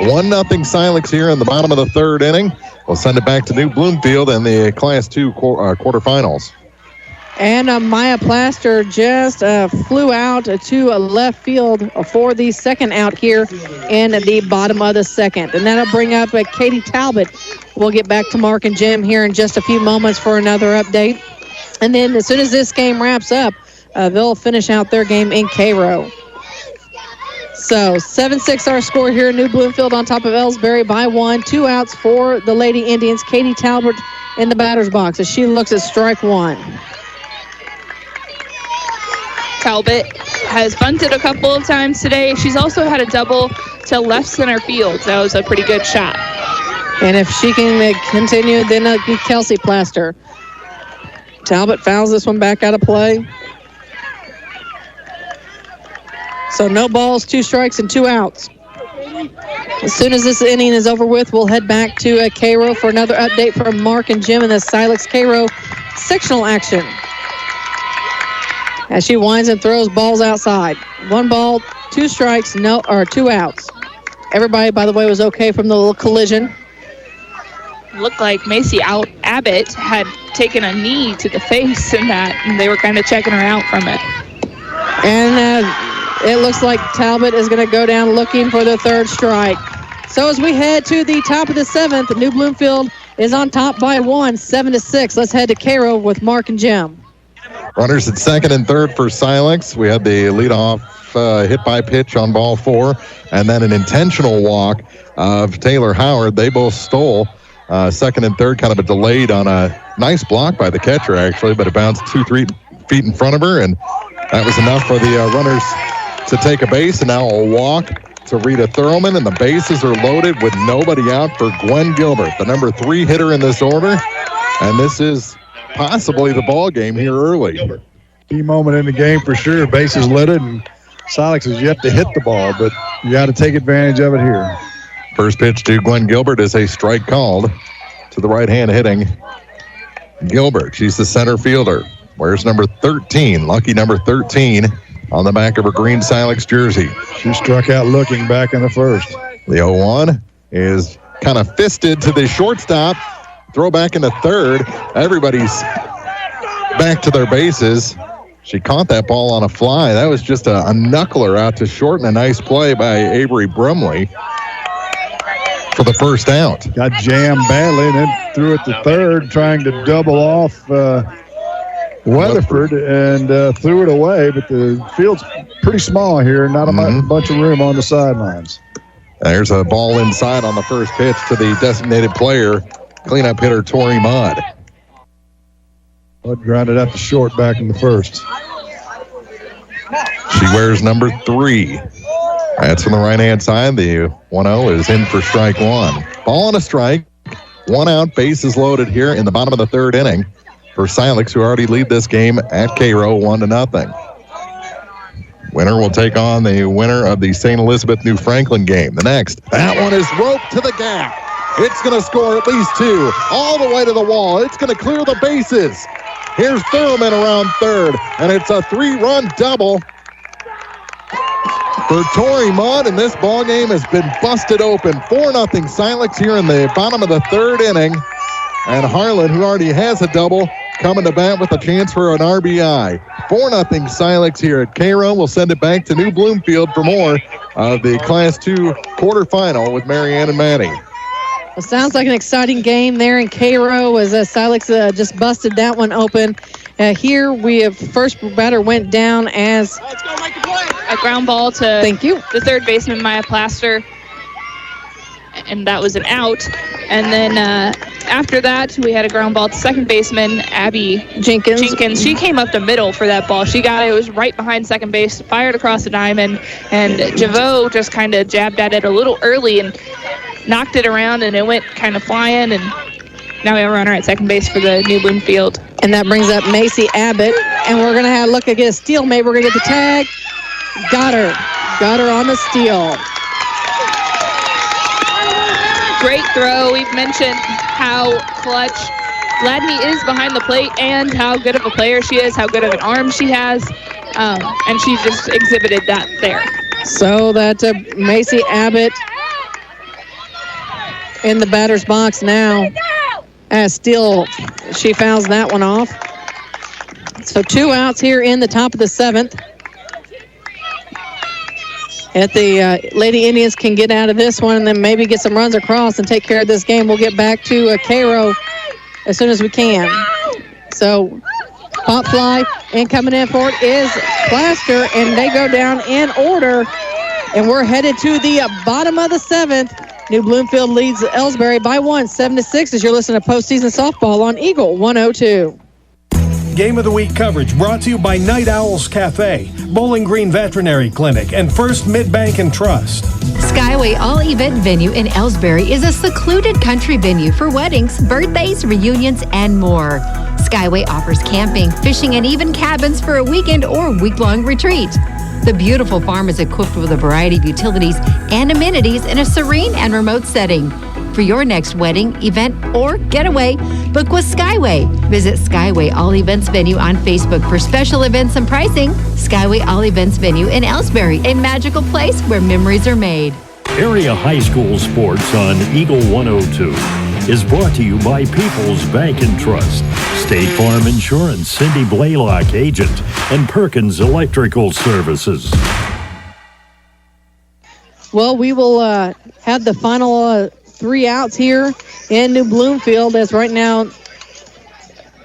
Speaker 9: 1-0 Silex here in the bottom of the third inning. We'll send it back to New Bloomfield in the Class 2 quarterfinals.
Speaker 2: And Maya Plaster just flew out to left field for the second out here in the bottom of the second. And that'll bring up Katie Talbot. We'll get back to Mark and Jim here in just a few moments for another update. And then as soon as this game wraps up, they'll finish out their game in Cairo. So 7-6 our score here in New Bloomfield on top of Elsberry by 1. 2 outs for the Lady Indians. Katie Talbot in the batter's box as she looks at strike 1.
Speaker 10: Talbot has bunted a couple of times today. She's also had a double to left center field. That was a pretty good shot.
Speaker 2: And if she can continue, then it'll be Kelsey Plaster. Talbot fouls this one back out of play. So no balls, 2 strikes, and 2 outs. As soon as this inning is over with, we'll head back to Cairo for another update from Mark and Jim in the Silex Cairo sectional action. As she winds and throws balls outside. 1 ball, 2 strikes, 2 outs. Everybody, by the way, was okay from the little collision.
Speaker 10: Looked like Macy Abbott had taken a knee to the face in that, and they were kind of checking her out from it.
Speaker 2: And it looks like Talbot is going to go down looking for the third strike. So as we head to the top of the 7th, New Bloomfield is on top by 1, 7-6. Let's head to Cairo with Mark and Jim.
Speaker 9: Runners at second and third for Silex. We had the leadoff hit by pitch on ball 4, and then an intentional walk of Taylor Howard. They both stole second and third, kind of a delayed on a nice block by the catcher, actually, but it bounced 2-3 feet in front of her, and That was enough for the runners to take a base, and now a walk to Rita Thurman, and the bases are loaded with nobody out for Gwen Gilbert, the number 3 hitter in this order. And this is possibly the ball game here early.
Speaker 16: Key moment in the game for sure. Bases loaded, and Silex has yet to hit the ball, but you got to take advantage of it here.
Speaker 9: First pitch to Gwen Gilbert is a strike called to the right-hand hitting Gilbert. She's the center fielder. Wears number 13, lucky number 13, on the back of her green Silex jersey.
Speaker 16: She struck out looking back in the first.
Speaker 9: The 0-1 is kind of fisted to the shortstop. Throw back in the third. Everybody's back to their bases. She caught that ball on a fly. That was just a knuckler out to short, and a nice play by Avery Brumley for the first out.
Speaker 16: Got jammed badly and then threw it to third, trying to double off Weatherford, and threw it away. But the field's pretty small here, not a bunch of room on the sidelines.
Speaker 9: There's a ball inside on the first pitch to the designated player, cleanup hitter Tori Mudd.
Speaker 16: Mudd grounded out to short back in the first.
Speaker 9: She wears number 3. That's from the right-hand side. The 1-0 is in for strike 1. Ball and a strike. 1 out, bases loaded here in the bottom of the third inning for Silex, who already lead this game at Cairo 1-0. Winner will take on the winner of the St. Elizabeth New Franklin game. The next, that one is roped to the gap. It's going to score at least 2, all the way to the wall. It's going to clear the bases. Here's Thurman around third, and it's a 3-run double for Tori Mudd, and this ball game has been busted open. 4-0 Silex here in the bottom of the third inning, and Harlan, who already has a double, coming to bat with a chance for an RBI. 4-0 Silex here at Cairo. We'll send it back to New Bloomfield for more of the Class 2 quarterfinal with Marianne and Maddie.
Speaker 2: Well, sounds like an exciting game there in Cairo as Silex just busted that one open. Here we have first batter went down as
Speaker 10: a ground ball to the third baseman, Maya Plaster, and that was an out. And then after that, we had a ground ball to second baseman, Abby Jenkins. She came up the middle for that ball. She got it. It was right behind second base, fired across the diamond, and Javot just kind of jabbed at it a little early and knocked it around, and it went kind of flying, and now we have a runner at second base for the New Bloomfield.
Speaker 2: And that brings up Macy Abbott, and we're going to have look at a steal. Maybe we're going to get the tag. Got her on the steal.
Speaker 10: Great throw. We've mentioned how clutch Gladney is behind the plate and how good of a player she is, how good of an arm she has, and she just exhibited that there.
Speaker 2: So that Macy Abbott in the batter's box now. As still, she fouls that one off. So 2 outs here in the top of the 7th. If the Lady Indians can get out of this one and then maybe get some runs across and take care of this game, we'll get back to Cairo as soon as we can. So pop fly and coming in for it is Plaster, and they go down in order. And we're headed to the bottom of the 7th. New Bloomfield leads Elsberry by 1, 7-6, as you're listening to postseason softball on Eagle 102.
Speaker 3: Game of the Week coverage brought to you by Night Owls Cafe, Bowling Green Veterinary Clinic, and First Mid-Bank and Trust.
Speaker 18: Skyway All-Event Venue in Elsberry is a secluded country venue for weddings, birthdays, reunions, and more. Skyway offers camping, fishing, and even cabins for a weekend or week-long retreat. The beautiful farm is equipped with a variety of utilities and amenities in a serene and remote setting. For your next wedding, event, or getaway, book with Skyway. Visit Skyway All Events Venue on Facebook for special events and pricing. Skyway All Events Venue in Elsberry, a magical place where memories are made.
Speaker 21: Area high school sports on Eagle 102 is brought to you by People's Bank and Trust, State Farm Insurance, Cindy Blaylock, agent, and Perkins Electrical Services.
Speaker 2: Well, we will have the final 3 outs here in New Bloomfield, as right now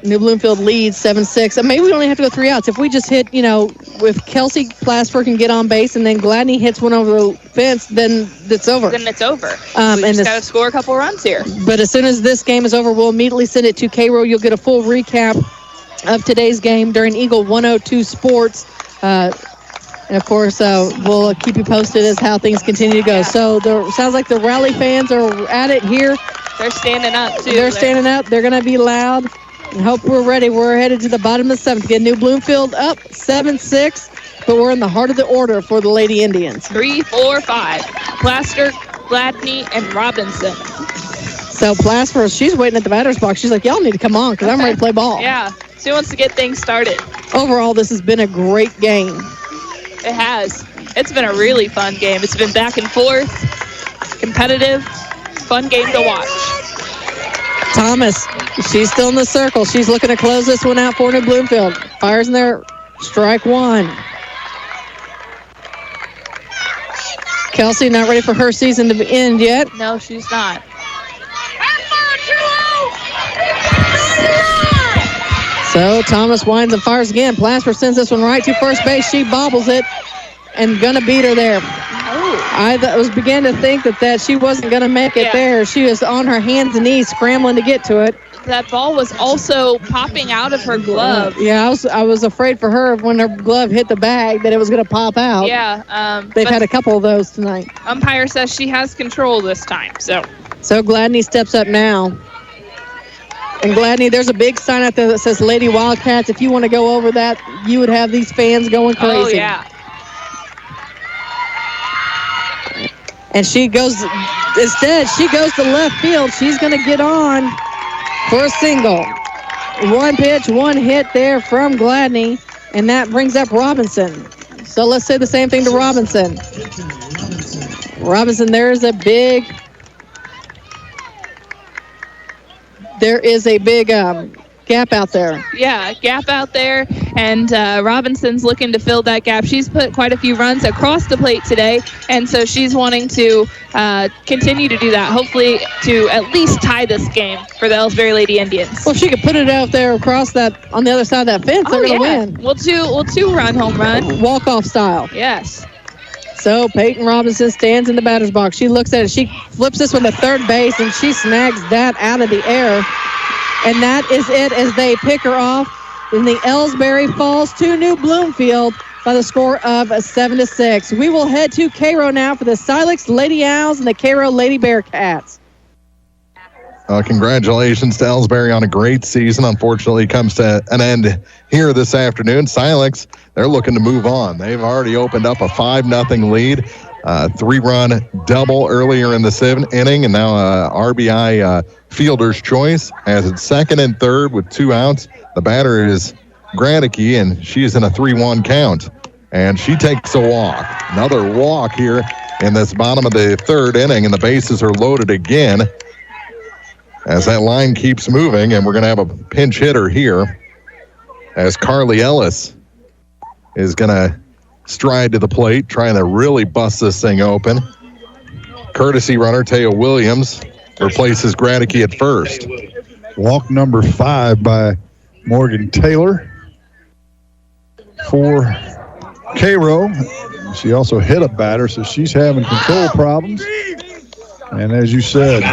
Speaker 2: New Bloomfield leads 7-6. And maybe we only have to go 3 outs. If we just hit, if Kelsey Plaster can get on base and then Gladney hits one over the fence, then it's over.
Speaker 10: Then it's over.
Speaker 2: And
Speaker 10: we just got to score a couple runs here.
Speaker 2: But as soon as this game is over, we'll immediately send it to Cairo. You'll get a full recap of today's game during Eagle 102 Sports And, of course, we'll keep you posted as how things continue to go. So sounds like the Raleigh fans are at it here.
Speaker 10: They're standing up, too.
Speaker 2: They're standing up. They're going to be loud. And hope we're ready. We're headed to the bottom of the 7th. Again, New Bloomfield up 7-6, but we're in the heart of the order for the Lady Indians.
Speaker 10: 3, 4, 5. Plaster, Gladney, and Robinson.
Speaker 2: So Plaster, she's waiting at the batter's box. She's like, y'all need to come on because I'm ready to play ball.
Speaker 10: Yeah, she wants to get things started.
Speaker 2: Overall, this has been a great game.
Speaker 10: It has. It's been a really fun game. It's been back and forth, competitive, fun game to watch.
Speaker 2: Thomas, she's still in the circle. She's looking to close this one out for New Bloomfield. Fires in there, strike one. Kelsey not ready for her season to end yet.
Speaker 10: No, she's not.
Speaker 2: So Thomas winds and fires again. Plaster sends this one right to first base. She bobbles it and gonna beat her there. I began to think that she wasn't gonna make it there. She was on her hands and knees scrambling to get to it.
Speaker 10: That ball was also popping out of her glove.
Speaker 2: Yeah, I was afraid for her when her glove hit the bag that it was gonna pop out.
Speaker 10: Yeah.
Speaker 2: They've had a couple of those tonight.
Speaker 10: Umpire says she has control this time. So
Speaker 2: Gladney steps up now. And Gladney, there's a big sign out there that says Lady Wildcats. If you want to go over that, you would have these fans going crazy.
Speaker 10: Oh, yeah.
Speaker 2: And she goes to left field. She's going to get on for a single. One pitch, one hit there from Gladney, and that brings up Robinson. So let's say the same thing to Robinson. Robinson, there is a big gap out there.
Speaker 10: Yeah, gap out there, and Robinson's looking to fill that gap. She's put quite a few runs across the plate today, and so she's wanting to continue to do that, hopefully to at least tie this game for the Elsberry Lady Indians.
Speaker 2: Well, if she could put it out there across that, on the other side of that fence, they're going to win.
Speaker 10: We'll two-run home run.
Speaker 2: Walk-off style.
Speaker 10: Yes.
Speaker 2: So Peyton Robinson stands in the batter's box. She looks at it. She flips this one to third base, and she snags that out of the air. And that is it as they pick her off. And the Elsberry falls to New Bloomfield by the score of 7-6. We will head to Cairo now for the Silex Lady Owls and the Cairo Lady Bearcats.
Speaker 9: Congratulations to Elsberry on a great season. Unfortunately, it comes to an end here this afternoon. Silex, they're looking to move on. They've already opened up a 5-0 lead. 3-run double earlier in the 7th inning, and now RBI fielder's choice as it's second and third with 2 outs. The batter is Gradicke, and she's in a 3-1 count. And she takes a walk. Another walk here in this bottom of the 3rd inning, and the bases are loaded again as that line keeps moving, and we're going to have a pinch hitter here as Carly Ellis is going to stride to the plate, trying to really bust this thing open. Courtesy runner Taya Williams replaces Gradicke at first.
Speaker 16: Walk number 5 by Morgan Taylor for Cairo. She also hit a batter, so she's having control problems. And as you said,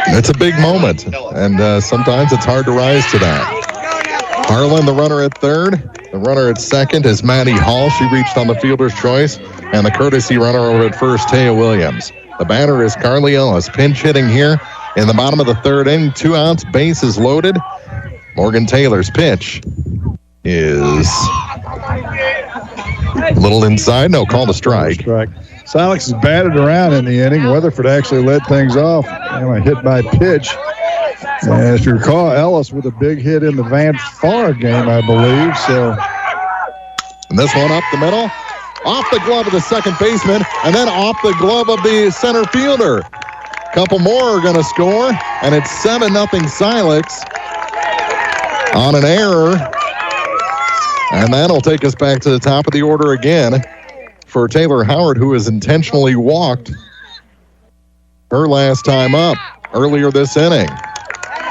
Speaker 9: it's a big moment, and sometimes it's hard to rise to that. Harlan, the runner at third. The runner at second is Maddie Hall. She reached on the fielder's choice. And the courtesy runner over at first, Taya Williams. The batter is Carly Ellis. Pinch hitting here in the bottom of the 3rd inning. 2 outs, bases loaded. Morgan Taylor's pitch is a little inside. No, call to strike.
Speaker 16: Silex is batted around in the inning. Weatherford actually led things off. And a hit by pitch. And as you recall, Ellis with a big hit in the Van Far game, I believe. So,
Speaker 9: and this one up the middle, off the glove of the second baseman, and then off the glove of the center fielder. Couple more are going to score, and it's 7-0 Silex on an error. And that'll take us back to the top of the order again for Taylor Howard, who has intentionally walked her last time up earlier this inning.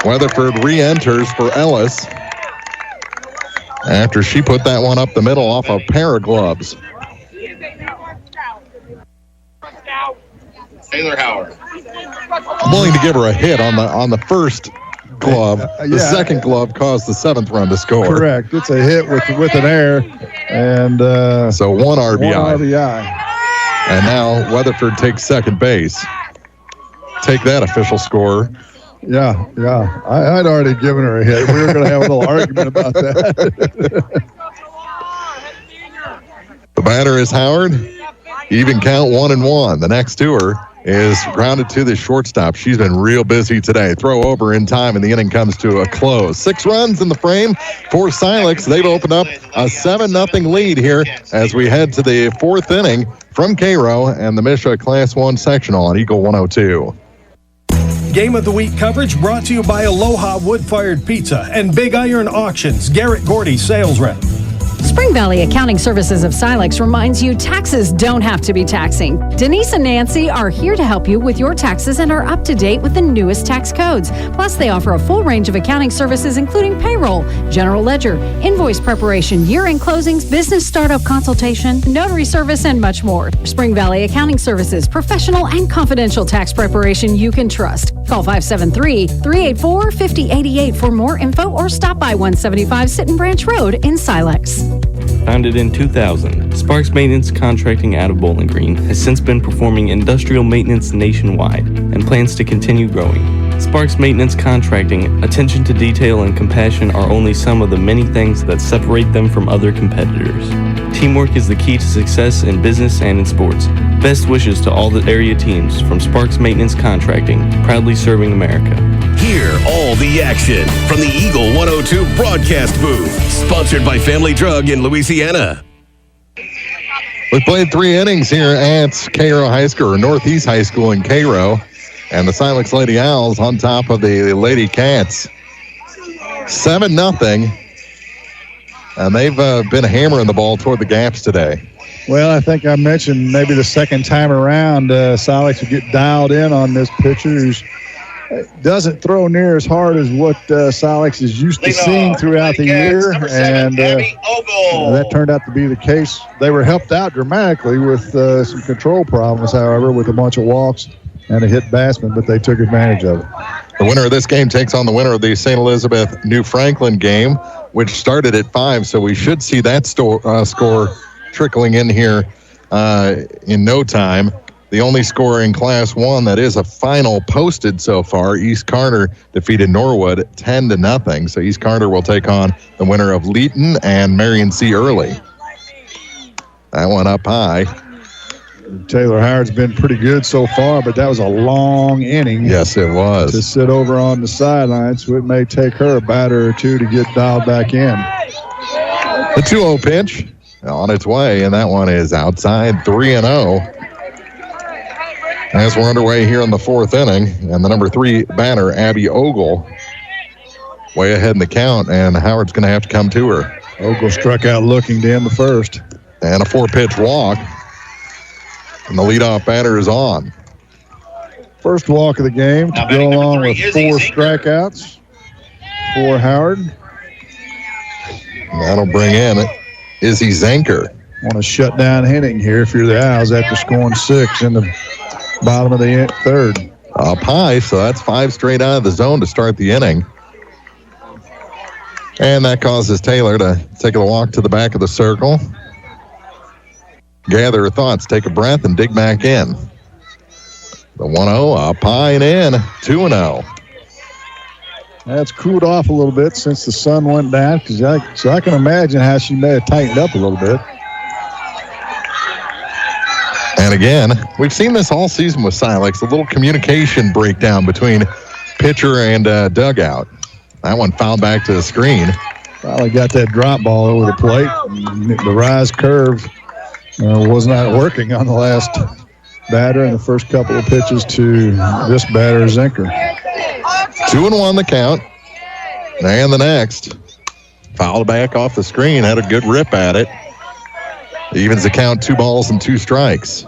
Speaker 9: Weatherford re-enters for Ellis after she put that one up the middle off a pair of gloves.
Speaker 19: Taylor Howard.
Speaker 9: I'm willing to give her a hit on the first glove. The second glove caused the 7th run to score.
Speaker 16: Correct. It's a hit with an error, and
Speaker 9: so 1 RBI.
Speaker 16: 1 RBI.
Speaker 9: And now Weatherford takes second base. Take that, official score.
Speaker 16: Yeah. I'd already given her a hit. We were going to have a little argument about that.
Speaker 9: The batter is Howard. Even count 1-1. The next to her is grounded to the shortstop. She's been real busy today. Throw over in time, and the inning comes to a close. 6 runs in the frame for Silex. They've opened up a 7-0 lead here as we head to the 4th inning from Cairo and the MSHSAA Class 1 Sectional on Eagle 102.
Speaker 3: Game of the Week coverage brought to you by Aloha Wood-Fired Pizza and Big Iron Auctions. Garrett Gordy, sales rep.
Speaker 19: Spring Valley Accounting Services of Silex reminds you taxes don't have to be taxing. Denise and Nancy are here to help you with your taxes and are up to date with the newest tax codes. Plus, they offer a full range of accounting services, including payroll, general ledger, invoice preparation, year-end closings, business startup consultation, notary service, and much more. Spring Valley Accounting Services, professional and confidential tax preparation you can trust. Call 573-384-5088 for more info or stop by 175 Sitten Branch Road in Silex.
Speaker 6: Founded in 2000, Sparks Maintenance Contracting out of Bowling Green has since been performing industrial maintenance nationwide and plans to continue growing. Sparks Maintenance Contracting, attention to detail and compassion are only some of the many things that separate them from other competitors. Teamwork is the key to success in business and in sports. Best wishes to all the area teams from Sparks Maintenance Contracting, proudly serving America.
Speaker 8: Hear all the action from the Eagle 102 broadcast booth. Sponsored by Family Drug in Louisiana.
Speaker 9: We played 3 innings here at Cairo High School, or Northeast High School in Cairo. And the Silex Lady Owls on top of the Lady Cats. 7-0. And they've been hammering the ball toward the gaps today.
Speaker 16: Well, I think I mentioned maybe the second time around, Silex would get dialed in on this pitcher who doesn't throw near as hard as what Silex is used to seeing throughout the year. And that turned out to be the case. They were helped out dramatically with some control problems, however, with a bunch of walks and a hit batsman, but they took advantage of it.
Speaker 9: The winner of this game takes on the winner of the St. Elizabeth New Franklin game, which started at 5, so we should see that score trickling in here in no time. The only score in Class 1 that is a final posted so far, East Carter defeated Norwood 10-0. So East Carter will take on the winner of Leeton and Marion C. Early. That one up high.
Speaker 16: Taylor Howard's been pretty good so far, but that was a long inning.
Speaker 9: Yes, it was.
Speaker 16: To sit over on the sideline, so it may take her a batter or two to get dialed back in.
Speaker 9: The 2-0 pitch on its way, and that one is outside, 3-0. As we're underway here in the 4th inning, and the number 3 batter, Abby Ogle, way ahead in the count, and Howard's going to have to come to her.
Speaker 16: Ogle struck out looking to end the first.
Speaker 9: And a 4-pitch walk. And the leadoff batter is on.
Speaker 16: First walk of the game to go along with 4 strikeouts for Howard.
Speaker 9: And that'll bring in Izzy Zanker.
Speaker 16: Want to shut down hitting here if you're the Owls after scoring 6 in the bottom of the 3rd.
Speaker 9: Up high, so that's 5 straight out of the zone to start the inning. And that causes Taylor to take a walk to the back of the circle. Gather her thoughts, take a breath, and dig back in. The 1-0 up high and in, 2-0.
Speaker 16: That's cooled off a little bit since the sun went down, so I can imagine how she may have tightened up a little bit.
Speaker 9: And again, we've seen this all season with Silex, a little communication breakdown between pitcher and dugout. That one fouled back to the screen.
Speaker 16: Finally got that drop ball over the plate. The rise curve was not working on the last batter, and the first couple of pitches to this batter, Zinker.
Speaker 9: 2-1 the count. And the next. Fouled back off the screen, had a good rip at it. Evens the count, 2 balls and 2 strikes.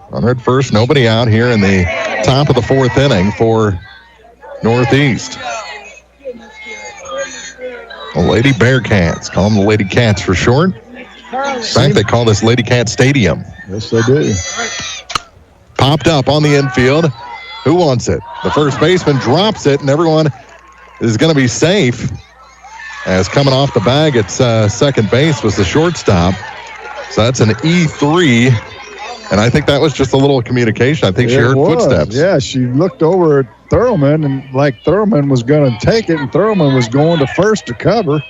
Speaker 9: Runner at first, nobody out here in the top of the 4th inning for Northeast. The Lady Bearcats, call them the Lady Cats for short. In fact, they call this Lady Cat Stadium.
Speaker 16: Yes, they do.
Speaker 9: Popped up on the infield. Who wants it? The first baseman drops it, and everyone is going to be safe. As coming off the bag at second base was the shortstop. So that's an E3. And I think that was just a little communication. I think she heard footsteps.
Speaker 16: Yeah, she looked over at Thurman, and like Thurman was going to take it, and Thurman was going to first to cover.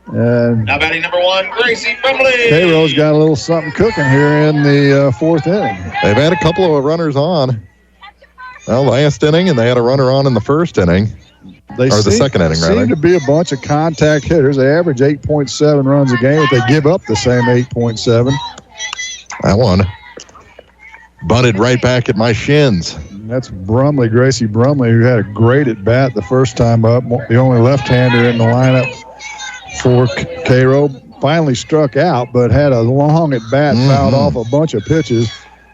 Speaker 16: And
Speaker 5: now batting number 1, Gracie Brumley.
Speaker 16: Cairo's got a little something cooking here in the fourth inning.
Speaker 9: They've had a couple of runners on. Well, last inning, and they had a runner on in the first inning. The second inning, rather.
Speaker 16: Seem to be a bunch of contact hitters. They average 8.7 runs a game, but they give up the same 8.7.
Speaker 9: That one bunted right back at my shins.
Speaker 16: And that's Brumley, Gracie Brumley, who had a great at-bat the first time up. The only left-hander in the lineup for Cairo. Finally struck out, but had a long at-bat, fouled off a bunch of pitches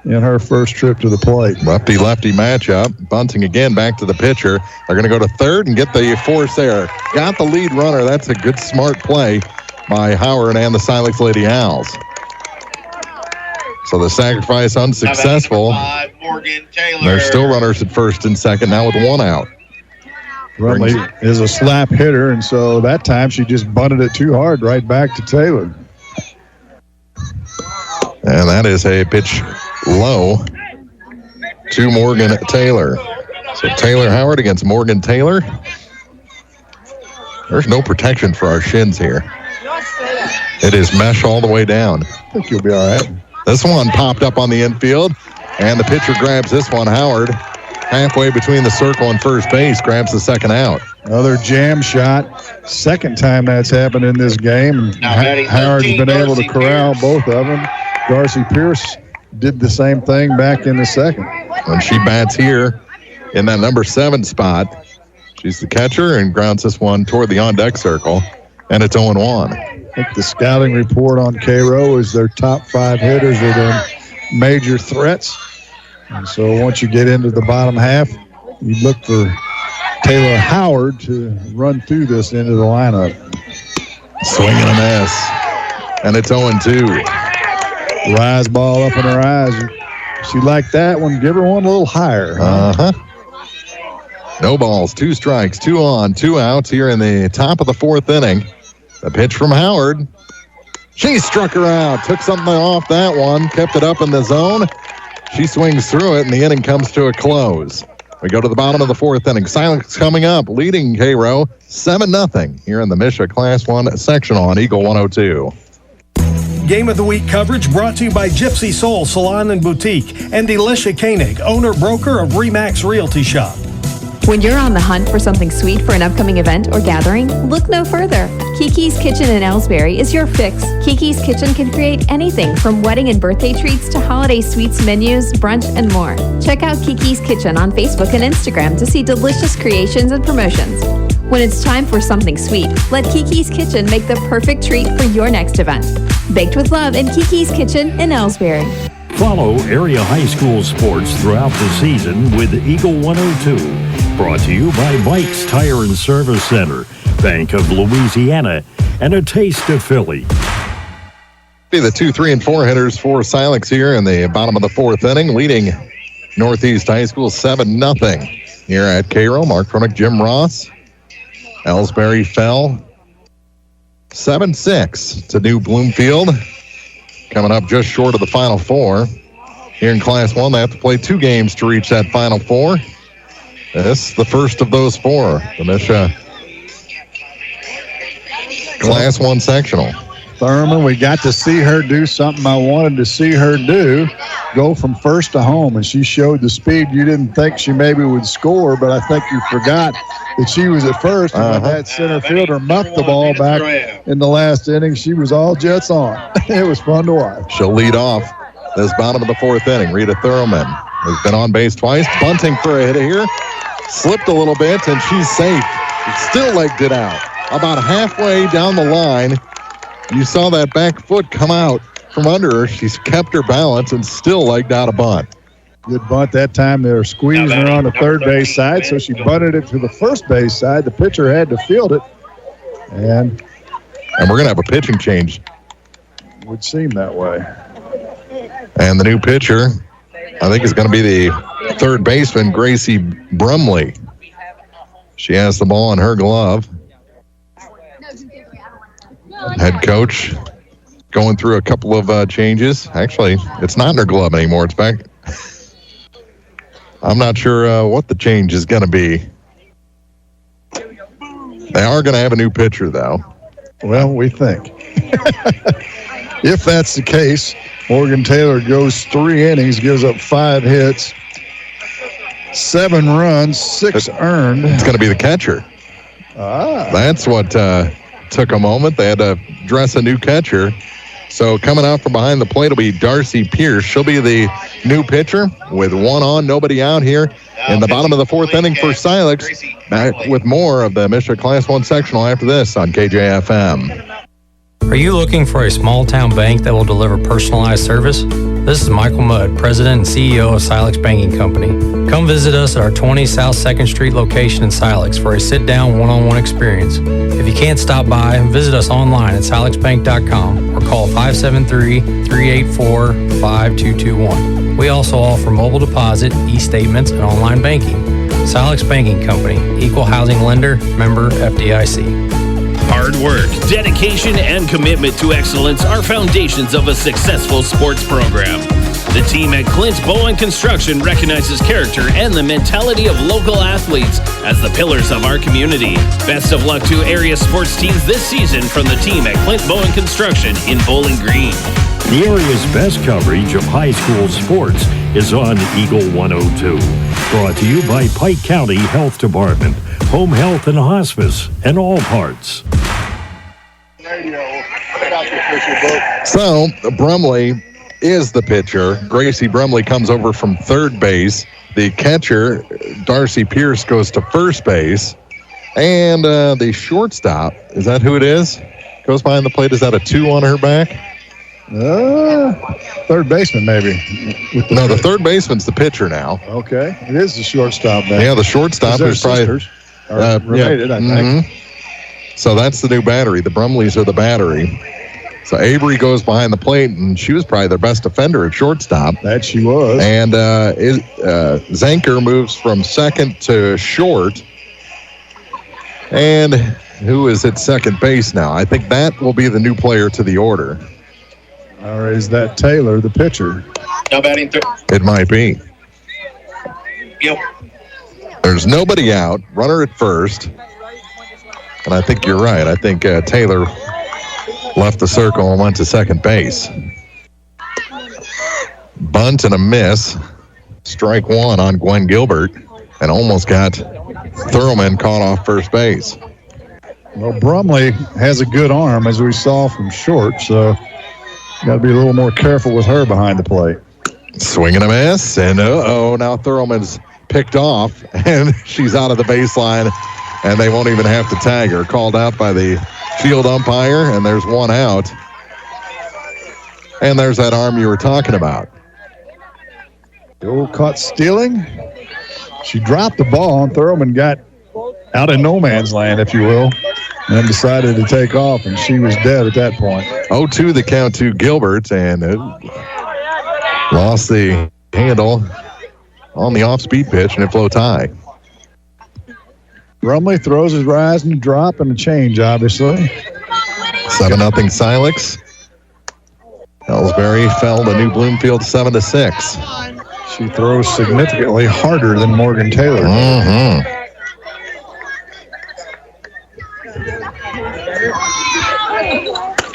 Speaker 16: in her first trip to the plate.
Speaker 9: Lefty-lefty matchup. Bunting again back to the pitcher. They're going to go to third and get the force there. Got the lead runner. That's a good, smart play by Howard and the Silex Lady Owls. So the sacrifice unsuccessful. There's still runners at first and second now with one out.
Speaker 16: Brumley is a slap hitter, and so that time she just bunted it too hard right back to Taylor.
Speaker 9: And that is a pitch low to Morgan Taylor. So Taylor Howard against Morgan Taylor. There's no protection for our shins here. It is mesh all the way down.
Speaker 16: I think you'll be all right.
Speaker 9: This one popped up on the infield, and the pitcher grabs this one. Howard, halfway between the circle and first base, grabs the second out.
Speaker 16: Another jam shot. Second time that's happened in this game. Howard's been able to corral both of them. Darcy Pierce did the same thing back in the second.
Speaker 9: When she bats here in that number 7 spot, she's the catcher and grounds this one toward the on-deck circle, and it's 0-1.
Speaker 16: I think the scouting report on Cairo is their top 5 hitters are their major threats. And so once you get into the bottom half, you look for Taylor Howard to run through this into the lineup.
Speaker 9: Swing and a miss. And it's 0-2.
Speaker 16: Rise ball up in her eyes. She liked that one. Give her one a little higher.
Speaker 9: No balls, 2 strikes, 2 on, 2 outs here in the top of the 4th inning. The pitch from Howard. She struck her out. Took something off that one. Kept it up in the zone. She swings through it, and the inning comes to a close. We go to the bottom of the 4th inning. Silex coming up, leading Cairo 7-0 here in the MSHSAA Class 1 Sectional on Eagle 102.
Speaker 3: Game of the Week coverage brought to you by Gypsy Soul Salon and Boutique and Elisha Koenig, owner-broker of Remax Realty Shop.
Speaker 1: When you're on the hunt for something sweet for an upcoming event or gathering, look no further. Kiki's Kitchen in Elsberry is your fix. Kiki's Kitchen can create anything from wedding and birthday treats to holiday sweets menus, brunch, and more. Check out Kiki's Kitchen on Facebook and Instagram to see delicious creations and promotions. When it's time for something sweet, let Kiki's Kitchen make the perfect treat for your next event. Baked with love in Kiki's Kitchen in Elsberry.
Speaker 21: Follow area high school sports throughout the season with Eagle 102. Brought to you by Mike's Tire and Service Center, Bank of Louisiana, and a taste of Philly.
Speaker 9: Be the 2, 3, and 4 hitters for Silex here in the bottom of the 4th inning, leading Northeast High School 7-0 here at Cairo. Mark Fremick, Jim Ross. Elsberry fell 7-6 to New Bloomfield. Coming up just short of the Final Four. Here in Class 1, they have to play 2 games to reach that Final Four. This is the first of those 4. The MSHSAA Class 1 Sectional.
Speaker 16: Thurman, we got to see her do something I wanted to see her do, go from first to home, and she showed the speed. You didn't think she maybe would score, but I think you forgot that she was at first, and when that center fielder muffed the ball back in the last inning, she was all jets on. It was fun to watch.
Speaker 9: She'll lead off this bottom of the 4th inning. Rita Thurman has been on base twice, bunting for a hit here. Slipped a little bit, and she's safe. Still legged it out. About halfway down the line, you saw that back foot come out from under her. She's kept her balance and still legged out a bunt.
Speaker 16: Good bunt that time. They were squeezing her on the third base side, so she bunted it to the first base side. The pitcher had to field it, and
Speaker 9: we're going to have a pitching change.
Speaker 16: Would seem that way.
Speaker 9: And the new pitcher, I think, is going to be the third baseman, Gracie Brumley. She has the ball in her glove. Head coach going through a couple of changes. Actually, it's not in her glove anymore. It's back. I'm not sure what the change is going to be. They are going to have a new pitcher, though.
Speaker 16: Well, we think. If that's the case, Morgan Taylor goes 3 innings, gives up 5 hits, 7 runs, 6 earned.
Speaker 9: It's going to be the catcher. That's what took a moment. They had to dress a new catcher. So coming out from behind the plate will be Darcy Pierce. She'll be the new pitcher with 1 on, nobody out here in the bottom of the 4th inning for Silex. Back with more of the MSHSAA Class 1 sectional after this on KJFM.
Speaker 20: Are you looking for a small town bank that will deliver personalized service? This is Michael Mudd, President and CEO of Silex Banking Company. Come visit us at our 20 South 2nd Street location in Silex for a sit-down one-on-one experience. If you can't stop by, visit us online at silexbank.com or call 573-384-5221. We also offer mobile deposit, e-statements, and online banking. Silex Banking Company, Equal Housing Lender, member FDIC.
Speaker 8: Hard work, dedication, and commitment to excellence are foundations of a successful sports program. The team at Clint Bowen Construction recognizes character and the mentality of local athletes as the pillars of our community. Best of luck to area sports teams this season from the team at Clint Bowen Construction in Bowling Green.
Speaker 21: The area's best coverage of high school sports is on Eagle 102. Brought to you by Pike County Health Department, Home Health and Hospice, and All Parts.
Speaker 9: So, Brumley is the pitcher. Gracie Brumley comes over from third base. The catcher, Darcy Pierce, goes to first base. And the shortstop, is that who it is? Goes behind the plate. Is that a 2 on her back?
Speaker 16: Third baseman, maybe.
Speaker 9: No, the third baseman's the pitcher now.
Speaker 16: Okay. It is the shortstop now.
Speaker 9: Yeah, the shortstop is probably
Speaker 16: related, I think.
Speaker 9: So that's the new battery. The Brumleys are the battery. So Avery goes behind the plate, and she was probably their best defender at shortstop.
Speaker 16: That she was.
Speaker 9: And Zanker moves from second to short. And who is at second base now? I think that will be the new player to the order.
Speaker 16: Or is that Taylor, the pitcher?
Speaker 5: Now batting third.
Speaker 9: It might be.
Speaker 5: Yep.
Speaker 9: There's nobody out. Runner at first. And I think you're right. I think Taylor left the circle and went to second base. Bunt and a miss. Strike 1 on Gwen Gilbert. And almost got Thurman caught off first base.
Speaker 16: Well, Brumley has a good arm, as we saw from short, so got to be a little more careful with her behind the plate.
Speaker 9: Swing and a miss, and now Thurman's picked off, and she's out of the baseline, and they won't even have to tag her. Called out by the field umpire, and there's 1 out. And there's that arm you were talking about.
Speaker 16: The old caught stealing. She dropped the ball, and Thurman got out in no man's land, if you will, and then decided to take off, and she was dead at that point.
Speaker 9: 0-2 the count to Gilbert, and lost the handle on the off-speed pitch, and it flew high.
Speaker 16: Brumley throws his rise and drop and a change, obviously.
Speaker 9: 7-0 Silex. Elsberry fell to New Bloomfield 7-6.
Speaker 16: She throws significantly harder than Morgan Taylor.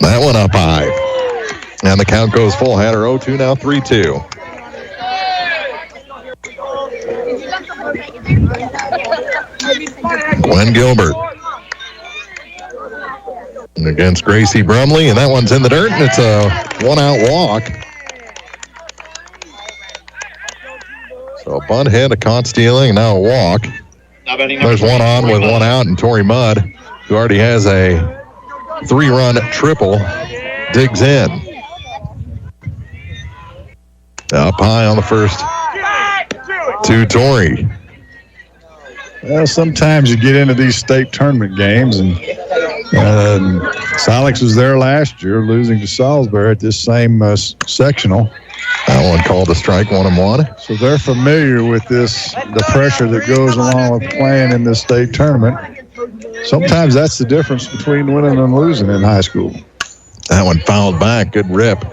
Speaker 9: That one up high. And the count goes full. Had her 0-2, now 3-2. Gwen Gilbert against Gracie Brumley, and that one's in the dirt, and it's a 1-out walk. So a bunt hit, a caught stealing, and now a walk. There's 1 on with 1 out, and Tori Mudd, who already has a 3-run triple, digs in. Up high on the first to Tori.
Speaker 16: Well, sometimes you get into these state tournament games and Silex was there last year, losing to Salisbury at this same sectional.
Speaker 9: That one called a strike, 1-1.
Speaker 16: So they're familiar with the pressure that goes along with playing in this state tournament. Sometimes that's the difference between winning and losing in high school.
Speaker 9: That one fouled back. Good rip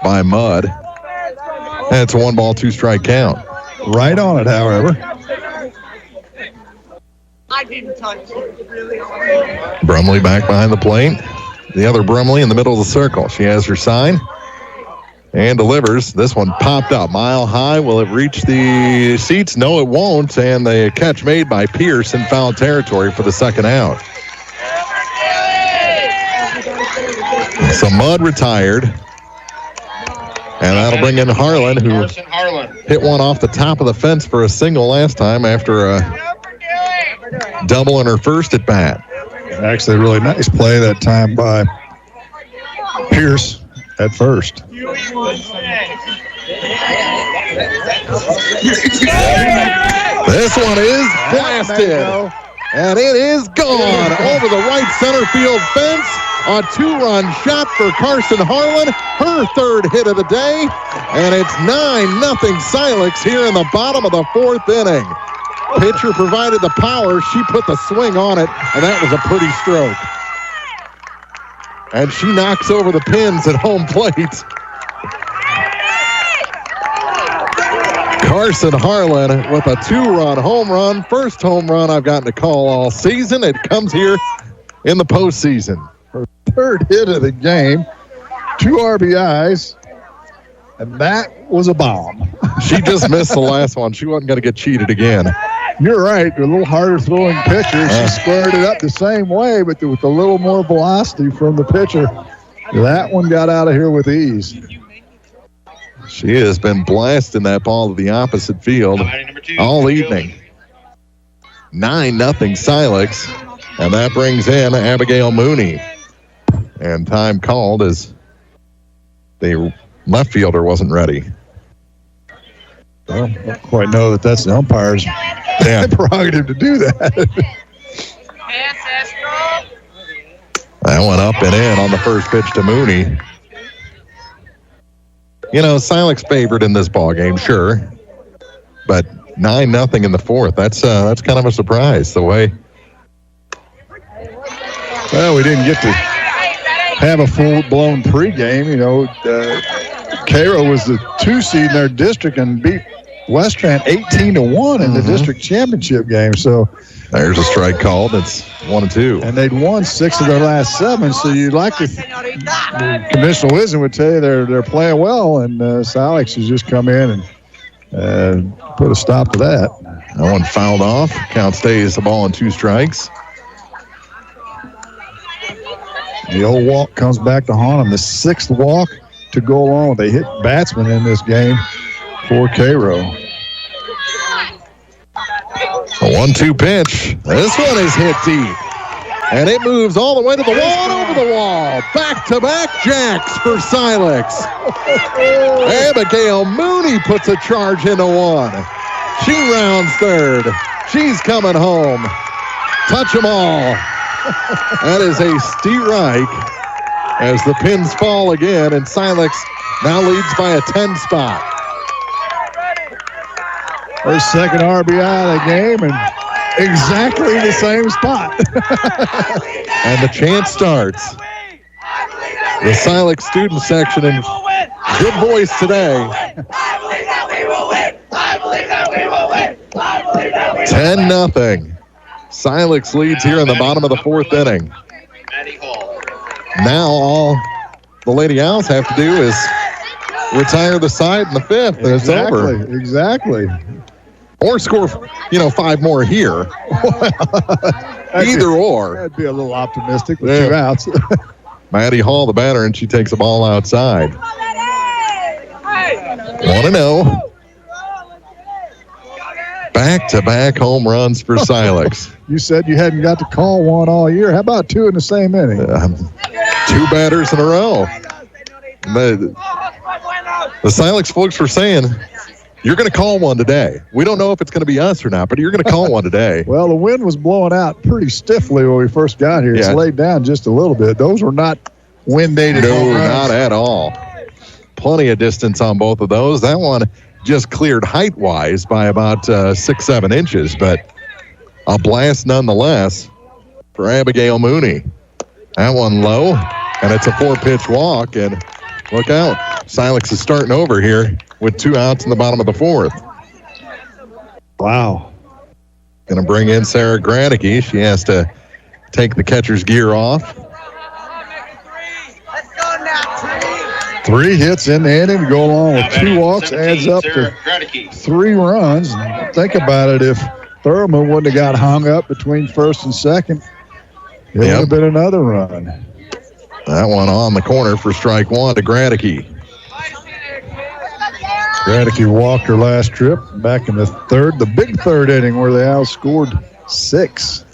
Speaker 9: by Mudd. And it's a 1-ball, 2-strike count.
Speaker 16: Right on it, however.
Speaker 11: I didn't touch it.
Speaker 9: Brumley back behind the plate. The other Brumley in the middle of the circle. She has her sign and delivers. This one popped up mile high. Will it reach the seats? No, it won't. And the catch made by Pierce in foul territory for the second out. So Mudd retired. And that'll bring in Harlan, who hit one off the top of the fence for a single last time after a double in her first at bat.
Speaker 16: Actually, a really nice play that time by Pierce at first.
Speaker 9: This one is blasted. And it is gone over the right center field fence. A 2-run shot for Carson Harlan, her third hit of the day. And it's 9-0 Silex here in the bottom of the fourth inning. Pitcher provided the power. She put the swing on it, and that was a pretty stroke. And she knocks over the pins at home plate. Carson Harlan with a 2-run home run. First home run I've gotten to call all season. It comes here in the postseason.
Speaker 16: Her third hit of the game, 2 RBIs, and that was a bomb.
Speaker 9: She just missed the last one. She wasn't going to get cheated again.
Speaker 16: You're right. A little harder throwing pitcher. She squared it up the same way, but with a little more velocity from the pitcher. That one got out of here with ease.
Speaker 9: She has been blasting that ball to the opposite field all evening. 9-0 Silex, and that brings in Abigail Mooney. And time called as the left fielder wasn't ready.
Speaker 16: Well, I don't quite know that that's the umpire's prerogative to do that.
Speaker 9: That went up and in on the first pitch to Mooney. You know, Silex favored in this ball game, sure, but 9-0 in the fourth. That's kind of a surprise. The way.
Speaker 16: Well, we didn't get to have a full-blown pregame. You know, Cairo was the 2 seed in their district and beat Westran 18-1 in the district championship game. So
Speaker 9: there's a strike called. It's 1-2.
Speaker 16: And they'd won 6 of their last 7. So you'd like to. Commissioner Wisdom would tell you they're playing well, and Silex has just come in and put a stop to that.
Speaker 9: That one fouled off. Count stays the ball in 2 strikes.
Speaker 16: The old walk comes back to haunt them. The 6th walk to go along with a hit batsman in this game for Cairo.
Speaker 9: A 1-2 pitch. This one is hit deep. And it moves all the way to the wall and over the wall. Back-to-back jacks for Silex. Abigail Mooney puts a charge into 1. She rounds third. She's coming home. Touch them all. That is a strike as the pins fall again, and Silex now leads by a 10 spot.
Speaker 16: Her second RBI of the game, and exactly the same spot.
Speaker 9: And the chant starts. The Silex student section in good voice today.
Speaker 11: I believe that we will win. I believe that we will win. I believe that we will win.
Speaker 9: 10-0. Silex leads here in the bottom of the fourth inning. Now all the Lady Owls have to do is retire the side in the 5th, and it's over.
Speaker 16: Exactly.
Speaker 9: Or score, 5 more here. Either or.
Speaker 16: That'd be a little optimistic with 2 outs.
Speaker 9: Maddie Hall, the batter, and she takes the ball outside. 1-0. Back-to-back home runs for Silex.
Speaker 16: You said you hadn't got to call one all year. How about 2 in the same inning?
Speaker 9: 2 batters in a row. The Silex folks were saying, You're going to call one today. We don't know if it's going to be us or not, but you're going to call one today.
Speaker 16: Well, the wind was blowing out pretty stiffly when we first got here. It's laid down just a little bit. Those were not wind-aided.
Speaker 9: No, not at all. Plenty of distance on both of those. That one just cleared height-wise by about 6-7 inches, but a blast nonetheless for Abigail Mooney. That one low, and it's a 4-pitch walk, and look out. Silex is starting over here with 2 outs in the bottom of the 4th.
Speaker 16: Wow.
Speaker 9: Going to bring in Sarah Gradicke. She has to take the catcher's gear off.
Speaker 16: 3 hits in the inning to go along with 2 walks, adds up to 3 runs. Think about it, if Thurman wouldn't have got hung up between first and second, it would have been another run.
Speaker 9: That one on the corner for strike 1 to Gradicke.
Speaker 16: Gradicke walked her last trip back in the big third inning where they outscored 6.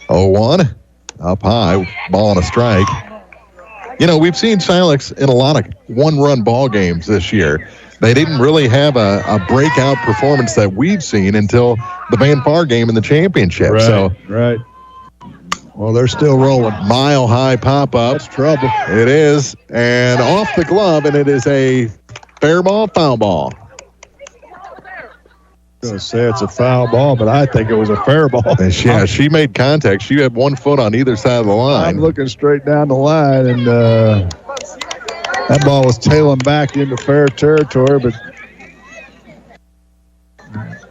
Speaker 9: 0-1, up high, ball and a strike. You know, we've seen Silex in a lot of one-run ball games this year. They didn't really have a breakout performance that we've seen until the Van Far game in the championship.
Speaker 16: Right. Well, they're still rolling.
Speaker 9: Mile-high pop-up.
Speaker 16: That's trouble.
Speaker 9: It is. And off the glove, and it is a fair ball, foul ball.
Speaker 16: I was going to say it's a foul ball, but I think it was a fair ball.
Speaker 9: Yeah, she made contact. She had 1 foot on either side of the line.
Speaker 16: I'm looking straight down the line, and that ball was tailing back into fair territory, but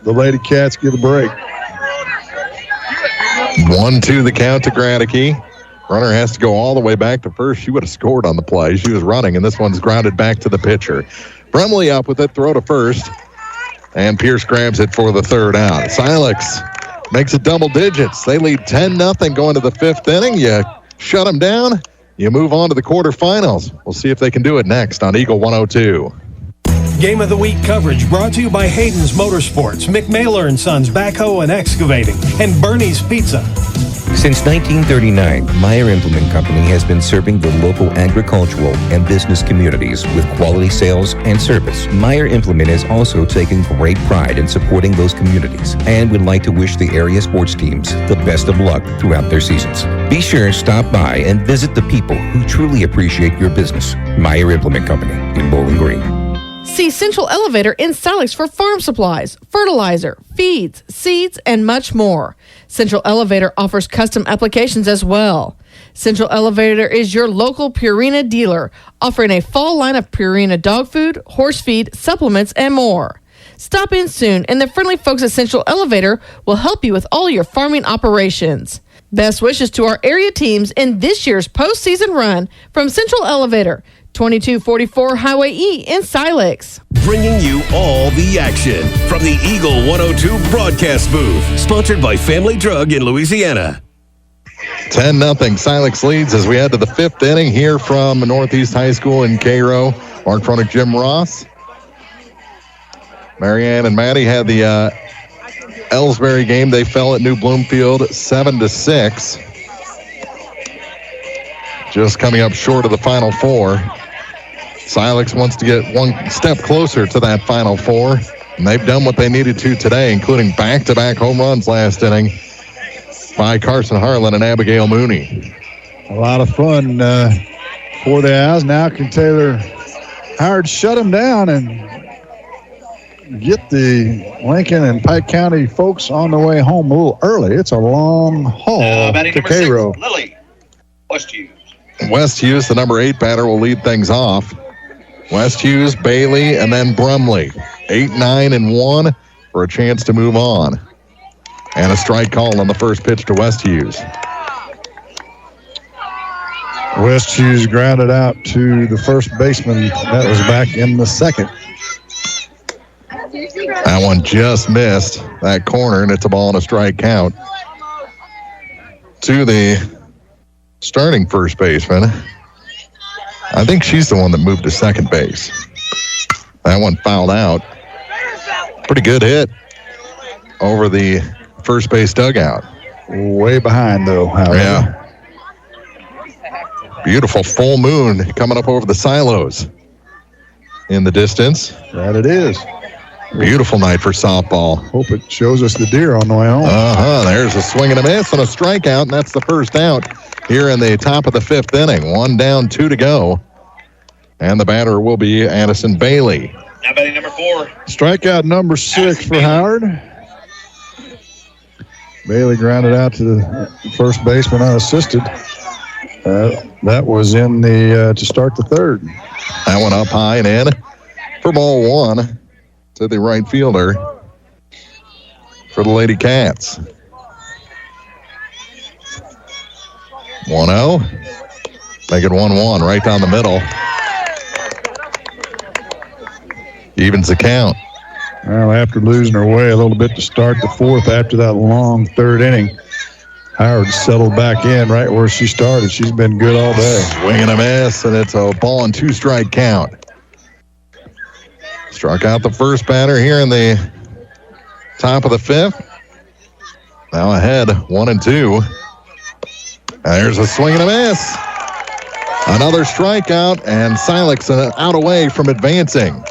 Speaker 16: the Lady Cats get a break.
Speaker 9: 1-2 the count to Gradicke. Runner has to go all the way back to first. She would have scored on the play. She was running, and this one's grounded back to the pitcher. Brumley up with it, throw to first. And Pierce grabs it for the 3rd out. Silex makes it double digits. They lead 10-0 going to the 5th inning. You shut them down, you move on to the quarterfinals. We'll see if they can do it next on Eagle 102.
Speaker 3: Game of the Week coverage brought to you by Hayden's Motorsports, McMailer & Sons Backhoe and Excavating, and Bernie's Pizza.
Speaker 7: Since 1939, Meyer Implement Company has been serving the local agricultural and business communities with quality sales and service. Meyer Implement has also taken great pride in supporting those communities and would like to wish the area sports teams the best of luck throughout their seasons. Be sure to stop by and visit the people who truly appreciate your business. Meyer Implement Company in Bowling Green.
Speaker 22: See Central Elevator in Silex for farm supplies, fertilizer, feeds, seeds, and much more. Central Elevator offers custom applications as well. Central Elevator is your local Purina dealer, offering a fall line of Purina dog food, horse feed, supplements, and more. Stop in soon, and the friendly folks at Central Elevator will help you with all your farming operations. Best wishes to our area teams in this year's postseason run from Central Elevator, 2244 Highway E in Silex.
Speaker 8: Bringing you all the action from the Eagle 102 broadcast booth. Sponsored by Family Drug in Louisiana.
Speaker 9: 10-0 Silex leads as we head to the 5th inning here from Northeast High School in Cairo. Mark Fronek, Jim Ross. Marianne and Maddie had the Elsberry game. They fell at New Bloomfield 7-6. Just coming up short of the Final Four. Silex wants to get one step closer to that Final Four, and they've done what they needed to today, including back-to-back home runs last inning by Carson Harlan and Abigail Mooney.
Speaker 16: A lot of fun for the Owls. Now can Taylor Howard shut them down and get the Lincoln and Pike County folks on the way home a little early. It's a long haul to Cairo.
Speaker 5: Lily, West Hughes.
Speaker 9: West Hughes, the number 8 batter, will lead things off. West Hughes, Bailey, and then Brumley. 8, 9, and 1 for a chance to move on. And a strike call on the first pitch to West Hughes.
Speaker 16: West Hughes grounded out to the first baseman. That was back in the 2nd.
Speaker 9: That one just missed that corner, and it's a ball and a strike count to the starting first baseman. I think she's the one that moved to second base. That one fouled out. Pretty good hit over the first base dugout.
Speaker 16: Way behind, though. However.
Speaker 9: Yeah. Beautiful full moon coming up over the silos in the distance.
Speaker 16: That it is.
Speaker 9: Beautiful night for softball.
Speaker 16: Hope it shows us the deer on the way home.
Speaker 9: There's a swing and a miss and a strikeout, and that's the first out here in the top of the 5th inning. 1 down, 2 to go. And the batter will be Addison Bailey.
Speaker 5: Now batting number 4.
Speaker 16: Strikeout number 6 for Howard. Bailey grounded out to the first baseman unassisted. That was in the to start the 3rd.
Speaker 9: That one up high and in for ball 1 to the right fielder for the Lady Cats. 1-0. Make it 1-1 right down the middle. Evens the count.
Speaker 16: Well, after losing her way a little bit to start the 4th after that long 3rd inning, Howard settled back in right where she started. She's been good all day.
Speaker 9: Swing and a miss, and it's a ball and 2-strike count. Struck out the first batter here in the top of the 5th. Now ahead, 1-2. There's a swing and a miss. Another strikeout, and Silex out away from advancing.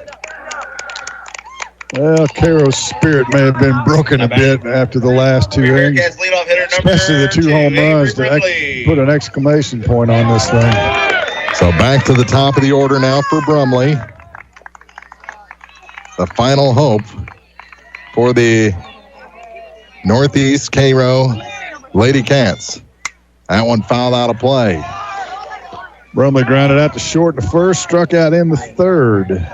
Speaker 16: Well, Cairo's spirit may have been broken a bit after the last 2 innings, especially the 2 home runs to put an exclamation point on this thing.
Speaker 9: So back to the top of the order now for Brumley. The final hope for the Northeast Cairo Lady Cats. That one fouled out of play.
Speaker 16: Brumley grounded out to short in the 1st, struck out in the 3rd.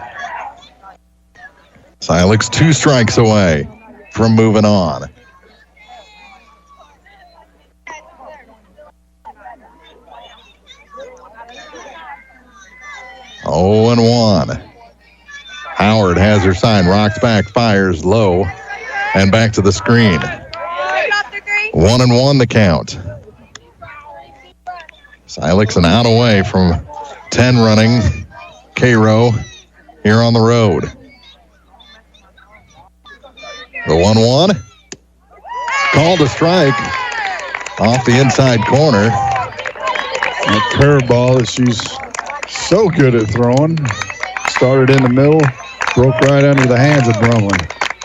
Speaker 9: Silex 2 strikes away from moving on. Oh, and 1. Howard has her sign, rocks back, fires low, and back to the screen. 1-1 the count. Silex an out away from 10 running Cairo here on the road. The 1-1. Called a strike off the inside corner.
Speaker 16: That curveball that she's so good at throwing. Started in the middle, broke right under the hands of Brumley.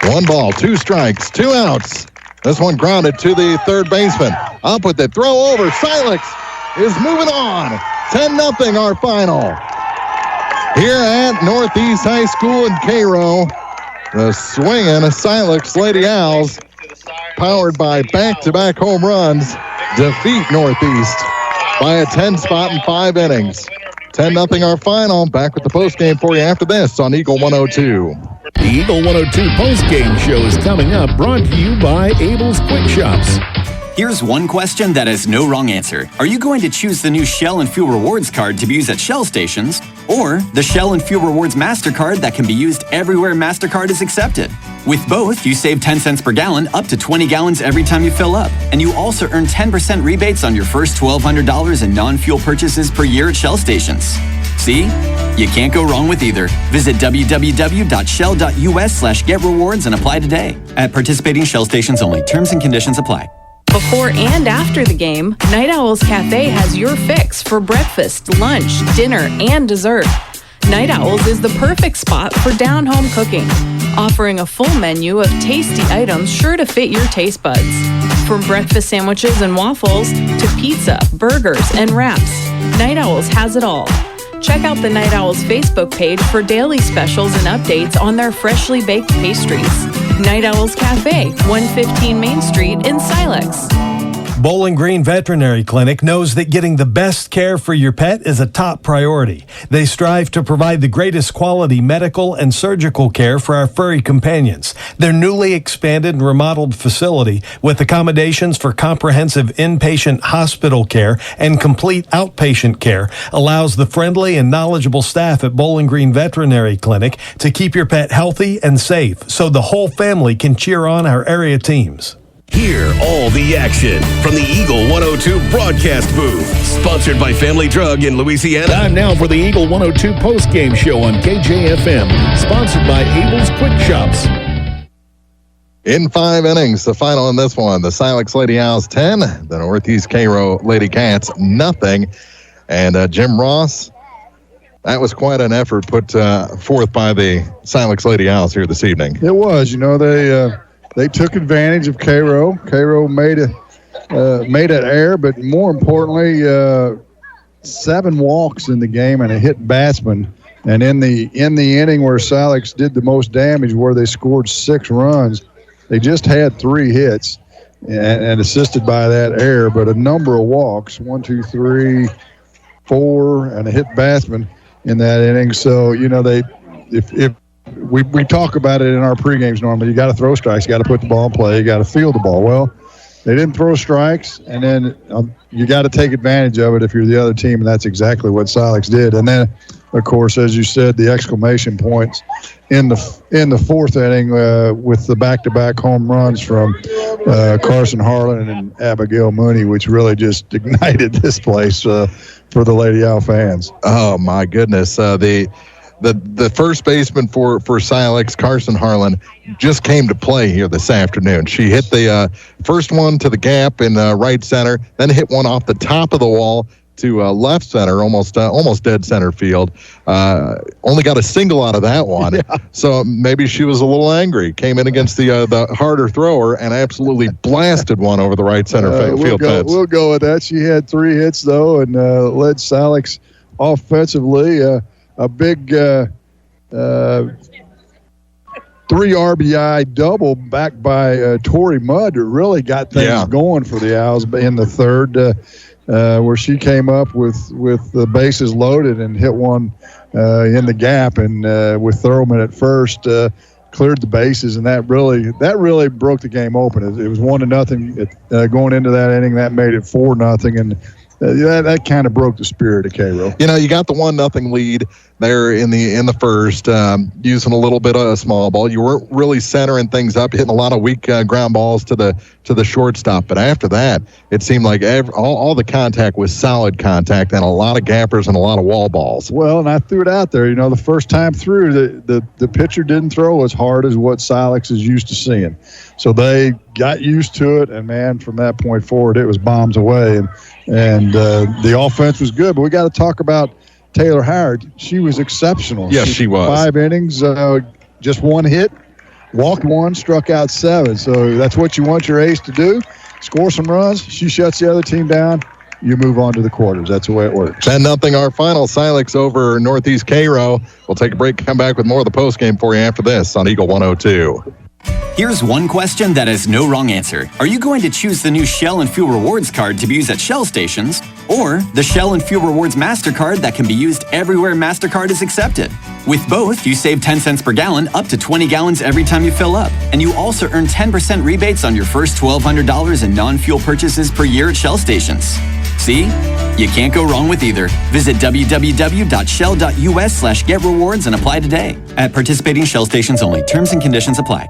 Speaker 9: 1 ball, 2 strikes, 2 outs. This one grounded to the 3rd baseman. Up with it, throw over. Silex is moving on. 10-0 our final. Here at Northeast High School in Cairo, the swinging Silex Lady Owls, powered by back-to-back home runs, defeat Northeast by a 10 spot in 5 innings. 10-0 our final. Back with the postgame for you after this on Eagle 102.
Speaker 12: The Eagle 102 postgame show is coming up, brought to you by Abel's Quick Shops.
Speaker 13: Here's one question that has no wrong answer. Are you going to choose the new Shell and Fuel Rewards card to be used at Shell stations, or the Shell and Fuel Rewards MasterCard that can be used everywhere MasterCard is accepted? With both, you save 10 cents per gallon up to 20 gallons every time you fill up. And you also earn 10% rebates on your first $1,200 in non-fuel purchases per year at Shell stations. See? You can't go wrong with either. Visit www.shell.us/getrewards and apply today. At participating Shell stations only. Terms and conditions apply.
Speaker 23: Before and after the game, Night Owl's Cafe has your fix for breakfast, lunch, dinner, and dessert. Night Owl's is the perfect spot for down-home cooking, offering a full menu of tasty items sure to fit your taste buds. From breakfast sandwiches and waffles to pizza, burgers, and wraps, Night Owl's has it all. Check out the Night Owl's Facebook page for daily specials and updates on their freshly baked pastries. Night Owl's Cafe, 115 Main Street in Silex.
Speaker 3: Bowling Green Veterinary Clinic knows that getting the best care for your pet is a top priority. They strive to provide the greatest quality medical and surgical care for our furry companions. Their newly expanded and remodeled facility, with accommodations for comprehensive inpatient hospital care and complete outpatient care, allows the friendly and knowledgeable staff at Bowling Green Veterinary Clinic to keep your pet healthy and safe so the whole family can cheer on our area teams.
Speaker 8: Hear all the action from the Eagle 102 broadcast booth. Sponsored by Family Drug in Louisiana.
Speaker 12: Time now for the Eagle 102 postgame show on KJFM. Sponsored by Abel's Quick Shops.
Speaker 9: In 5 innings, the final in this one. The Silex Lady Owls 10, the Northeast Cairo Lady Cats nothing. And Jim Ross that was quite an effort put forth by the Silex Lady Owls here this evening.
Speaker 16: It was. They took advantage of Cairo. Cairo made it air, but more importantly, 7 walks in the game and a hit batsman. And in the inning where Silex did the most damage, where they scored 6 runs, they just had 3 hits and assisted by that error, but a number of walks, 1, 2, 3, 4, and a hit batsman in that inning. So, if we talk about it in our pregames normally, you got to throw strikes, you got to put the ball in play, you got to field the ball. Well, they didn't throw strikes, and then you got to take advantage of it if you're the other team, and that's exactly what Silex did. And then, of course, as you said, the exclamation points in the 4th inning with the back-to-back home runs from Carson Harlan and Abigail Mooney, which really just ignited this place for the Lady Owl fans.
Speaker 9: Oh my goodness! The first baseman for Silex, Carson Harlan, just came to play here this afternoon. She hit the first one to the gap in right center, then hit one off the top of the wall to left center, almost dead center field. Only got a single out of that one, so maybe she was a little angry. Came in against the harder thrower and absolutely blasted one over the right center field fence.
Speaker 16: We'll go with that. She had 3 hits though, and led Silex offensively. A big 3 RBI double backed by Tori Mudd that really got things going for the Owls in the 3rd, where she came up with the bases loaded and hit one in the gap, and with Thurman at first cleared the bases, and that really broke the game open. It was 1-0 going into that inning. That made it 4-0, and that kind of broke the spirit of Cairo.
Speaker 9: You got the 1-0 lead there in the first, using a little bit of a small ball. You weren't really centering things up, hitting a lot of weak ground balls to the shortstop. But after that, it seemed like all the contact was solid contact and a lot of gappers and a lot of wall balls.
Speaker 16: Well, and I threw it out there. The first time through, the pitcher didn't throw as hard as what Silex is used to seeing. So they got used to it, and man, from that point forward, it was bombs away. And the offense was good, but we got to talk about Taylor Howard. She was exceptional.
Speaker 9: Yes, she was.
Speaker 16: 5 innings, just 1 hit, walked 1, struck out 7. So that's what you want your ace to do. Score some runs. She shuts the other team down. You move on to the quarters. That's the way it works.
Speaker 9: 10-0 our final. Silex over Northeast Cairo. We'll take a break, come back with more of the postgame for you after this on Eagle 102.
Speaker 13: Here's one question that has no wrong answer. Are you going to choose the new Shell and Fuel Rewards card to be used at Shell stations, or the Shell and Fuel Rewards MasterCard that can be used everywhere MasterCard is accepted? With both, you save 10 cents per gallon up to 20 gallons every time you fill up. And you also earn 10% rebates on your first $1,200 in non-fuel purchases per year at Shell stations. See? You can't go wrong with either. Visit www.shell.us/getrewards and apply today. At participating Shell stations only. Terms and conditions apply.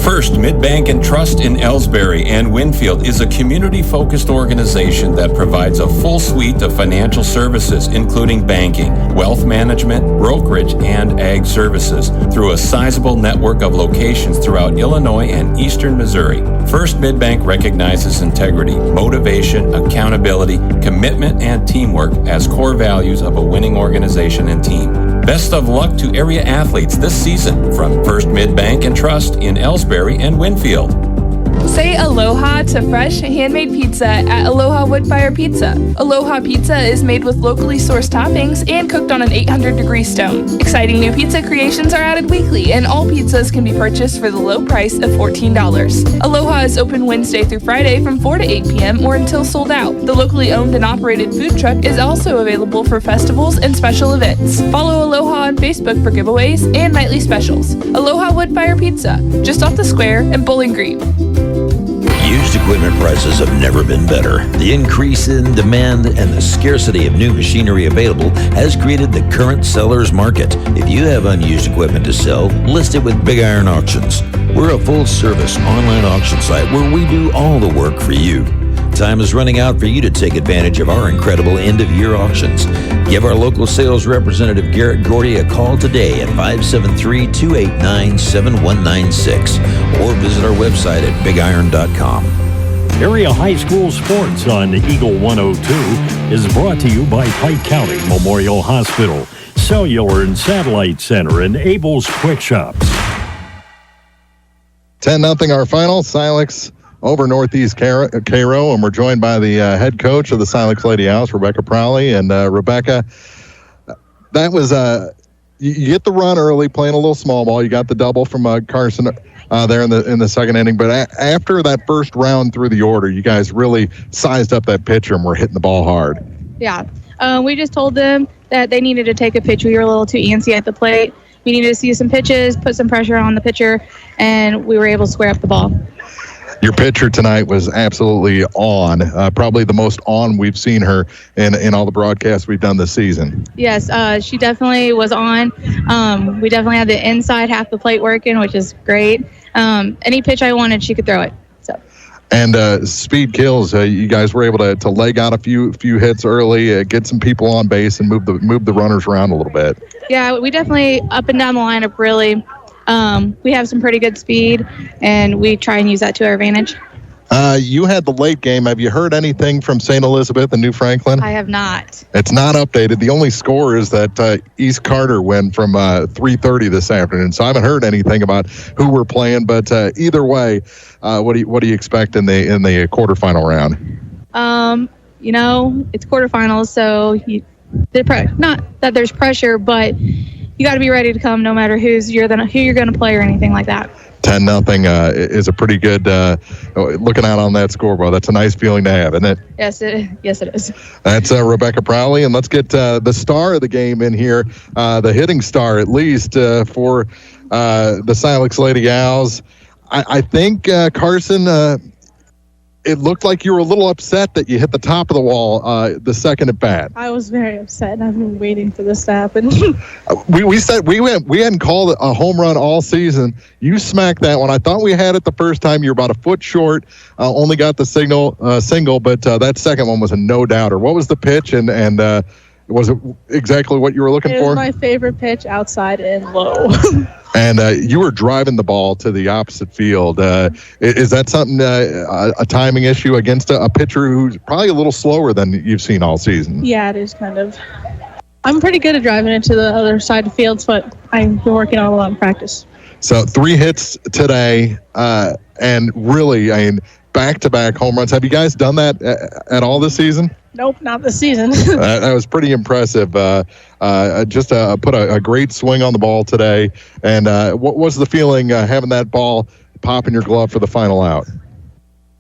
Speaker 17: First Midbank and Trust in Elsberry and Winfield is a community-focused organization that provides a full suite of financial services, including banking, wealth management, brokerage, and ag services through a sizable network of locations throughout Illinois and eastern Missouri. First Midbank recognizes integrity, motivation, accountability, commitment, and teamwork as core values of a winning organization and team. Best of luck to area athletes this season from First Midbank and Trust in Elsberry and Winfield.
Speaker 10: Say aloha to fresh, handmade pizza at Aloha Woodfire Pizza. Aloha Pizza is made with locally sourced toppings and cooked on an 800-degree stone. Exciting new pizza creations are added weekly, and all pizzas can be purchased for the low price of $14. Aloha is open Wednesday through Friday from 4 to 8 p.m. or until sold out. The locally owned and operated food truck is also available for festivals and special events. Follow Aloha on Facebook for giveaways and nightly specials. Aloha Woodfire Pizza, just off the square in Bowling Green.
Speaker 4: Used equipment prices have never been better. The increase in demand and the scarcity of new machinery available has created the current seller's market. If you have unused equipment to sell, list it with Big Iron Auctions. We're a full-service online auction site where we do all the work for you. Time is running out for you to take advantage of our incredible end-of-year auctions. Give our local sales representative Garrett Gordy a call today at 573-289-7196 or visit our website at bigiron.com.
Speaker 21: Area High School Sports on Eagle 102 is brought to you by Pike County Memorial Hospital. Cellular and Satellite Center, and Abel's Quick Shops.
Speaker 9: 10-0 our final. Silex over Northeast Cairo, and we're joined by the head coach of the Silex Lady Owls, Rebecca Prowley. And Rebecca, that was you get the run early, playing a little small ball. You got the double from Carson there in the second inning. But after that first round through the order, you guys really sized up that pitcher and were hitting the ball hard.
Speaker 14: Yeah, we just told them that they needed to take a pitch. We were a little too antsy at the plate. We needed to see some pitches, put some pressure on the pitcher, and we were able to square up the ball.
Speaker 9: Your pitcher tonight was absolutely on, probably the most on we've seen her in all the broadcasts we've done this season.
Speaker 14: Yes, she definitely was on. We definitely had the inside half the plate working, which is great. Any pitch I wanted, she could throw it. So.
Speaker 9: And speed kills. You guys were able to leg out a few hits early, get some people on base, and move the runners around a little bit.
Speaker 14: Yeah, we definitely up and down the lineup really. We have some pretty good speed, and we try and use that to our advantage.
Speaker 9: You had the late game. Have you heard anything from St. Elizabeth and New Franklin?
Speaker 14: I have not.
Speaker 9: It's not updated. The only score is that East Carter win from 3:30 this afternoon. So I haven't heard anything about who we're playing. But either way, what do you expect in the quarterfinal round?
Speaker 14: It's quarterfinals, so not that there's pressure, but you got to be ready to come no matter who you're going to play or anything like that.
Speaker 9: 10-0 is a pretty good looking out on that scoreboard. That's a nice feeling to have, isn't it?
Speaker 14: Yes, it is.
Speaker 9: That's Rebecca Prowley, and let's get the star of the game in here, the hitting star at least for the Silex Lady Owls. I think, Carson, it looked like you were a little upset that you hit the top of the wall the second at bat.
Speaker 15: I was very upset, and I've been waiting for this to happen.
Speaker 9: We said we hadn't called a home run all season. You smacked that one. I thought we had it the first time. You were about a foot short. Only got the single, but that second one was a no-doubter. What was the pitch, and was it exactly what you were looking for?
Speaker 15: It was my favorite pitch, outside and low.
Speaker 9: And you were driving the ball to the opposite field. Is that something, a timing issue against a pitcher who's probably a little slower than you've seen all season?
Speaker 15: Yeah, it is kind of. I'm pretty good at driving it to the other side of the fields, but I've been working on a lot in practice.
Speaker 9: So 3 hits today, and really, back-to-back home runs. Have you guys done that at all this season?
Speaker 15: Nope, not this season.
Speaker 9: That was pretty impressive. Just put a great swing on the ball today. And what was the feeling having that ball pop in your glove for the final out?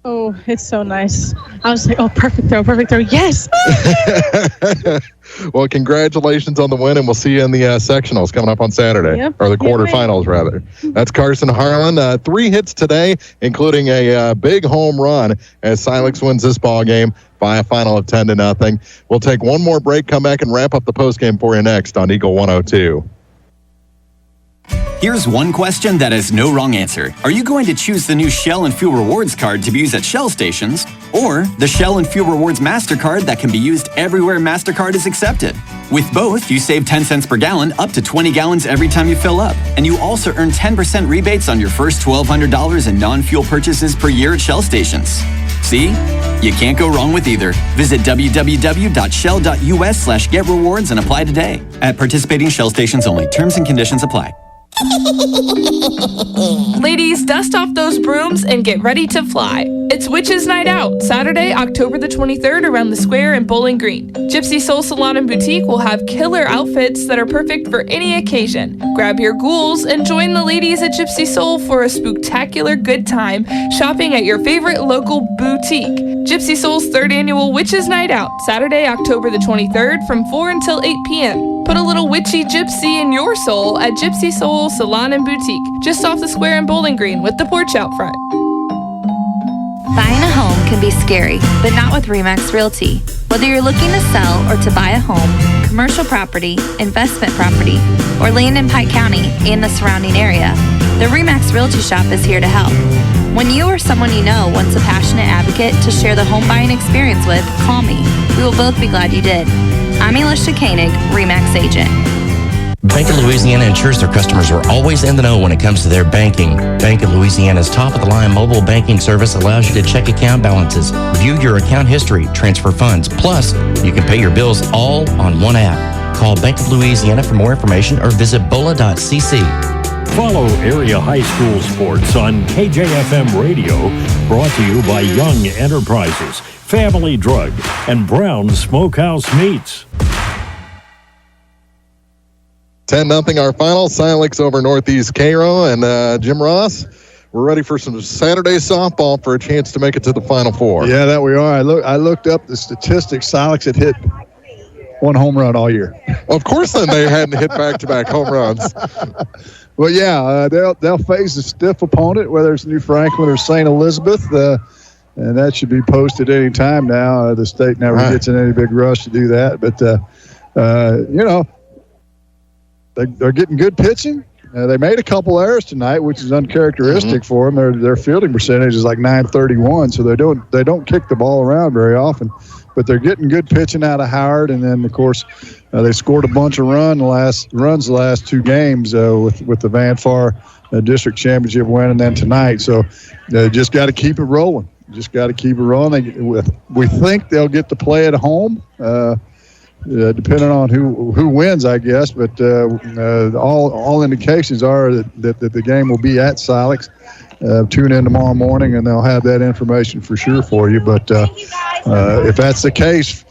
Speaker 15: Oh, it's so nice. I was like, perfect throw, yes!
Speaker 9: Well, congratulations on the win, and we'll see you in the sectionals coming up on Saturday, or the quarterfinals, rather. That's Carson Harlan. 3 hits today, including a big home run as Silex wins this ball game by a final of 10-0. We'll take one more break, come back, and wrap up the postgame for you next on Eagle 102.
Speaker 13: Here's one question that has no wrong answer. Are you going to choose the new Shell and Fuel Rewards card to be used at Shell stations, or the Shell and Fuel Rewards MasterCard that can be used everywhere MasterCard is accepted? With both, you save 10 cents per gallon, up to 20 gallons every time you fill up. And you also earn 10% rebates on your first $1,200 in non-fuel purchases per year at Shell stations. See? You can't go wrong with either. Visit www.shell.us/getrewards and apply today. At participating Shell stations only. Terms and conditions apply.
Speaker 10: Ladies, dust off those brooms and get ready to fly. It's Witches Night Out, Saturday, October the 23rd around the square in Bowling Green. Gypsy Soul Salon and Boutique will have killer outfits that are perfect for any occasion. Grab your ghouls and join the ladies at Gypsy Soul for a spooktacular good time shopping at your favorite local boutique. Gypsy Soul's 3rd annual Witches Night Out, Saturday, October the 23rd from 4 until 8 p.m. Put a little witchy gypsy in your soul at Gypsy Soul Salon and Boutique, just off the square in Bowling Green with the porch out front.
Speaker 18: Buying a home can be scary, but not with RE/MAX Realty. Whether you're looking to sell or to buy a home, commercial property, investment property, or land in Pike County and the surrounding area, the RE/MAX Realty Shop is here to help. When you or someone you know wants a passionate advocate to share the home buying experience with, call me. We will both be glad you did. I'm Alicia Koenig, RE/MAX agent.
Speaker 24: Bank of Louisiana ensures their customers are always in the know when it comes to their banking. Bank of Louisiana's top-of-the-line mobile banking service allows you to check account balances, view your account history, transfer funds, plus you can pay your bills all on one app. Call Bank of Louisiana for more information or visit bola.cc.
Speaker 21: Follow Area High School Sports on KJFM Radio, brought to you by Young Enterprises, Family Drug, and Brown Smokehouse Meats.
Speaker 9: 10-0 our final. Silex over Northeast Cairo. And Jim Ross, we're ready for some Saturday softball for a chance to make it to the Final Four.
Speaker 16: Yeah, that we are. I looked up the statistics. Silex had hit one home run all year.
Speaker 9: Of course, then they hadn't hit back-to-back home runs.
Speaker 16: Well, yeah, they'll face a stiff opponent, whether it's New Franklin or St. Elizabeth, and that should be posted any time now. The state never gets in any big rush to do that, but they're getting good pitching. They made a couple errors tonight, which is uncharacteristic for them. Their fielding percentage is like .931, so they don't kick the ball around very often. But they're getting good pitching out of Howard, and then of course they scored a bunch of runs the last two games with the Van Far district championship win, and then tonight. So just got to keep it rolling. We think they'll get to play at home, depending on who wins, I guess. But all indications are that the game will be at Silex. Tune in tomorrow morning, and they'll have that information for sure for you. But if that's the case,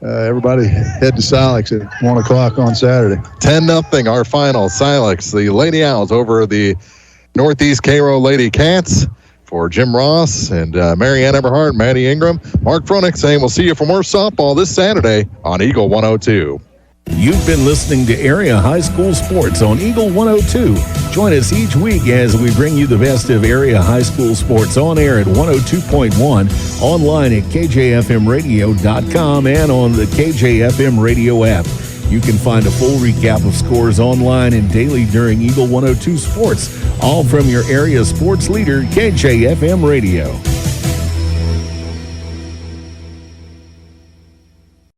Speaker 16: everybody head to Silex at 1 o'clock on Saturday.
Speaker 9: 10-0 our final. Silex, the Lady Owls over the Northeast Cairo Lady Cats. For Jim Ross and Marianne Eberhardt, Maddie Ingram, Mark Froelich saying we'll see you for more softball this Saturday on Eagle 102.
Speaker 12: You've been listening to Area High School Sports on Eagle 102. Join us each week as we bring you the best of Area High School Sports on air at 102.1, online at kjfmradio.com, and on the KJFM radio app. You can find a full recap of scores online and daily during Eagle 102 Sports, all from your area sports leader, KJFM Radio.